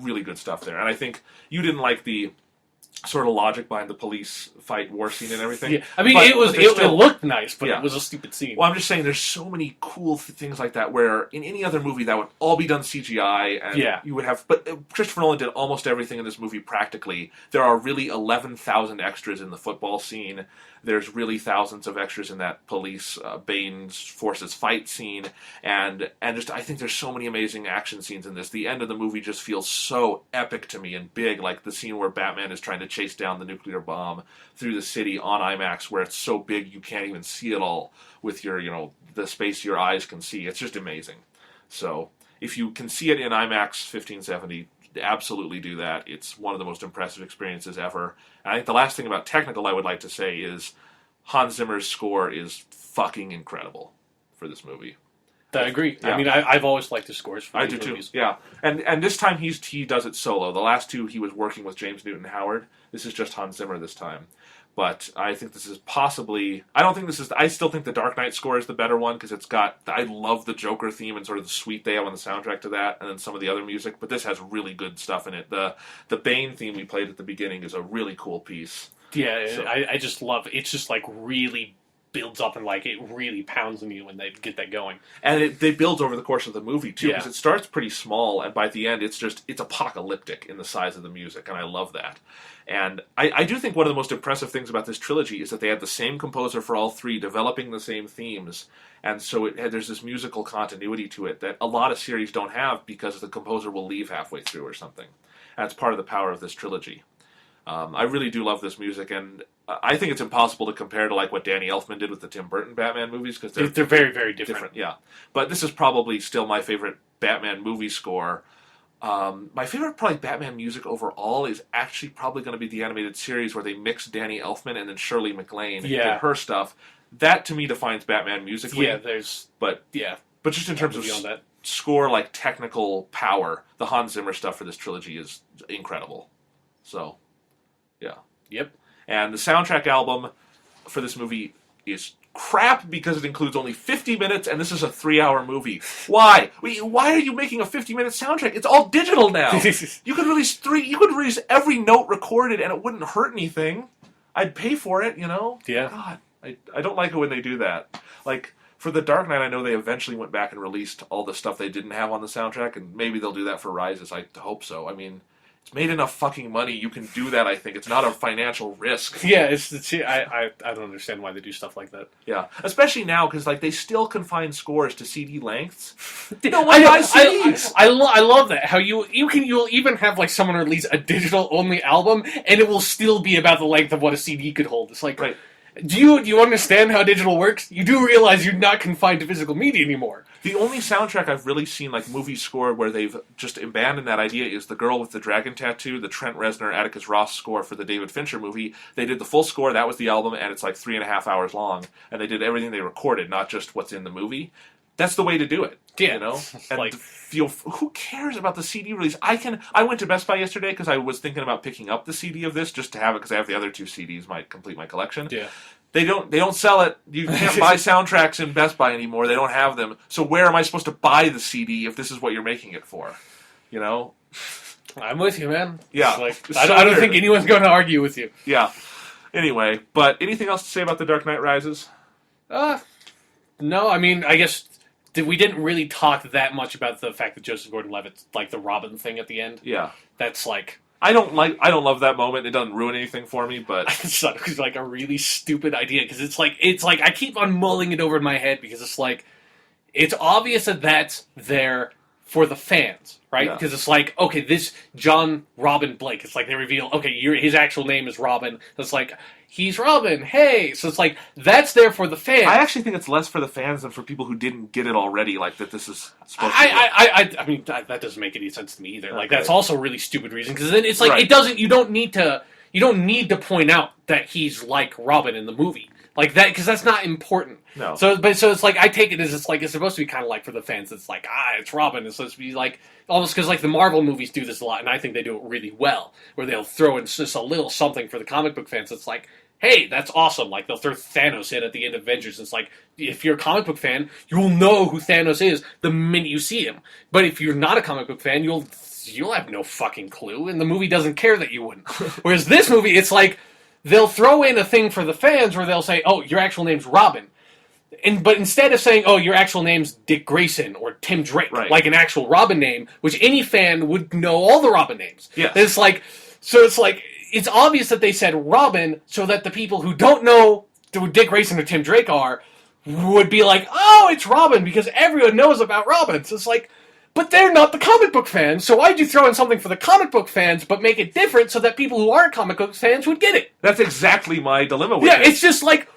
really good stuff there. And I think you didn't like the sort of logic behind the police fight war scene and everything. Yeah. I mean, it looked nice, but it was a stupid scene. Well, I'm just saying there's so many cool things like that where in any other movie that would all be done CGI and you would have... But Christopher Nolan did almost everything in this movie practically. There are really 11,000 extras in the football scene. There's really thousands of extras in that police Bane's forces fight scene, and just I think there's so many amazing action scenes in this. The end of the movie just feels so epic to me and big, like the scene where Batman is trying to chase down the nuclear bomb through the city on IMAX, where it's so big you can't even see it all with your, the space your eyes can see. It's just amazing. So if you can see it in IMAX 1570, absolutely do that. It's one of the most impressive experiences ever. And I think the last thing about technical I would like to say is Hans Zimmer's score is fucking incredible for this movie. I agree. Yeah. I mean, I've always liked his scores for these movies. Too. Yeah, and this time he does it solo. The last two he was working with James Newton Howard. This is just Hans Zimmer this time. But I think this is possibly... I still think the Dark Knight score is the better one, because it's got... I love the Joker theme and sort of the suite they have on the soundtrack to that, and then some of the other music, but this has really good stuff in it. The Bane theme we played at the beginning is a really cool piece. Yeah, so. I just love it. It's just, really builds up and, it really pounds on you when they get that going. And they build over the course of the movie, too, because it starts pretty small, and by the end, it's apocalyptic in the size of the music, and I love that. And I do think one of the most impressive things about this trilogy is that they had the same composer for all three, developing the same themes. And so there's this musical continuity to it that a lot of series don't have, because the composer will leave halfway through or something. And it's part of the power of this trilogy. I really do love this music, and I think it's impossible to compare to what Danny Elfman did with the Tim Burton Batman movies, because they're very, very different. Yeah, but this is probably still my favorite Batman movie score. My favorite probably Batman music overall is actually probably going to be the animated series where they mix Danny Elfman and then Shirley MacLaine and her stuff. That to me defines Batman musically. Yeah, but just in terms of score, technical power, the Hans Zimmer stuff for this trilogy is incredible. So, yeah. Yep. And the soundtrack album for this movie is crap because it includes only 50 minutes, and this is a 3-hour movie. Why? Why are you making a 50-minute soundtrack? It's all digital now. You could release every note recorded, and it wouldn't hurt anything. I'd pay for it, Yeah. God, I don't like it when they do that. For The Dark Knight, I know they eventually went back and released all the stuff they didn't have on the soundtrack, and maybe they'll do that for Rises. I hope so. I mean, it's made enough fucking money. You can do that, I think. It's not a financial risk. Yeah, I don't understand why they do stuff like that. Yeah, especially now, because they still confine scores to CD lengths. No one buys CDs. I love that. How you'll even have someone release a digital only album, and it will still be about the length of what a CD could hold. It's right. Do you understand how digital works? You do realize you're not confined to physical media anymore. The only soundtrack I've really seen movies score where they've just abandoned that idea is The Girl with the Dragon Tattoo, the Trent Reznor, Atticus Ross score for the David Fincher movie. They did the full score, that was the album, and it's 3.5 hours long. And they did everything they recorded, not just what's in the movie. That's the way to do it. Yeah. And who cares about the CD release? I went to Best Buy yesterday because I was thinking about picking up the CD of this just to have it, because I have the other 2 CDs, might complete my collection. Yeah. They don't sell it. You can't buy soundtracks in Best Buy anymore. They don't have them. So where am I supposed to buy the CD if this is what you're making it for? I'm with you, man. Yeah. I don't think anyone's going to argue with you. Yeah. Anyway, but anything else to say about The Dark Knight Rises? No, I mean, I guess we didn't really talk that much about the fact that Joseph Gordon-Levitt's the Robin thing at the end. Yeah. That's I don't love that moment. It doesn't ruin anything for me, but it's a really stupid idea, because it's I keep on mulling it over in my head, because it's obvious that that's there for the fans, right? Yeah. Because it's like, okay, this John Robin Blake. It's like they reveal, okay, his actual name is Robin. It's like, he's Robin. Hey, so it's like that's there for the fans. I actually think it's less for the fans than for people who didn't get it already. Like that, this is supposed to. I mean, that doesn't make any sense to me either. Like that's also a really stupid reason because then it's like Right. it doesn't. You don't need to point out that he's like Robin in the movie. Like that, because that's not important. No. So it's like I take it as it's supposed to be kind of like for the fans. It's like it's Robin. It's supposed to be like almost because like the Marvel movies do this a lot, and I think they do it really well, where they'll throw in just a little something for the comic book fans. It's like, hey, that's awesome. Like they'll throw Thanos in at the end of Avengers. It's like if you're a comic book fan, you will know who Thanos is the minute you see him. But if you're not a comic book fan, you'll have no fucking clue, and the movie doesn't care that you wouldn't. Whereas this movie, it's like. They'll throw in a thing for the fans where they'll say, "Oh, your actual name's Robin," but instead of saying, "Oh, your actual name's Dick Grayson or Tim Drake," like an actual Robin name, which any fan would know all the Robin names. Yes. It's obvious that they said Robin so that the people who don't know who Dick Grayson or Tim Drake are would be like, "Oh, it's Robin," because everyone knows about Robin. So it's like. But they're not the comic book fans, so why'd you throw in something for the comic book fans, but make it different so that people who aren't comic book fans would get it? That's exactly my dilemma with it. Yeah, it's just like,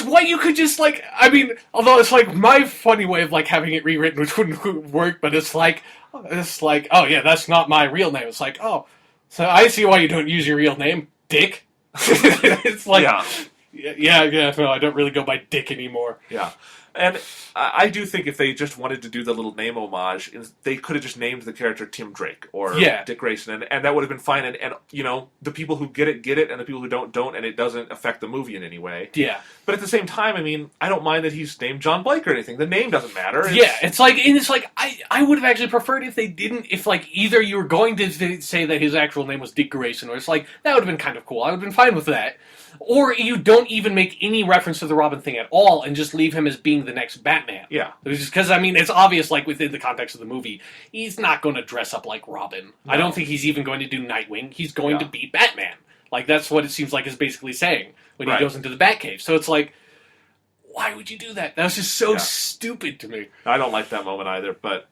what you could just like, I mean, although it's like my funny way of like having it rewritten, which wouldn't work, but it's like, oh yeah, that's not my real name. It's like, oh, so I see why you don't use your real name, Dick. It's like, yeah, no, I don't really go by Dick anymore. Yeah. And I do think if they just wanted to do the little name homage, they could have just named the character Tim Drake or Dick Grayson, and that would have been fine. And you know, the people who get it, and the people who don't, and it doesn't affect the movie in any way. Yeah. But at the same time, I mean, I don't mind that he's named John Blake or anything. The name doesn't matter. It's like I would have actually preferred if they didn't. If like either you were going to say that his actual name was Dick Grayson, or it's like that would have been kind of cool. I would have been fine with that. Or you don't even make any reference to the Robin thing at all and just leave him as being the next Batman. Yeah. Because, I mean, it's obvious, like, within the context of the movie, he's not going to dress up like Robin. No. I don't think he's even going to do Nightwing. He's going to be Batman. Like, that's what it seems like is basically saying when he goes into the Batcave. So it's like, why would you do that? That was just so stupid to me. I don't like that moment either, but...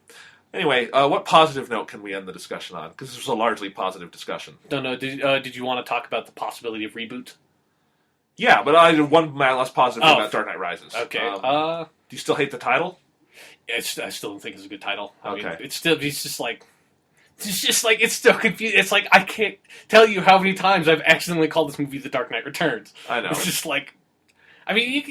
Anyway, what positive note can we end the discussion on? Because this was a largely positive discussion. Don't know. Did you want to talk about the possibility of reboot? Yeah, but I did one less positive thing about Dark Knight Rises. Okay. Do you still hate the title? I still don't think it's a good title. I mean, Okay. it's still confusing. It's like, I can't tell you how many times I've accidentally called this movie The Dark Knight Returns. I know. It's just like, I mean,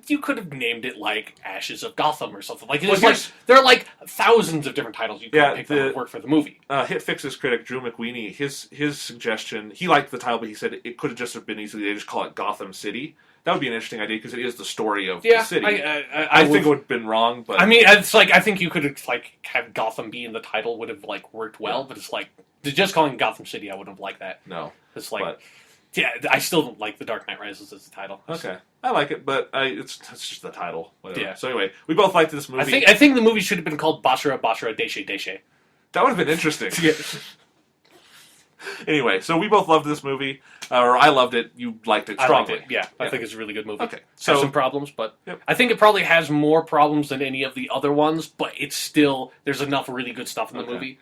you could have named it like Ashes of Gotham or something. Like, there are like thousands of different titles you could pick that would work for the movie. Hit Fix's critic Drew McWeeny, his suggestion, he liked the title, but he said it could have just been easily they just call it Gotham City. That would be an interesting idea because it is the story of the city. I think it would have been wrong, but I mean, it's like I think you could have like have Gotham be in the title would have like worked well, but it's like just calling it Gotham City, I wouldn't have liked that. No, it's like. Yeah, I still don't like The Dark Knight Rises as the title. Okay, I like it, but it's just the title. Whatever. Yeah. So anyway, we both liked this movie. I think the movie should have been called Bashara Bashara Deshe Deshe. That would have been interesting. Yeah. Anyway, so we both loved this movie, or I loved it. You liked it strongly. I liked it. Yeah, I think it's a really good movie. Okay, so has some problems, but I think it probably has more problems than any of the other ones. But it's still there's enough really good stuff in the movie.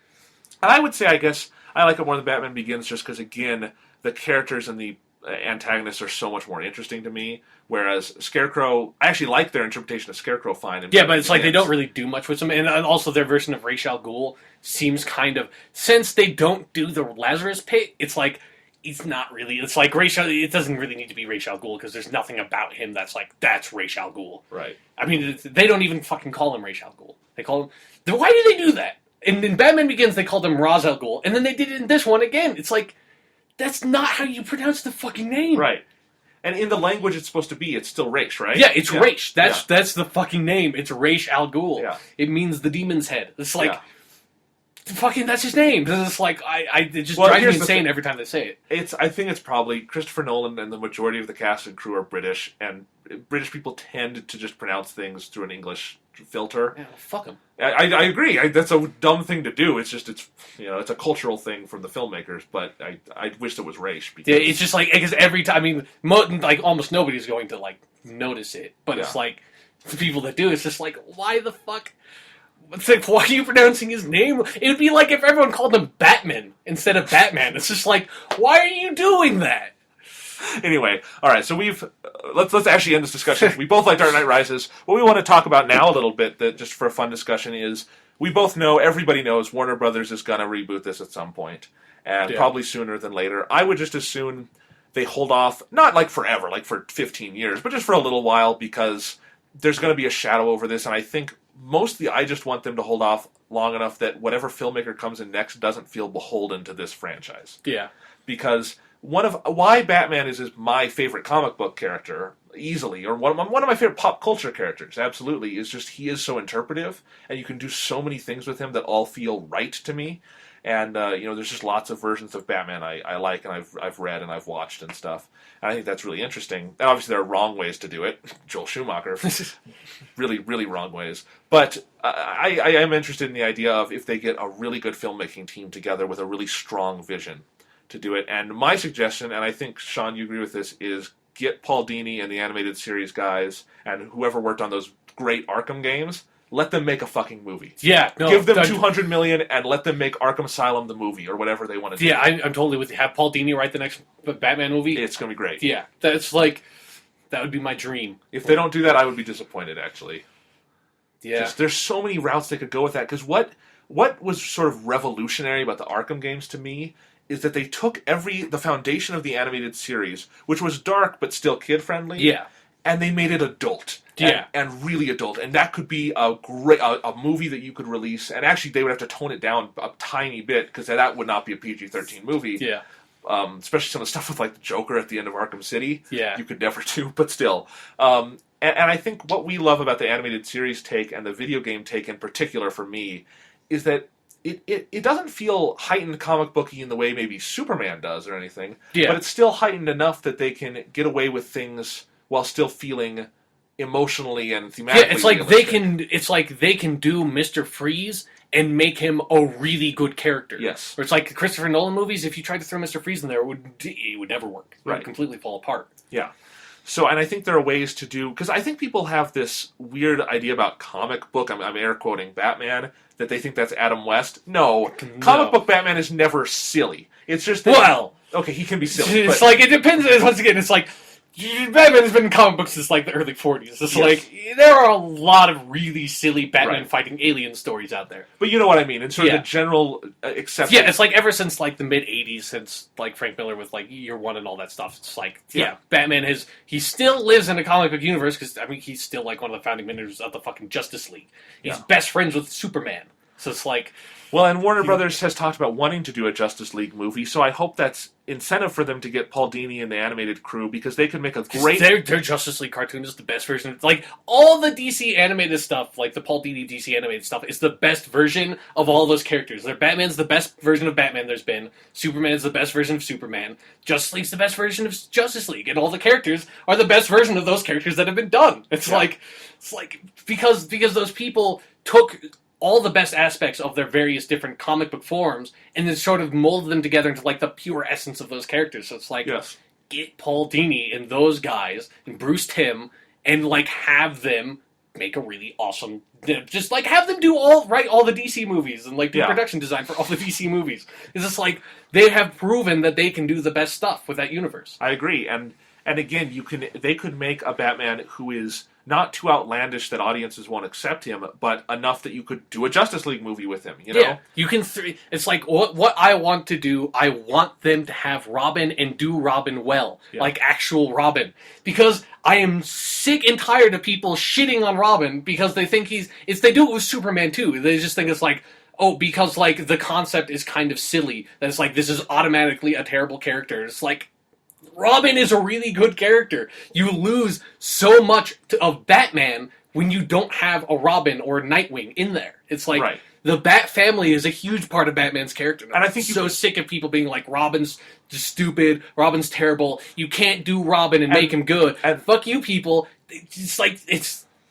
And I would say, I guess I like it more than Batman Begins, just because again the characters and the antagonists are so much more interesting to me. Whereas Scarecrow, I actually like their interpretation of Scarecrow fine. Yeah, but it's like they don't really do much with him. And also their version of Ra's al Ghul seems kind of... Since they don't do the Lazarus Pit, it's like... It's not really... It's like it doesn't really need to be Ra's al Ghul because there's nothing about him that's like, that's Ra's al Ghul. Right. I mean, they don't even fucking call him Ra's al Ghul. They call him... Why do they do that? In Batman Begins, they called him Ra's al Ghul. And then they did it in this one again. It's like... That's not how you pronounce the fucking name. Right. And in the language it's supposed to be, it's still Ra's, right? Yeah, it's Ra's. That's the fucking name. It's Ra's al Ghul. Yeah. It means the demon's head. It's like, fucking, that's his name. It's like, it just drives me insane every time they say it. I think it's probably Christopher Nolan and the majority of the cast and crew are British, and British people tend to just pronounce things through an English filter. Yeah, well, fuck them. I agree. That's a dumb thing to do. It's just it's a cultural thing from the filmmakers. But I wish it was Ra's. Yeah, it's just like because every time I mean, like almost nobody's going to like notice it, but it's like the people that do. It's just like why the fuck. It's like, why are you pronouncing his name? It would be like if everyone called him Batman instead of Batman. It's just like, why are you doing that? Anyway, all right. So let's actually end this discussion. We both like Dark Knight Rises. What we want to talk about now a little bit, that just for a fun discussion, is we both know, everybody knows, Warner Brothers is going to reboot this at some point, and probably sooner than later. I would just as soon they hold off, not like forever, like for 15 years, but just for a little while, because there's going to be a shadow over this, and I think mostly I just want them to hold off long enough that whatever filmmaker comes in next doesn't feel beholden to this franchise. Yeah. Because why Batman is my favorite comic book character, easily, or one of my favorite pop culture characters, absolutely, is just he is so interpretive, and you can do so many things with him that all feel right to me. And there's just lots of versions of Batman I like, and I've read and I've watched and stuff. And I think that's really interesting. And obviously there are wrong ways to do it. Joel Schumacher, really, really wrong ways. But I am interested in the idea of if they get a really good filmmaking team together with a really strong vision to do it. And my suggestion, and I think, Sean, you agree with this, is get Paul Dini and the animated series guys and whoever worked on those great Arkham games. Let them make a fucking movie. Yeah, no. Give them $200 million and let them make Arkham Asylum the movie or whatever they want to do. Yeah, I'm totally with you. Have Paul Dini write the next Batman movie. It's going to be great. Yeah, that would be my dream. If they don't do that, I would be disappointed, actually. Yeah. There's so many routes they could go with that, because what was sort of revolutionary about the Arkham games to me is that they took the foundation of the animated series, which was dark but still kid-friendly, Yeah. and they made it adult. Yeah. And really adult. And that could be a great a movie that you could release. And actually, they would have to tone it down a tiny bit, because that would not be a PG-13 movie. Yeah. Especially some of the stuff with like the Joker at the end of Arkham City. Yeah. You could never do, but still. And I think what we love about the animated series take and the video game take in particular for me is that it doesn't feel heightened comic booky in the way maybe Superman does or anything. Yeah. But it's still heightened enough that they can get away with things while still feeling emotionally and thematically. Yeah, it's like they can do Mr. Freeze and make him a really good character. Yes. Or it's like the Christopher Nolan movies, if you tried to throw Mr. Freeze in there, it would never work. It Right. would completely fall apart. Yeah. So, and I think there are ways to do, because I think people have this weird idea about comic book, I'm air quoting Batman, that they think that's Adam West. No. Comic book Batman is never silly. It's just that, okay, he can be silly. It's but, like, it depends, once again, it's like, Batman's been in comic books since like the early 40s. It's like, there are a lot of really silly Batman fighting alien stories out there. But you know what I mean, in sort of the general acceptance. Yeah, it's like ever since like the mid-80s, since like Frank Miller with like Year One and all that stuff, it's like, Batman he still lives in a comic book universe, because I mean, he's still like one of the founding members of the fucking Justice League. He's best friends with Superman. So it's like... Well, and Warner Brothers has talked about wanting to do a Justice League movie, so I hope that's incentive for them to get Paul Dini and the animated crew, because they could make a great... Their Justice League cartoon is the best version. Like, all the DC animated stuff, like the Paul Dini DC animated stuff, is the best version of all those characters. Batman's the best version of Batman there's been. Superman's the best version of Superman. Justice League's the best version of Justice League. And all the characters are the best version of those characters that have been done. It's like because those people took all the best aspects of their various different comic book forms and then sort of molded them together into like the pure essence of those characters. So it's like, get Paul Dini and those guys and Bruce Timm and like have them make a really awesome, just like have them do all the DC movies and like do production design for all the DC movies. It's just like they have proven that they can do the best stuff with that universe. I agree, and again, they could make a Batman who is not too outlandish that audiences won't accept him, but enough that you could do a Justice League movie with him, you know? Yeah, you can... it's like, what I want to do, I want them to have Robin and do Robin well. Yeah. Like actual Robin. Because I am sick and tired of people shitting on Robin because they think they do it with Superman too. They just think it's like, because like the concept is kind of silly. That it's like, this is automatically a terrible character. It's like, Robin is a really good character. You lose so much of Batman when you don't have a Robin or a Nightwing in there. It's like the Bat family is a huge part of Batman's character. And I think I'm so sick of people being like, Robin's just stupid, Robin's terrible, you can't do Robin and make him good. And fuck you people. It's like,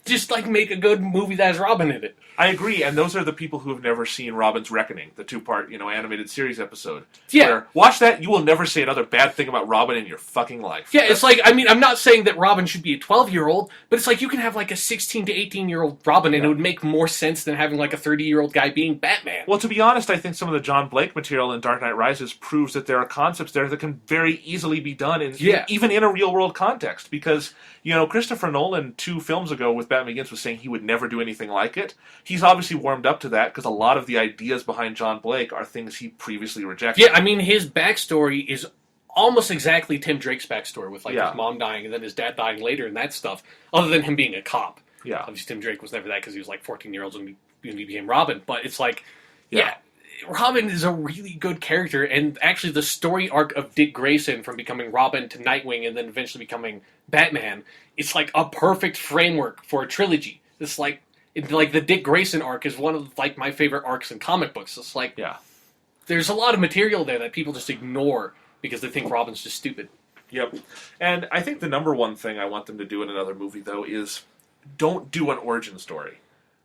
just like make a good movie that has Robin in it. I agree, and those are the people who have never seen Robin's Reckoning, the 2-part, animated series episode. Yeah. Where, watch that, you will never say another bad thing about Robin in your fucking life. Yeah, it's like, I mean, I'm not saying that Robin should be a 12-year-old, but it's like you can have like a 16 to 18-year-old Robin, and it would make more sense than having like a 30-year-old guy being Batman. Well, to be honest, I think some of the John Blake material in Dark Knight Rises proves that there are concepts there that can very easily be done, even in a real-world context, because, Christopher Nolan 2 films ago with Batman Begins was saying he would never do anything like it. He's obviously warmed up to that because a lot of the ideas behind John Blake are things he previously rejected. Yeah, I mean, his backstory is almost exactly Tim Drake's backstory with like his mom dying and then his dad dying later and that stuff, other than him being a cop. Yeah. Obviously, Tim Drake was never that because he was like 14-year-olds when he became Robin, but it's like, Robin is a really good character, and actually the story arc of Dick Grayson from becoming Robin to Nightwing and then eventually becoming Batman, it's like a perfect framework for a trilogy. It's like the Dick Grayson arc is one of like my favorite arcs in comic books. It's like there's a lot of material there that people just ignore because they think Robin's just stupid. Yep. And I think the number one thing I want them to do in another movie though is don't do an origin story.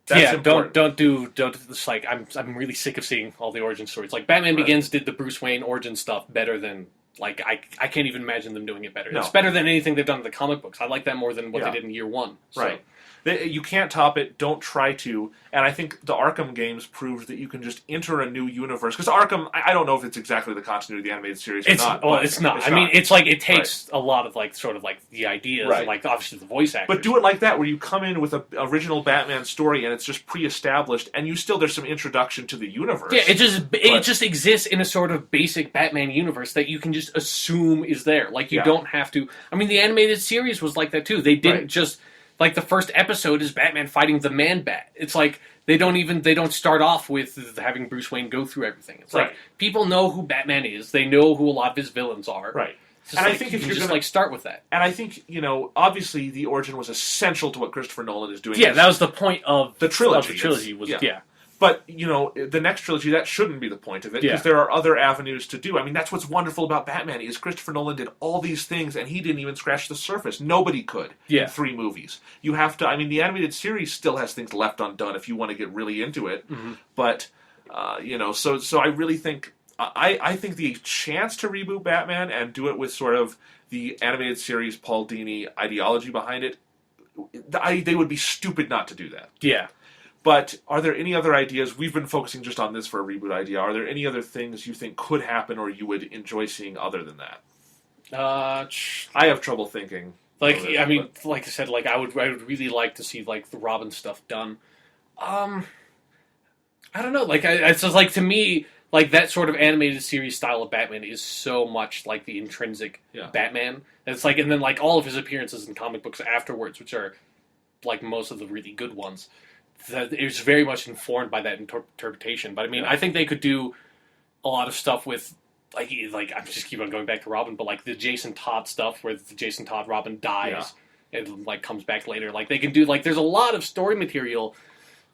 That's important. don't. It's like I'm really sick of seeing all the origin stories. Like Batman Begins did the Bruce Wayne origin stuff better than like I can't even imagine them doing it better. No. It's better than anything they've done in the comic books. I like that more than what they did in year one. So. Right. You can't top it. Don't try to. And I think the Arkham games proved that you can just enter a new universe. Because Arkham, I don't know if it's exactly the continuity of the animated series or not. Well, it's not. I mean, it's like it takes a lot of like sort of like the ideas and like obviously the voice actors. But do it like that, where you come in with an original Batman story and it's just pre-established, and there's some introduction to the universe. Yeah, it just exists in a sort of basic Batman universe that you can just assume is there. Like you don't have to. I mean, the animated series was like that too. They didn't just. Like, the first episode is Batman fighting the Man-Bat. It's like, they don't start off with having Bruce Wayne go through everything. It's like, people know who Batman is. They know who a lot of his villains are. Right. And I think if you're just, start with that. And I think, obviously the origin was essential to what Christopher Nolan is doing. Yeah, that was the point of the trilogy. But, the next trilogy, that shouldn't be the point of it, because there are other avenues to do. I mean, that's what's wonderful about Batman, is Christopher Nolan did all these things, and he didn't even scratch the surface. Nobody could in 3 movies. You have to, the animated series still has things left undone if you want to get really into it. Mm-hmm. But, so I really think, I think the chance to reboot Batman and do it with sort of the animated series Paul Dini ideology behind it, they would be stupid not to do that. Yeah. But are there any other ideas? We've been focusing just on this for a reboot idea. Are there any other things you think could happen or you would enjoy seeing other than that? I have trouble thinking. Like I said, like I would really like to see like the Robin stuff done. I don't know. Like it's just like to me, like that sort of animated series style of Batman is so much like the intrinsic Batman. And it's like, and then like all of his appearances in comic books afterwards, which are like most of the really good ones. That it was very much informed by that interpretation. But I think they could do a lot of stuff with like I just keep on going back to Robin, but like the Jason Todd stuff where the Jason Todd Robin dies and like comes back later. Like they can do like there's a lot of story material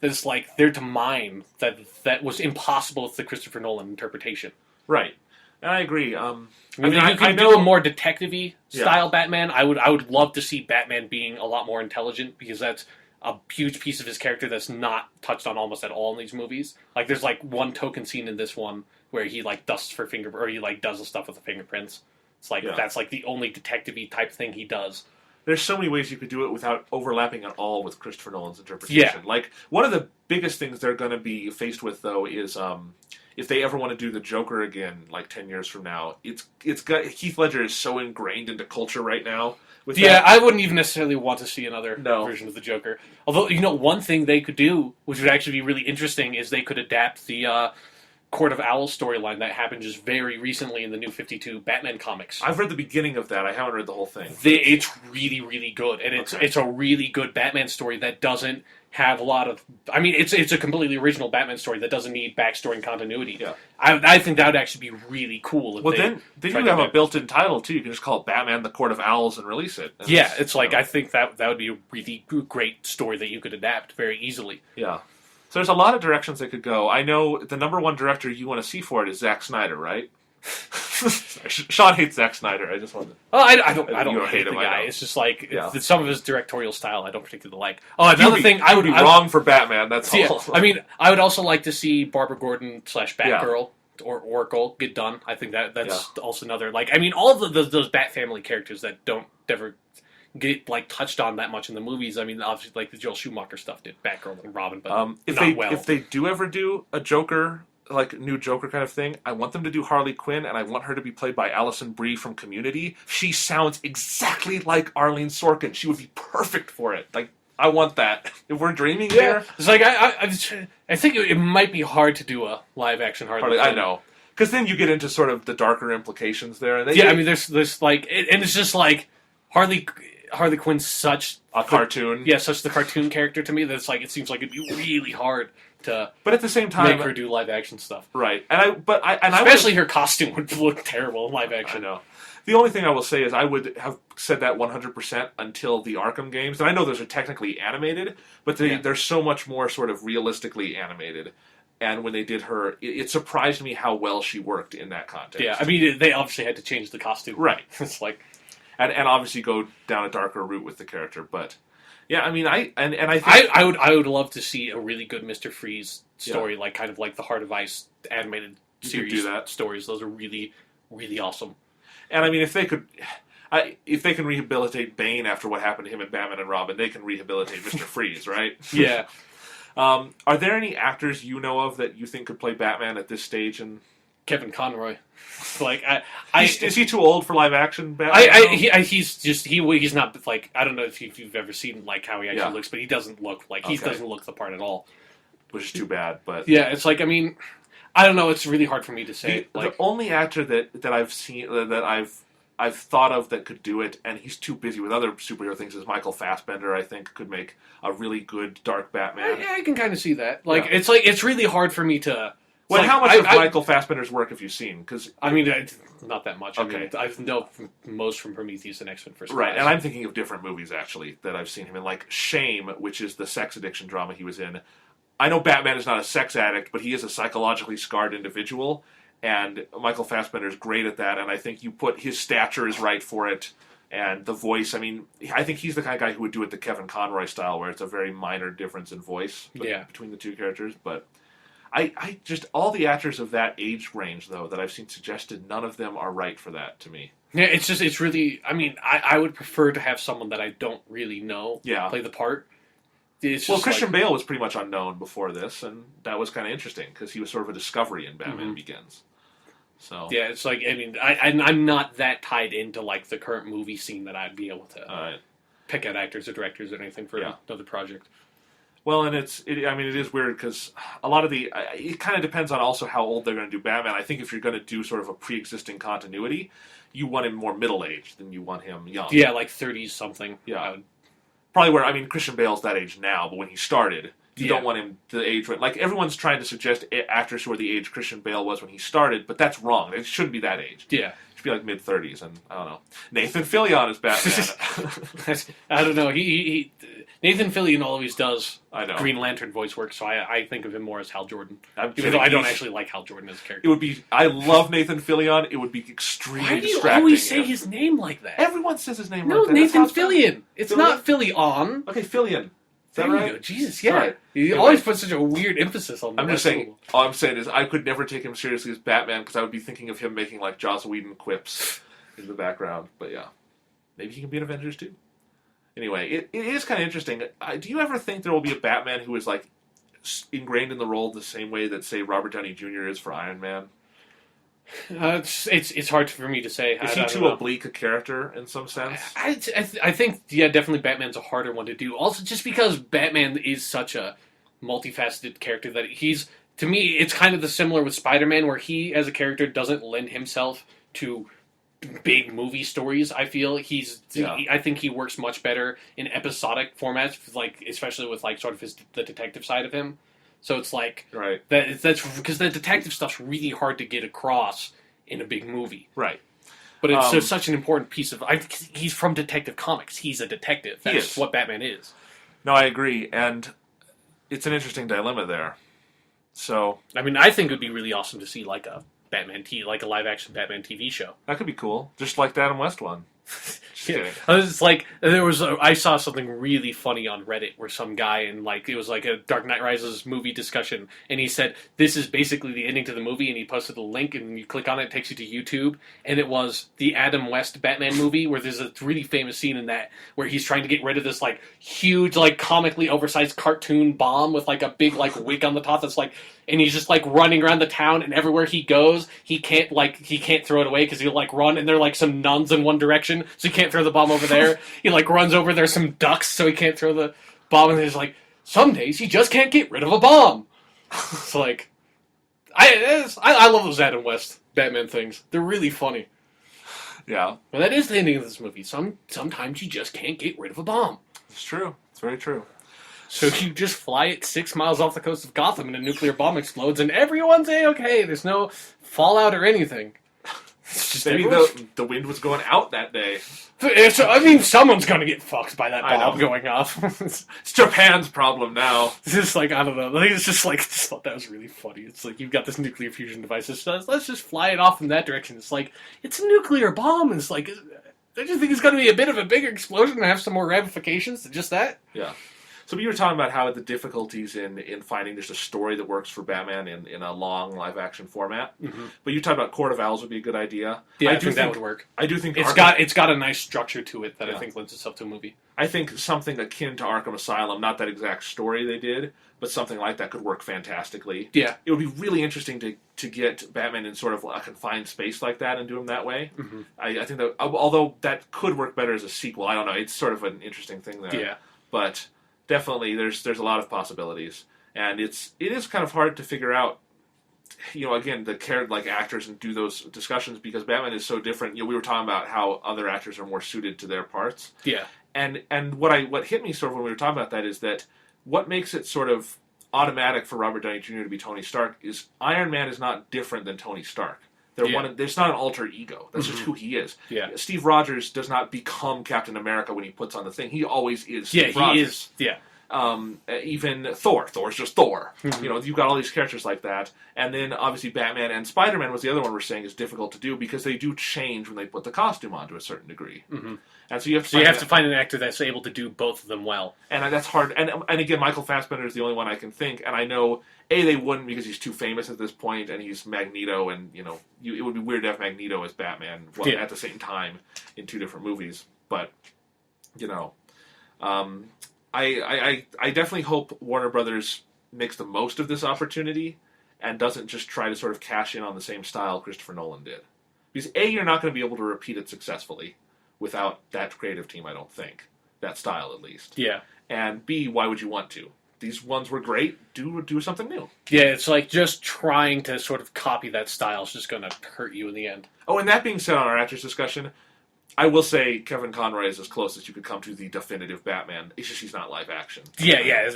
that's like there to mine that was impossible with the Christopher Nolan interpretation. Right. And I agree. I know a more detective-y style Batman. I would love to see Batman being a lot more intelligent because that's a huge piece of his character that's not touched on almost at all in these movies. Like, there's like one token scene in this one where he like dusts for or he like does the stuff with the fingerprints. It's like that's like the only detective-y type thing he does. There's so many ways you could do it without overlapping at all with Christopher Nolan's interpretation. Yeah. Like, one of the biggest things they're going to be faced with, though, is if they ever want to do the Joker again, like 10 years from now, it's got Heath Ledger is so ingrained into culture right now. I wouldn't even necessarily want to see another version of the Joker. Although, one thing they could do, which would actually be really interesting, is they could adapt the Court of Owls storyline that happened just very recently in the New 52 Batman comics. I've read the beginning of that. I haven't read the whole thing. It's really, really good. And it's a really good Batman story that doesn't have a lot of... it's a completely original Batman story that doesn't need backstory and continuity. Yeah. I think that would actually be really cool. Then you have a built-in title, too. You can just call it Batman, the Court of Owls, and release it. And I think that would be a really great story that you could adapt very easily. Yeah. So there's a lot of directions they could go. I know the number one director you want to see for it is Zack Snyder, right? Sean hates Zack Snyder. I just wanted to... Oh, I don't You hate hate the him, I guy. know. It's just like Yeah. some of his directorial style I don't particularly like. Oh, another thing I would be wrong for Batman. That's yeah, all. I mean, I would also like to see Barbara Gordon / Batgirl or Oracle get done. I think that's also another like. I mean, all of those Bat family characters that don't ever get like touched on that much in the movies. I mean, obviously, like the Joel Schumacher stuff did Batgirl and Robin, but if they do ever do a Joker, like new Joker kind of thing, I want them to do Harley Quinn, and I want her to be played by Alison Brie from Community. She sounds exactly like Arlene Sorkin. She would be perfect for it. Like, I want that. If we're dreaming here, it's like I think it might be hard to do a live action Harley Quinn. I know, because then you get into sort of the darker implications there. And I mean, there's like, and it's just like Harley Quinn's such a cartoon. Yeah, such the cartoon character to me that it's like it seems like it'd be really hard to. But at the same time, make her do live action stuff. Right, especially her costume would look terrible in live action. I know. The only thing I will say is I would have said that 100% until the Arkham games, and I know those are technically animated, but they're so much more sort of realistically animated. And when they did her, it surprised me how well she worked in that context. Yeah, I mean, they obviously had to change the costume. Right. It's like... And obviously go down a darker route with the character, but... Yeah, I mean, I think... I would love to see a really good Mr. Freeze story, like kind of like the Heart of Ice animated series do that. Stories. Those are really, really awesome. And I mean, if they can rehabilitate Bane after what happened to him in Batman and Robin, they can rehabilitate Mr. Freeze, right? Yeah. Are there any actors you know of that you think could play Batman at this stage? And Kevin Conroy, like is he too old for live action Batman? He's not like, I don't know if you've ever seen like how he actually looks, but he doesn't look like he doesn't look the part at all, which is too bad. But yeah, it's like, I mean, I don't know. It's really hard for me to say. The only actor that I've seen that I've thought of that could do it, and he's too busy with other superhero things, is Michael Fassbender. I think could make a really good dark Batman. I can kind of see that. It's really hard for me to. Well, how much of Michael Fassbender's work have you seen? Because I mean, not that much. Okay. I mean, I know most from Prometheus and X-Men First Class. Right, and I'm thinking of different movies actually that I've seen him in, like Shame, which is the sex addiction drama he was in. I know Batman is not a sex addict, but he is a psychologically scarred individual, and Michael Fassbender is great at that, and I think you put his stature is right for it, and the voice, I mean, I think he's the kind of guy who would do it the Kevin Conroy style, where it's a very minor difference in voice between the two characters, but I just, all the actors of that age range, though, that I've seen suggested, none of them are right for that to me. Yeah, it's really, I mean, I would prefer to have someone that I don't really know play the part. Well, Christian Bale was pretty much unknown before this, and that was kind of interesting because he was sort of a discovery in Batman Begins. So yeah, it's like, I mean, I'm not that tied into like the current movie scene that I'd be able to pick out actors or directors or anything for another project. Well, and it is weird because a lot of it kind of depends on also how old they're going to do Batman. I think if you're going to do sort of a pre-existing continuity, you want him more middle-aged than you want him young. Yeah, like 30s something. Yeah. Probably where, I mean, Christian Bale's that age now, but when he started, you don't want him the age... Like, everyone's trying to suggest actors who are the age Christian Bale was when he started, but that's wrong. It shouldn't be that age. Yeah. It should be like mid-30s, and I don't know. Nathan Fillion is Batman. I don't know. He Nathan Fillion always does Green Lantern voice work, so I think of him more as Hal Jordan. Even though I don't actually like Hal Jordan as a character. It would be... I love Nathan Fillion. It would be extremely distracting. Why do you always say his name like that? Everyone says his name like that. No, Nathan Fillion. It's not Fillion. Okay, Fillion. Is that there right? You go. Jesus, yeah. Right. He always puts such a weird emphasis on that. I'm just saying, all I'm saying is I could never take him seriously as Batman because I would be thinking of him making like Joss Whedon quips in the background. But yeah, maybe he can be an Avengers too. Anyway, it is kind of interesting. Do you ever think there will be a Batman who is like ingrained in the role the same way that, say, Robert Downey Jr. is for Iron Man? It's hard for me to say. Is he too oblique a character in some sense? I think, definitely Batman's a harder one to do. Also, just because Batman is such a multifaceted character that he's, to me, it's kind of the similar with Spider-Man, where he, as a character, doesn't lend himself to big movie stories. I feel I think he works much better in episodic formats, like especially with like sort of the detective side of him. So it's like that's because the detective stuff's really hard to get across in a big movie, right? But it's such an important piece of. He's from Detective Comics. He's a detective. That's what Batman is. No, I agree, and it's an interesting dilemma there. So I mean, I think it would be really awesome to see like a like a live action Batman TV show. That could be cool, just like the Adam West one. Just kidding. It's like I saw something really funny on Reddit where some guy it was like a Dark Knight Rises movie discussion, and he said this is basically the ending to the movie, and he posted a link, and you click on it, it takes you to YouTube, and it was the Adam West Batman movie where there's a really famous scene in that where he's trying to get rid of this like huge like comically oversized cartoon bomb with like a big like wig on the top that's like. And he's just like running around the town, and everywhere he goes, he can't throw it away because he'll like run, and there are like some nuns in one direction, so he can't throw the bomb over there. He like runs over, there's some ducks, so he can't throw the bomb. And he's like, some days he just can't get rid of a bomb. It's like, I love those Adam West Batman things. They're really funny. Yeah, and that is the ending of this movie. Sometimes you just can't get rid of a bomb. It's true. It's very true. So you just fly it 6 miles off the coast of Gotham and a nuclear bomb explodes and everyone's A-okay. There's no fallout or anything. It's just maybe the wind was going out that day. I mean, someone's going to get fucked by that bomb going off. It's Japan's problem now. It's just like, I don't know. It's just like, I just thought that was really funny. It's like, you've got this nuclear fusion device that says, let's just fly it off in that direction. It's like, it's a nuclear bomb. And it's like, I just think it's going to be a bit of a bigger explosion and have some more ramifications than just that. Yeah. So you were talking about how the difficulties in finding just a story that works for Batman in a long live-action format. Mm-hmm. But you talked about Court of Owls would be a good idea. Yeah, I think that would work. I do think it's got a nice structure to it that I think lends itself to a movie. I think something akin to Arkham Asylum, not that exact story they did, but something like that could work fantastically. Yeah. It would be really interesting to get Batman in sort of a confined space like that and do him that way. Mm-hmm. I think that, although that could work better as a sequel, I don't know, it's sort of an interesting thing there. Yeah. But definitely, there's a lot of possibilities, and it is kind of hard to figure out. Again, the actors and do those discussions because Batman is so different. We were talking about how other actors are more suited to their parts. Yeah, and what hit me sort of when we were talking about that is that what makes it sort of automatic for Robert Downey Jr. to be Tony Stark is Iron Man is not different than Tony Stark. There's not an alter ego. That's just who he is. Yeah. Steve Rogers does not become Captain America when he puts on the thing. He always is Steve Rogers. He is. Yeah. Even Thor. Thor's just Thor. Mm-hmm. You've got all these characters like that. And then, obviously, Batman and Spider-Man was the other one we're saying is difficult to do because they do change when they put the costume on to a certain degree. Mm-hmm. And so you have to find an actor that's able to do both of them well. And that's hard. And again, Michael Fassbender is the only one I can think. And I know, they wouldn't because he's too famous at this point, and he's Magneto, and, it would be weird to have Magneto as Batman at the same time in two different movies. But, I definitely hope Warner Brothers makes the most of this opportunity and doesn't just try to sort of cash in on the same style Christopher Nolan did. Because you're not going to be able to repeat it successfully without that creative team, I don't think. That style, at least. Yeah. And B, why would you want to? These ones were great. Do something new. Yeah, it's like just trying to sort of copy that style is just going to hurt you in the end. Oh, and that being said, on our actors discussion, I will say Kevin Conroy is as close as you could come to the definitive Batman. It's just he's not live action. Yeah.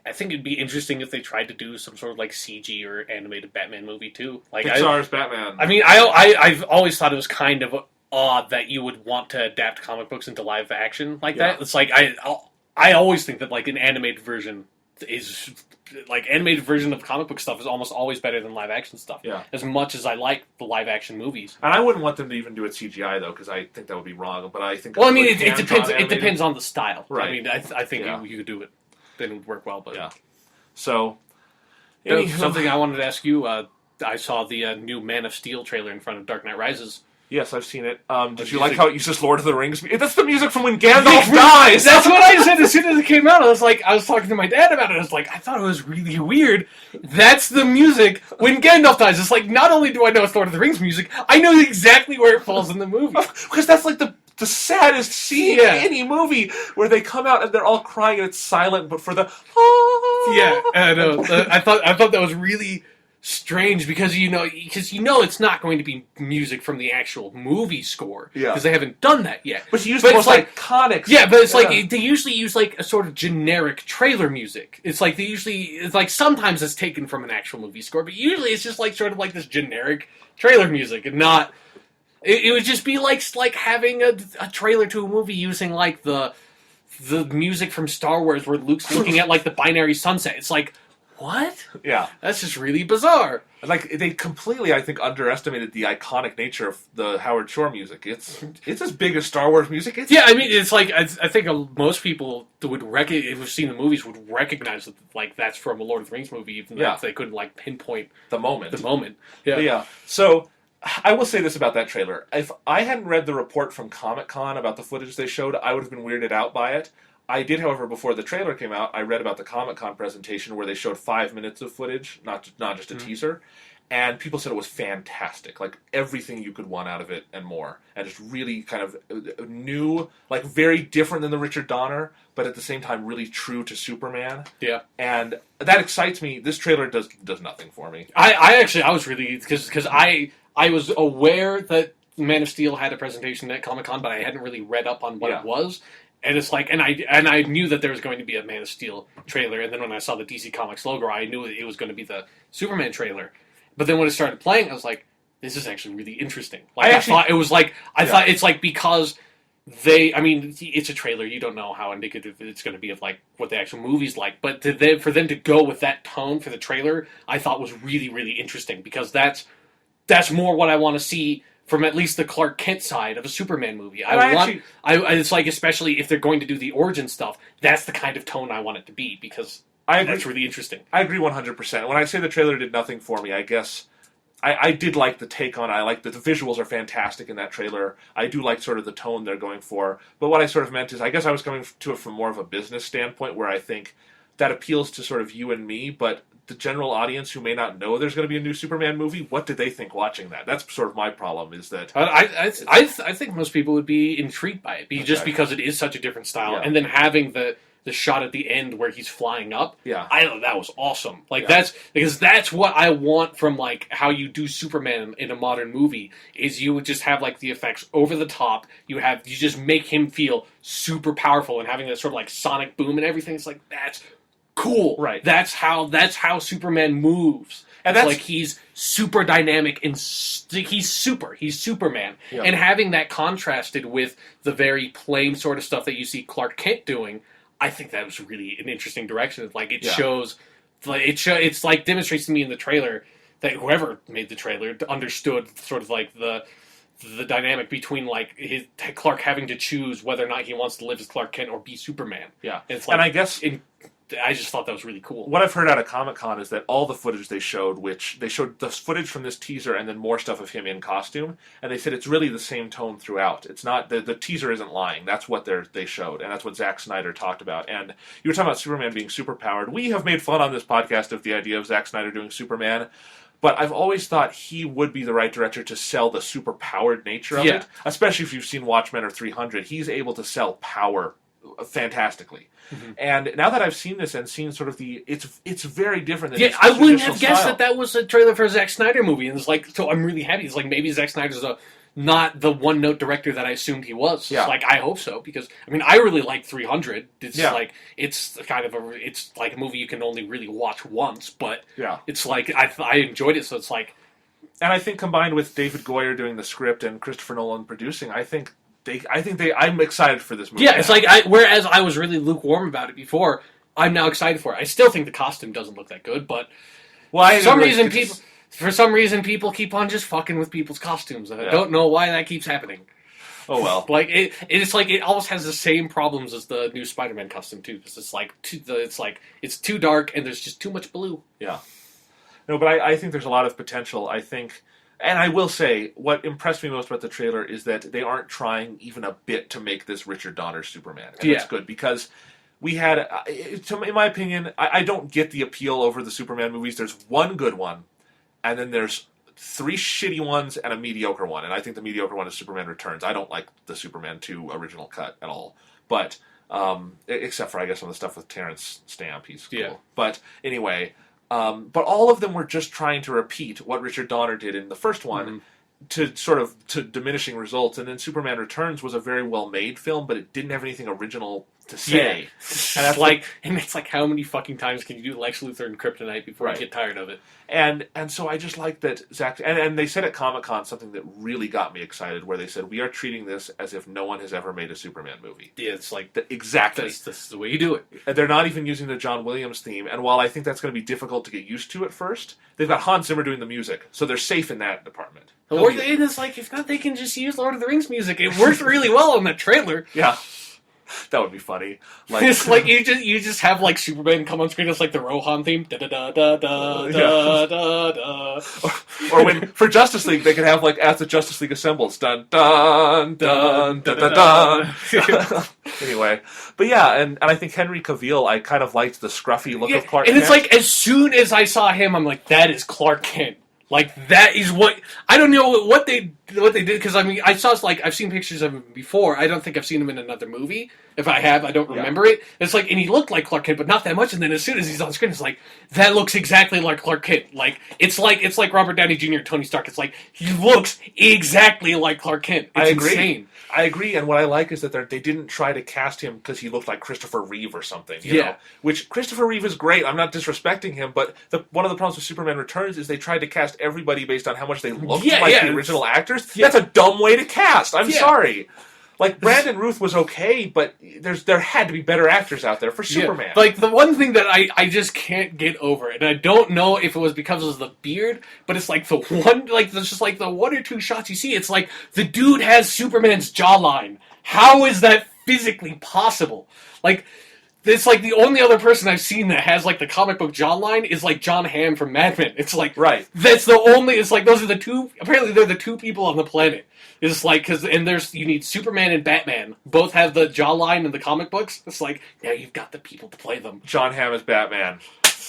I think it'd be interesting if they tried to do some sort of like CG or animated Batman movie too. Like Pixar's Batman. I mean, I've always thought it was kind of odd that you would want to adapt comic books into live action like that. It's like I always think that like an animated version is like animated version of comic book stuff is almost always better than live action stuff. Yeah. As much as I like the live action movies, and I wouldn't want them to even do it CGI though, because I think that would be wrong. But I think it depends. It depends on the style. Right. I mean, I think you could do it. Then it would work well. But yeah. So something I wanted to ask you. I saw the new Man of Steel trailer in front of Dark Knight Rises. Yes, I've seen it. Did you like how it uses Lord of the Rings? That's the music from when Gandalf dies! That's what I said as soon as it came out. I was talking to my dad about it. I was like, I thought it was really weird. That's the music when Gandalf dies. It's like, not only do I know it's Lord of the Rings music, I know exactly where it falls in the movie. Because that's like the saddest scene in any movie, where they come out and they're all crying and it's silent, but for the... Yeah, I know. I thought that was really... strange because it's not going to be music from the actual movie score because they haven't done that yet. But you use the most iconic. Yeah, but it's like they usually use like a sort of generic trailer music. It's like it's like sometimes it's taken from an actual movie score, but usually it's just like sort of like this generic trailer music and not. It would just be like having a trailer to a movie using like the music from Star Wars where Luke's looking at like the binary sunset. It's like. what? Yeah. That's just really bizarre. Like, they completely, I think, underestimated the iconic nature of the Howard Shore music. It's as big as Star Wars music. Yeah, I mean, it's like, I think most people would if we've seen the movies, would recognize that, like, that's from a Lord of the Rings movie, even though they couldn't, like, pinpoint the moment. Yeah. But yeah. So, I will say this about that trailer. If I hadn't read the report from Comic-Con about the footage they showed, I would have been weirded out by it. I did, however, before the trailer came out, I read about the Comic-Con presentation where they showed 5 minutes of footage, not just a teaser, and people said it was fantastic. Like, everything you could want out of it and more. And just really kind of new, like, very different than the Richard Donner, but at the same time really true to Superman. Yeah. And that excites me. This trailer does nothing for me. I was really, because I was aware that Man of Steel had a presentation at Comic-Con, but I hadn't really read up on what it was. And it's like, and I knew that there was going to be a Man of Steel trailer, and then when I saw the DC Comics logo, I knew it was going to be the Superman trailer. But then when it started playing, I was like, this is actually really interesting. Like, I thought it's like, because it's a trailer, you don't know how indicative it's going to be of, like, what the actual movie's like, but for them to go with that tone for the trailer, I thought was really, really interesting, because that's more what I want to see from at least the Clark Kent side of a Superman movie. It's like, especially if they're going to do the origin stuff, that's the kind of tone I want it to be, because that's really interesting. I agree 100%. When I say the trailer did nothing for me, I guess I did like the take on it. I like that the visuals are fantastic in that trailer. I do like sort of the tone they're going for. But what I sort of meant is, I guess I was coming to it from more of a business standpoint, where I think that appeals to sort of you and me, but the general audience who may not know there's going to be a new Superman movie, what did they think watching that? That's sort of my problem, is that I think most people would be intrigued by it, just because it is such a different style, and then having the shot at the end where he's flying up. Yeah, I thought that was awesome. Like, that's what I want from, like, how you do Superman in a modern movie, is you would just have, like, the effects over the top. You just make him feel super powerful, and having that sort of, like, sonic boom and everything. It's like, that's cool. Right. That's how Superman moves. And that's like, he's super dynamic and he's Superman. Yeah. And having that contrasted with the very plain sort of stuff that you see Clark Kent doing, I think that was really an interesting direction. Like, it shows, it's like demonstrates to me in the trailer that whoever made the trailer understood sort of like the dynamic between, like, his Clark having to choose whether or not he wants to live as Clark Kent or be Superman. Yeah. And it's like, and I guess I just thought that was really cool. What I've heard out of Comic-Con is that all the footage they showed, which they showed the footage from this teaser and then more stuff of him in costume, and they said it's really the same tone throughout. It's not, the teaser isn't lying. That's what they showed, and that's what Zack Snyder talked about. And you were talking about Superman being superpowered. We have made fun on this podcast of the idea of Zack Snyder doing Superman, but I've always thought he would be the right director to sell the superpowered nature of it, especially if you've seen Watchmen or 300. He's able to sell power fantastically. Mm-hmm. And now that I've seen this and seen sort of it's very different than I wouldn't have guessed that was a trailer for a Zack Snyder movie, and it's like, so I'm really happy. It's like, maybe Zack Snyder's not the one-note director that I assumed he was. Yeah. It's like, I hope so, because I really like 300. It's like, it's kind of it's like a movie you can only really watch once, but it's like, I enjoyed it, so it's like, and I think combined with David Goyer doing the script and Christopher Nolan producing, I'm excited for this movie. Yeah, it's like, whereas I was really lukewarm about it before, I'm now excited for it. I still think the costume doesn't look that good, but for some reason people keep on just fucking with people's costumes, and I don't know why that keeps happening. Oh well. Like, it's like, it almost has the same problems as the new Spider-Man costume too, because it's like it's too dark and there's just too much blue. Yeah. No, but I think there's a lot of potential. I think. And I will say, what impressed me most about the trailer is that they aren't trying even a bit to make this Richard Donner Superman. And that's good, because we had, in my opinion, I don't get the appeal over the Superman movies. There's one good one, and then there's 3 shitty ones and a mediocre one. And I think the mediocre one is Superman Returns. I don't like the Superman 2 original cut at all. But, except for, I guess, some of the stuff with Terrence Stamp. He's cool. Yeah. But anyway, but all of them were just trying to repeat what Richard Donner did in the first one. Mm-hmm. to sort of to diminishing results. And then Superman Returns was a very well made film, but it didn't have anything original to say. And that's like, and it's like, how many fucking times can you do Lex Luthor and Kryptonite before you get tired of it? And so I just like that Zach, and they said at Comic-Con something that really got me excited, where they said, we are treating this as if no one has ever made a Superman movie. Yeah, it's like, exactly. This is the way you do it. And they're not even using the John Williams theme, and while I think that's going to be difficult to get used to at first, they've got Hans Zimmer doing the music, so they're safe in that department. Or it's like, if not, they can just use Lord of the Rings music. It works really well on that trailer. Yeah. That would be funny. Like, it's like you just have like Superman come on screen as like the Rohan theme, da da da da da da da da. Or when for Justice League they could have like as the Justice League assembles, dun dun dun dun dun dun. Anyway, but yeah, and I think Henry Cavill, I kind of liked the scruffy look of Clark Kent. And it's like as soon as I saw him, I'm like, that is Clark Kent. Like that is what I don't know what they did, because I mean I saw like I've seen pictures of him before. I don't think I've seen him in another movie. If I have, I don't remember it. It's like, and he looked like Clark Kent, but not that much. And then as soon as he's on screen, it's like that looks exactly like Clark Kent. Like it's like Robert Downey Jr. Tony Stark. It's like he looks exactly like Clark Kent. It's insane. I agree, and what I like is that they didn't try to cast him because he looked like Christopher Reeve or something. You know? Which Christopher Reeve is great. I'm not disrespecting him, but one of the problems with Superman Returns is they tried to cast everybody based on how much they looked like the original actors. That's a dumb way to cast. I'm sorry. Like, Brandon Routh was okay, but there had to be better actors out there for Superman. Like, the one thing that I just can't get over, and I don't know if it was because of the beard, but it's like the one or two shots you see, it's like the dude has Superman's jawline. How is that physically possible? Like, it's like the only other person I've seen that has like the comic book jawline is like John Hamm from Mad Men. It's like, that's the only, it's like those are the two, apparently they're the two people on the planet. It's like, you need Superman and Batman. Both have the jawline in the comic books. It's like, now you've got the people to play them. John Hamm is Batman.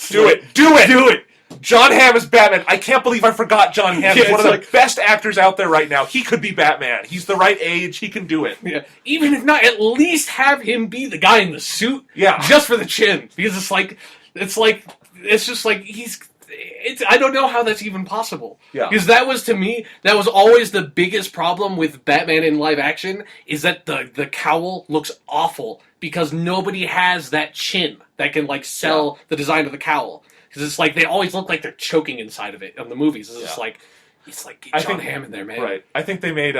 Do it! John Hamm is Batman. I can't believe I forgot John Hamm. He's one of the best actors out there right now. He could be Batman. He's the right age. He can do it. Yeah. Even if not, at least have him be the guy in the suit. Yeah. Just for the chin. Because it's just like I don't know how that's even possible. Yeah. Because that was always the biggest problem with Batman in live action, is that the cowl looks awful because nobody has that chin that can like sell the design of the cowl. Because it's like they always look like they're choking inside of it in the movies. It's like get John Hamm in there, man. Right. I think they made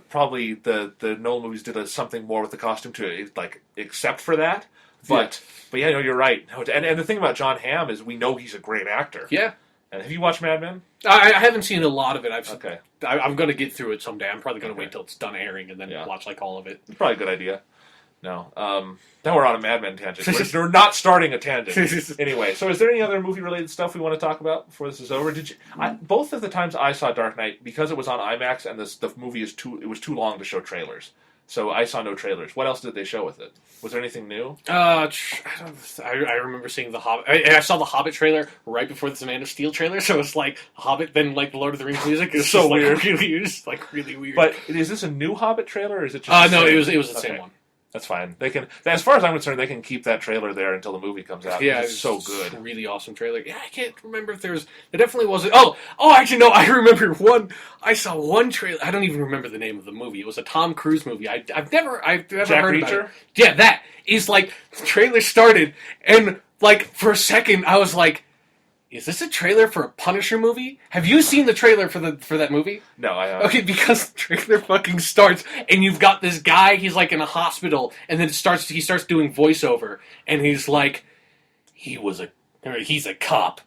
probably the Nolan movies did something more with the costume to like accept for that. But yeah, no, you're right. And the thing about John Hamm is we know he's a great actor. Yeah. And have you watched Mad Men? I haven't seen a lot of it. I'm going to get through it someday. I'm probably going to wait till it's done airing and then watch like all of it. It's probably a good idea. No. Now we're on a Mad Men tangent. We're not starting a tangent. Anyway, so is there any other movie-related stuff we want to talk about before this is over? Both of the times I saw Dark Knight, because it was on IMAX and the movie it was too long to show trailers. So I saw no trailers. What else did they show with it? Was there anything new? I remember seeing The Hobbit. I saw the Hobbit trailer right before the Man of Steel trailer, so it's like Hobbit, then like the Lord of the Rings music. It's so weird. Really weird. But is this a new Hobbit trailer, or is it just no, it was the same one. That's fine. They can, as far as I'm concerned, they can keep that trailer there until the movie comes out. Yeah, it's so good. A really awesome trailer. Yeah, I can't remember if there definitely wasn't. Oh, actually, no, I remember one. I saw one trailer. I don't even remember the name of the movie. It was a Tom Cruise movie. I've never Jack heard Reacher? about it. Yeah, that is like the trailer started, and like for a second, I was like, is this a trailer for a Punisher movie? Have you seen the trailer for that movie? No, I haven't. Okay, because the trailer fucking starts, and you've got this guy, he's like in a hospital, and then he starts doing voiceover, and he's like, he's a cop,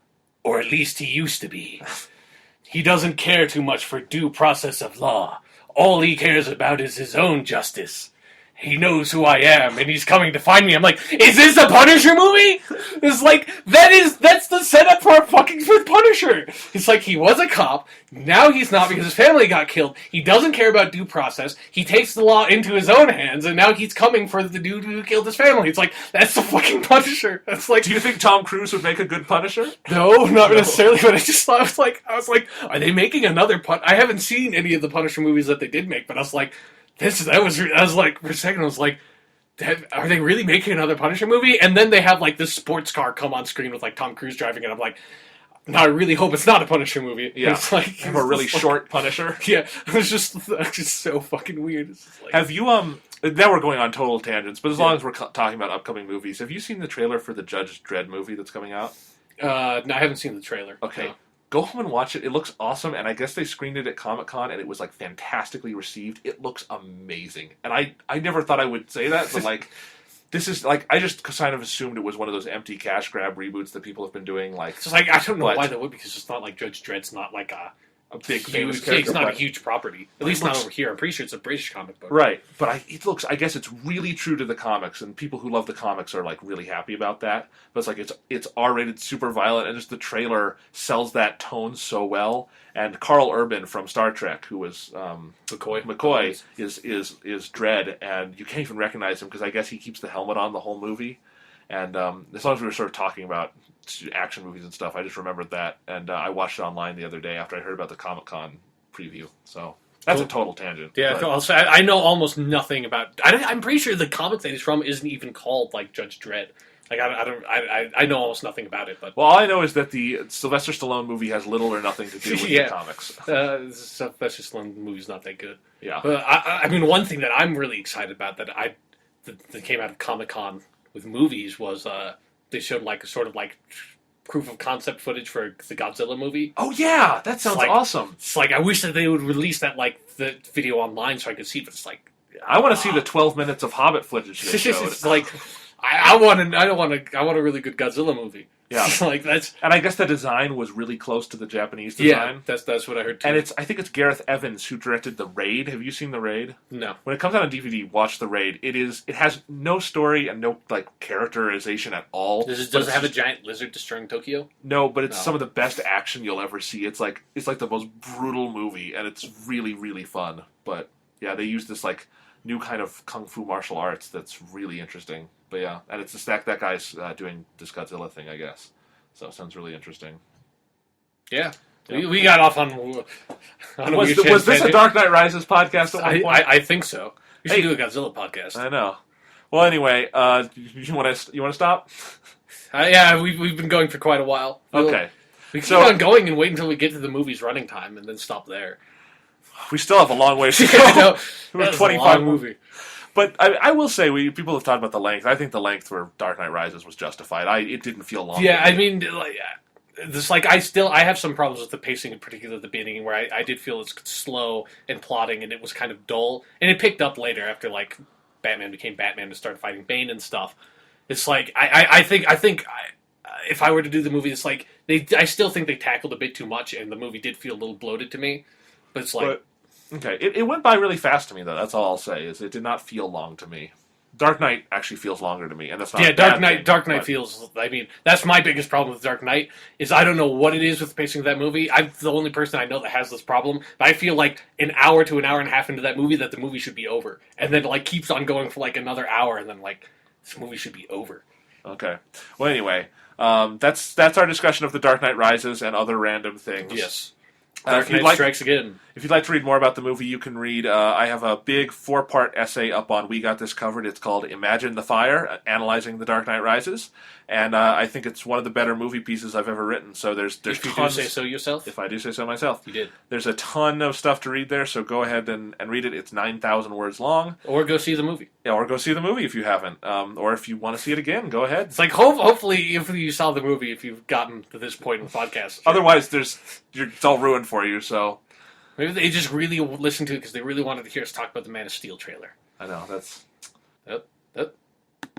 or at least he used to be. He doesn't care too much for due process of law. All he cares about is his own justice. He knows who I am, and he's coming to find me. I'm like, is this a Punisher movie? It's like, that's the setup for Punisher. It's like, he was a cop, now he's not because his family got killed. He doesn't care about due process. He takes the law into his own hands, and now he's coming for the dude who killed his family. It's like, that's the fucking Punisher. That's like, do you think Tom Cruise would make a good Punisher? No, not necessarily, but I just thought, I was like, are they making another I haven't seen any of the Punisher movies that they did make, but I was like, I was like, for a second, I was like, are they really making another Punisher movie? And then they have, like, this sports car come on screen with, like, Tom Cruise driving it. I'm like, now I really hope it's not a Punisher movie. Yeah. It's like Have a really short Punisher. Yeah, it's just so fucking weird. It's just like, Have you now we're going on total tangents, but as long as we're talking about upcoming movies, have you seen the trailer for the Judge Dredd movie that's coming out? no, I haven't seen the trailer. Okay. No. Go home and watch it. It looks awesome, and I guess they screened it at Comic-Con, and it was, like, fantastically received. It looks amazing. And I never thought I would say that, but, like, this is, like, I just kind of assumed it was one of those empty cash grab reboots that people have been doing, like... It's like, I don't know why they would, because it's not like Judge Dredd's not like a big famous huge, character. it's not a huge property. At least looks- not over here. I'm pretty sure it's a British comic book. Right, but I guess it's really true to the comics, and people who love the comics are, like, really happy about that. But it's like, it's R-rated, super violent, and just the trailer sells that tone so well. And Carl Urban from Star Trek, who was McCoy is Dredd, and you can't even recognize him because I guess he keeps the helmet on the whole movie. And as long as we were sort of talking about action movies and stuff, I just remembered that, and I watched it online the other day after I heard about the Comic-Con preview. So that's a total tangent. Yeah, but- I'll say I know almost nothing about. I'm pretty sure the comic that he's from isn't even called like Judge Dredd. Like I know almost nothing about it. But Well, all I know is that the Sylvester Stallone movie has little or nothing to do with Yeah. the comics. that's just one movie's not that good. Yeah. But I mean, one thing that I'm really excited about that came out of Comic-Con with movies was they showed like a sort of like proof of concept footage for the Godzilla movie. Oh yeah, that sounds like- awesome. It's like I wish that they would release that like the video online so I could see it. But it's like I want to see the 12 minutes of Hobbit footage they showed. it's like I want a really good Godzilla movie. Yeah. It's like that's And I guess the design was really close to the Japanese yeah. design. That's what I heard too. And I think it's Gareth Evans who directed The Raid. Have you seen The Raid? no. When it comes out on DVD, watch The Raid. It has no story and no like characterization at all. Does But it it's have a just- giant lizard destroying Tokyo? No, but it's No. some of the best action you'll ever see. It's like the most brutal movie, and it's really, really fun. But yeah, they use this like new kind of kung fu martial arts that's really interesting. But yeah, and it's just that guy's doing this Godzilla thing, I guess. So it sounds really interesting. Yeah. Yeah. We got off on a Was weird this a tangent. Dark Knight Rises podcast at one point? I think so. We should Hey. do a Godzilla podcast. I know. Well, anyway, you want to stop? Yeah, we've been going for quite a while. Okay. We keep So- on going and wait until we get to the movie's running time and then stop there. We still have a long ways to go. I know. It was That was a 25 long movie. But I will say, people have talked about the length. I think the length for Dark Knight Rises was justified. It didn't feel long. Yeah, I mean, like, this like I have some problems with the pacing, in particular at the beginning, where I did feel it's slow and plotting, and it was kind of dull. And it picked up later after like Batman became Batman and started fighting Bane and stuff. It's like I think if I were to do the movie, it's like I still think they tackled a bit too much, and the movie did feel a little bloated to me. But it's like. Okay, it went by really fast to me, though. That's all I'll say, is it did not feel long to me. Dark Knight actually feels longer to me, and that's not Yeah, a bad Dark thing, Knight but- feels. I mean, that's my biggest problem with Dark Knight is I don't know what it is with the pacing of that movie. I'm the only person I know that has this problem. But I feel like an hour to an hour and a half into that movie that the movie should be over, and then it, like keeps on going for like another hour, and then like this movie should be over. Okay. Well, anyway, that's our discussion of The Dark Knight Rises and other random things. Yes, If Dark you'd Knight like- Strikes Again. If you'd like to read more about the movie, you can read, I have a big 4-part essay up on We Got This Covered. It's called Imagine the Fire, Analyzing The Dark Knight Rises. And I think it's one of the better movie pieces I've ever written. So there's If you do tons, say so yourself, if I do say so myself. you did. There's a ton of stuff to read there, so go ahead and read it. It's 9,000 words long. Or go see the movie. Yeah, or go see the movie if you haven't. Or if you want to see it again, go ahead. It's like hopefully if you saw the movie, if you've gotten to this point in the podcast. Otherwise, it's all ruined for you, so... Maybe they just really listened to it because they really wanted to hear us talk about the Man of Steel trailer. I know, that's... Yep.